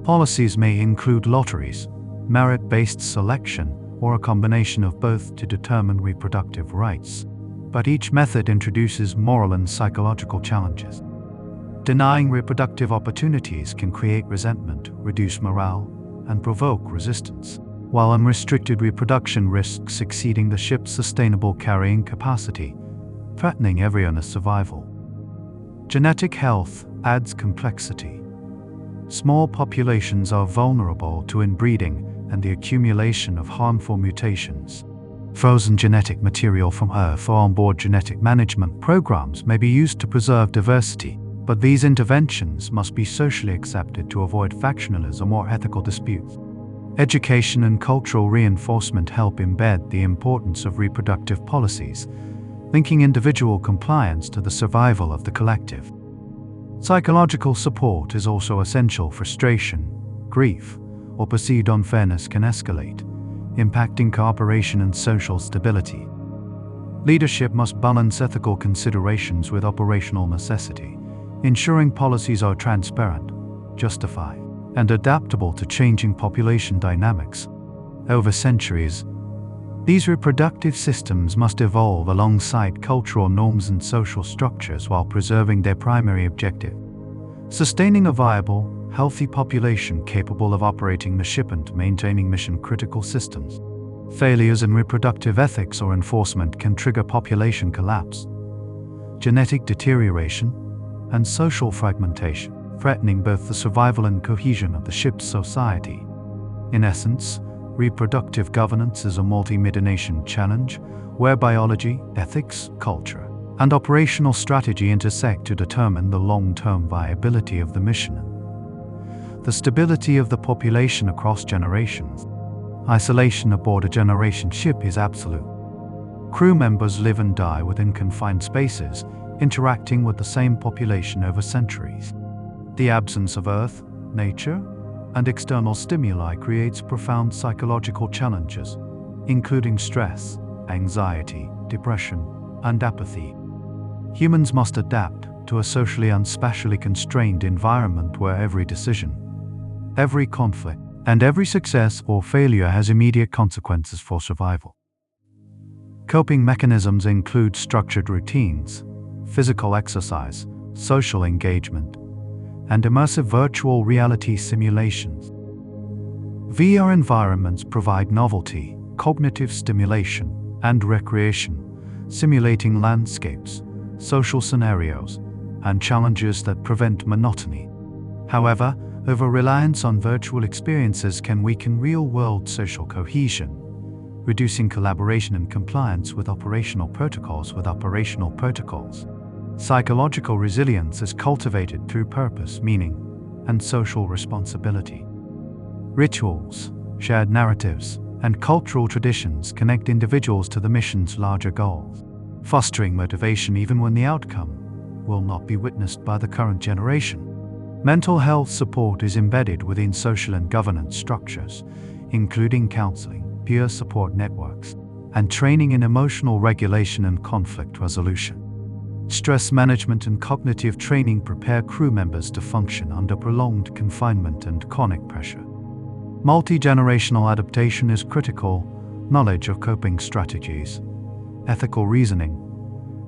[SPEAKER 1] Policies may include lotteries, merit-based selection, or a combination of both to determine reproductive rights. But each method introduces moral and psychological challenges. Denying reproductive opportunities can create resentment, reduce morale, and provoke resistance, while unrestricted reproduction risks exceeding the ship's sustainable carrying capacity, threatening everyone's survival. Genetic health adds complexity. Small populations are vulnerable to inbreeding and the accumulation of harmful mutations. Frozen genetic material from Earth or onboard genetic management programs may be used to preserve diversity, but these interventions must be socially accepted to avoid factionalism or ethical disputes. Education and cultural reinforcement help embed the importance of reproductive policies, linking individual compliance to the survival of the collective. Psychological support is also essential. Frustration, grief, or perceived unfairness can escalate, impacting cooperation and social stability. Leadership must balance ethical considerations with operational necessity, ensuring policies are transparent, justified, and adaptable to changing population dynamics. Over centuries, these reproductive systems must evolve alongside cultural norms and social structures while preserving their primary objective: sustaining a viable, healthy population capable of operating the ship and maintaining mission-critical systems. Failures in reproductive ethics or enforcement can trigger population collapse, genetic deterioration, and social fragmentation, threatening both the survival and cohesion of the ship's society. In essence, reproductive governance is a multi-dimensional challenge where biology, ethics, culture, and operational strategy intersect to determine the long-term viability of the mission. The stability of the population across generations. Isolation aboard a generation ship is absolute. Crew members live and die within confined spaces, interacting with the same population over centuries. The absence of Earth, nature, and external stimuli creates profound psychological challenges, including stress, anxiety, depression, and apathy. Humans must adapt to a socially and spatially constrained environment where every decision, every conflict, and every success or failure has immediate consequences for survival. Coping mechanisms include structured routines, physical exercise, social engagement, and immersive virtual reality simulations. VR environments provide novelty, cognitive stimulation, and recreation, simulating landscapes, social scenarios, and challenges that prevent monotony. However, over-reliance on virtual experiences can weaken real-world social cohesion, reducing collaboration and compliance with operational protocols. Psychological resilience is cultivated through purpose, meaning, and social responsibility. Rituals, shared narratives, and cultural traditions connect individuals to the mission's larger goals, fostering motivation even when the outcome will not be witnessed by the current generation. Mental health support is embedded within social and governance structures, including counseling, peer support networks, and training in emotional regulation and conflict resolution. Stress management and cognitive training prepare crew members to function under prolonged confinement and chronic pressure. Multi-generational adaptation is critical. Knowledge of coping strategies, ethical reasoning,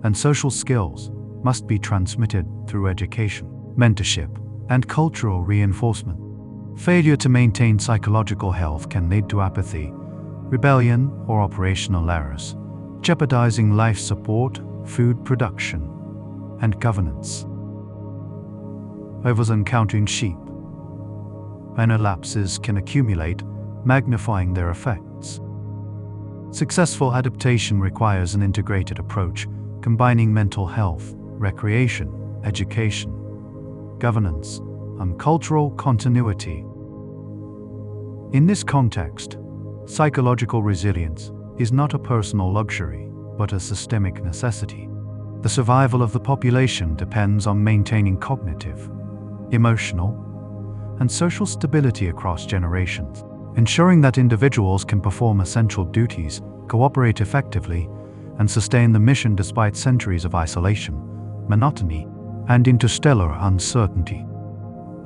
[SPEAKER 1] and social skills must be transmitted through education, mentorship, and cultural reinforcement. Failure to maintain psychological health can lead to apathy, rebellion, or operational errors, jeopardizing life support, food production, and governance. Over-encountering sheep. Minor lapses can accumulate, magnifying their effects. Successful adaptation requires an integrated approach, combining mental health, recreation, education, governance, and cultural continuity. In this context, psychological resilience is not a personal luxury, but a systemic necessity. The survival of the population depends on maintaining cognitive, emotional, and social stability across generations. Ensuring that individuals can perform essential duties, cooperate effectively, and sustain the mission despite centuries of isolation, monotony, and interstellar uncertainty.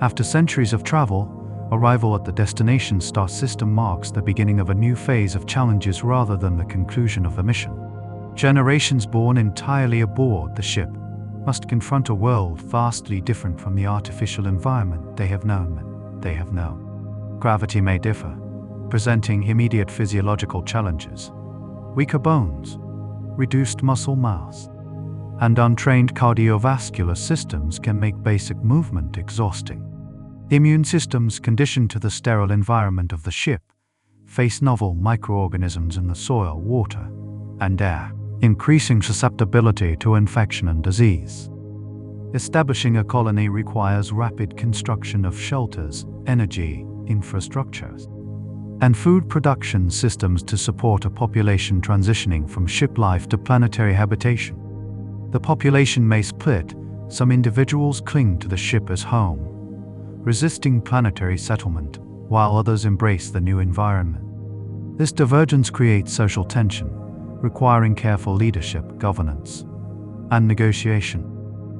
[SPEAKER 1] After centuries of travel, arrival at the destination star system marks the beginning of a new phase of challenges rather than the conclusion of the mission. Generations born entirely aboard the ship must confront a world vastly different from the artificial environment they have known. Gravity may differ, presenting immediate physiological challenges. Weaker bones, reduced muscle mass, and untrained cardiovascular systems can make basic movement exhausting. Immune systems conditioned to the sterile environment of the ship face novel microorganisms in the soil, water, and air, increasing susceptibility to infection and disease. Establishing a colony requires rapid construction of shelters, energy infrastructures, and food production systems to support a population transitioning from ship life to planetary habitation. The population may split. Some individuals cling to the ship as home, resisting planetary settlement, while others embrace the new environment. This divergence creates social tension, requiring careful leadership, governance, and negotiation.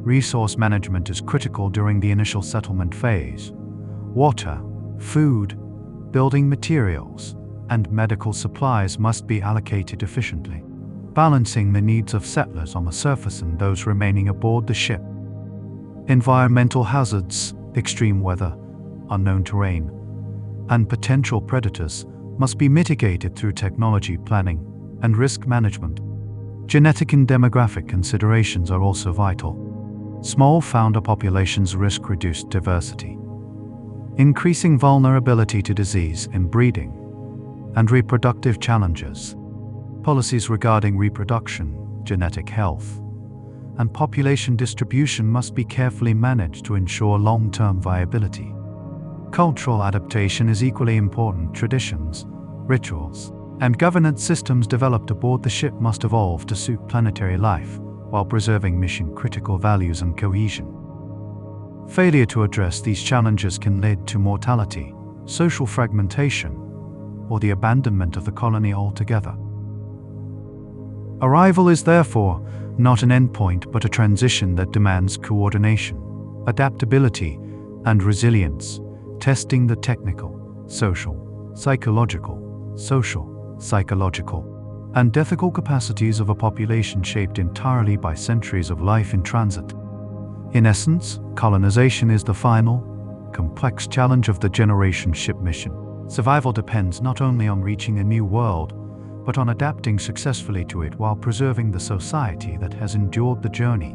[SPEAKER 1] Resource management is critical during the initial settlement phase. Water, food, building materials, and medical supplies must be allocated efficiently, balancing the needs of settlers on the surface and those remaining aboard the ship. Environmental hazards, extreme weather, unknown terrain, and potential predators must be mitigated through technology planning and risk management. Genetic and demographic considerations are also vital. Small founder populations risk reduced diversity, increasing vulnerability to disease, inbreeding, and reproductive challenges. Policies regarding reproduction, genetic health, and population distribution must be carefully managed to ensure long-term viability. Cultural adaptation is equally important. Traditions, rituals, and governance systems developed aboard the ship must evolve to suit planetary life while preserving mission-critical values and cohesion. Failure to address these challenges can lead to mortality, social fragmentation, or the abandonment of the colony altogether. Arrival is therefore not an endpoint but a transition that demands coordination, adaptability, and resilience, testing the technical, psychological, and ethical capacities of a population shaped entirely by centuries of life in transit. In essence, colonization is the final, complex challenge of the generation ship mission. Survival depends not only on reaching a new world, but on adapting successfully to it while preserving the society that has endured the journey.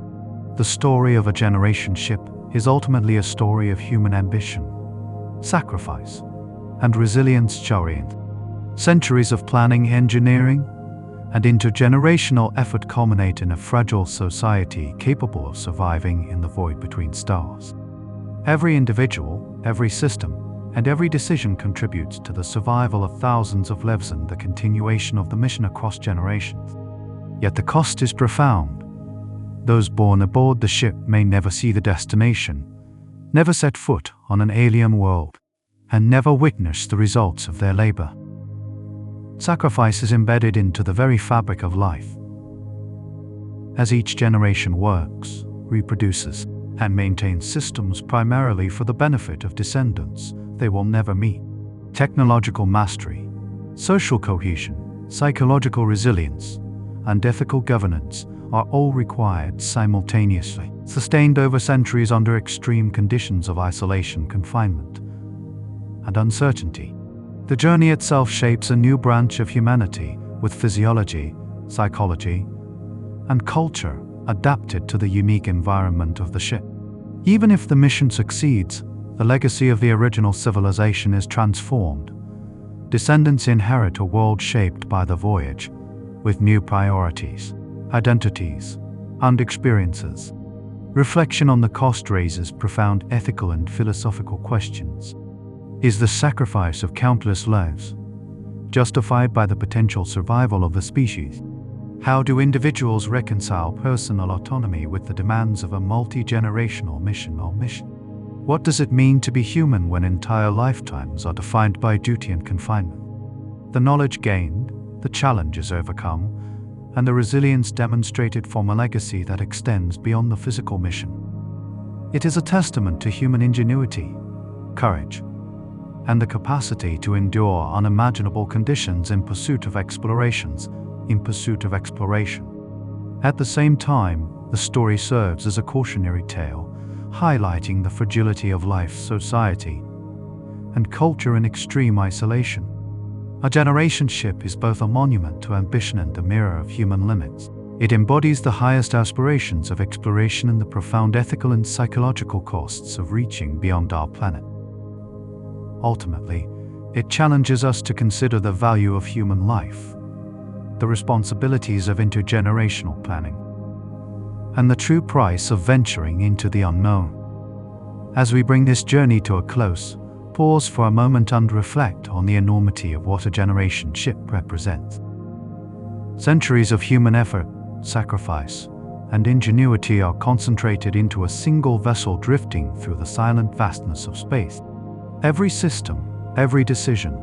[SPEAKER 1] The story of a generation ship is ultimately a story of human ambition, sacrifice, and resilience. Centuries of planning, engineering, and intergenerational effort culminate in a fragile society capable of surviving in the void between stars. Every individual, every system, and every decision contributes to the survival of thousands of lives and the continuation of the mission across generations. Yet the cost is profound. Those born aboard the ship may never see the destination, never set foot on an alien world, and never witness the results of their labor. Sacrifice is embedded into the very fabric of life. As each generation works, reproduces, and maintains systems primarily for the benefit of descendants they will never meet, technological mastery, social cohesion, psychological resilience, and ethical governance are all required simultaneously, sustained over centuries under extreme conditions of isolation, confinement, and uncertainty. The journey itself shapes a new branch of humanity with physiology, psychology, and culture adapted to the unique environment of the ship. Even if the mission succeeds, the legacy of the original civilization is transformed. Descendants inherit a world shaped by the voyage, with new priorities, identities, and experiences. Reflection on the cost raises profound ethical and philosophical questions. Is the sacrifice of countless lives justified by the potential survival of the species? How do individuals reconcile personal autonomy with the demands of a multi-generational mission? What does it mean to be human when entire lifetimes are defined by duty and confinement? The knowledge gained, the challenges overcome, and the resilience demonstrated form a legacy that extends beyond the physical mission. It is a testament to human ingenuity, courage, and the capacity to endure unimaginable conditions in pursuit of exploration. At the same time, the story serves as a cautionary tale, highlighting the fragility of life, society, and culture in extreme isolation. A generation ship is both a monument to ambition and a mirror of human limits. It embodies the highest aspirations of exploration and the profound ethical and psychological costs of reaching beyond our planet. Ultimately, it challenges us to consider the value of human life, the responsibilities of intergenerational planning, and the true price of venturing into the unknown. As we bring this journey to a close, pause for a moment and reflect on the enormity of what a generation ship represents. Centuries of human effort, sacrifice, and ingenuity are concentrated into a single vessel drifting through the silent vastness of space. Every system, every decision,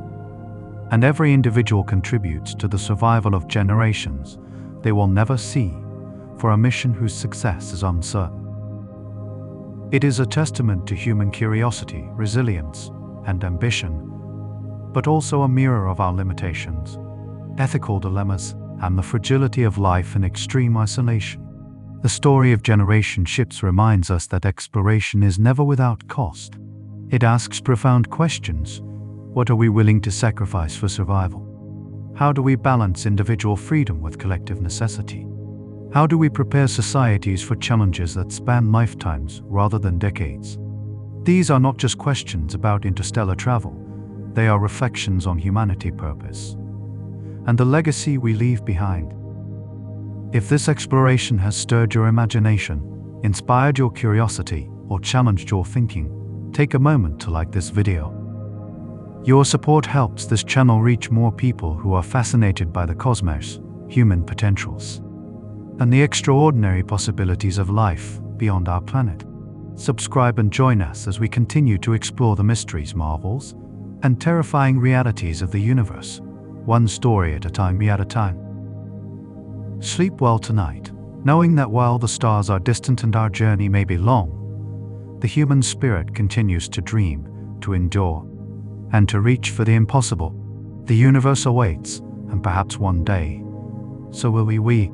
[SPEAKER 1] and every individual contributes to the survival of generations they will never see, for a mission whose success is uncertain. It is a testament to human curiosity, resilience, and ambition, but also a mirror of our limitations, ethical dilemmas, and the fragility of life in extreme isolation. The story of generation ships reminds us that exploration is never without cost. It asks profound questions. What are we willing to sacrifice for survival? How do we balance individual freedom with collective necessity? How do we prepare societies for challenges that span lifetimes rather than decades? These are not just questions about interstellar travel. They are reflections on humanity's purpose and the legacy we leave behind. If this exploration has stirred your imagination, inspired your curiosity, or challenged your thinking, take a moment to like this video. Your support helps this channel reach more people who are fascinated by the cosmos, human potentials, and the extraordinary possibilities of life beyond our planet. Subscribe and join us as we continue to explore the mysteries, marvels, and terrifying realities of the universe, one story at a time. Sleep well tonight, knowing that while the stars are distant and our journey may be long, the human spirit continues to dream, to endure, and to reach for the impossible. The universe awaits, and perhaps one day, so will we.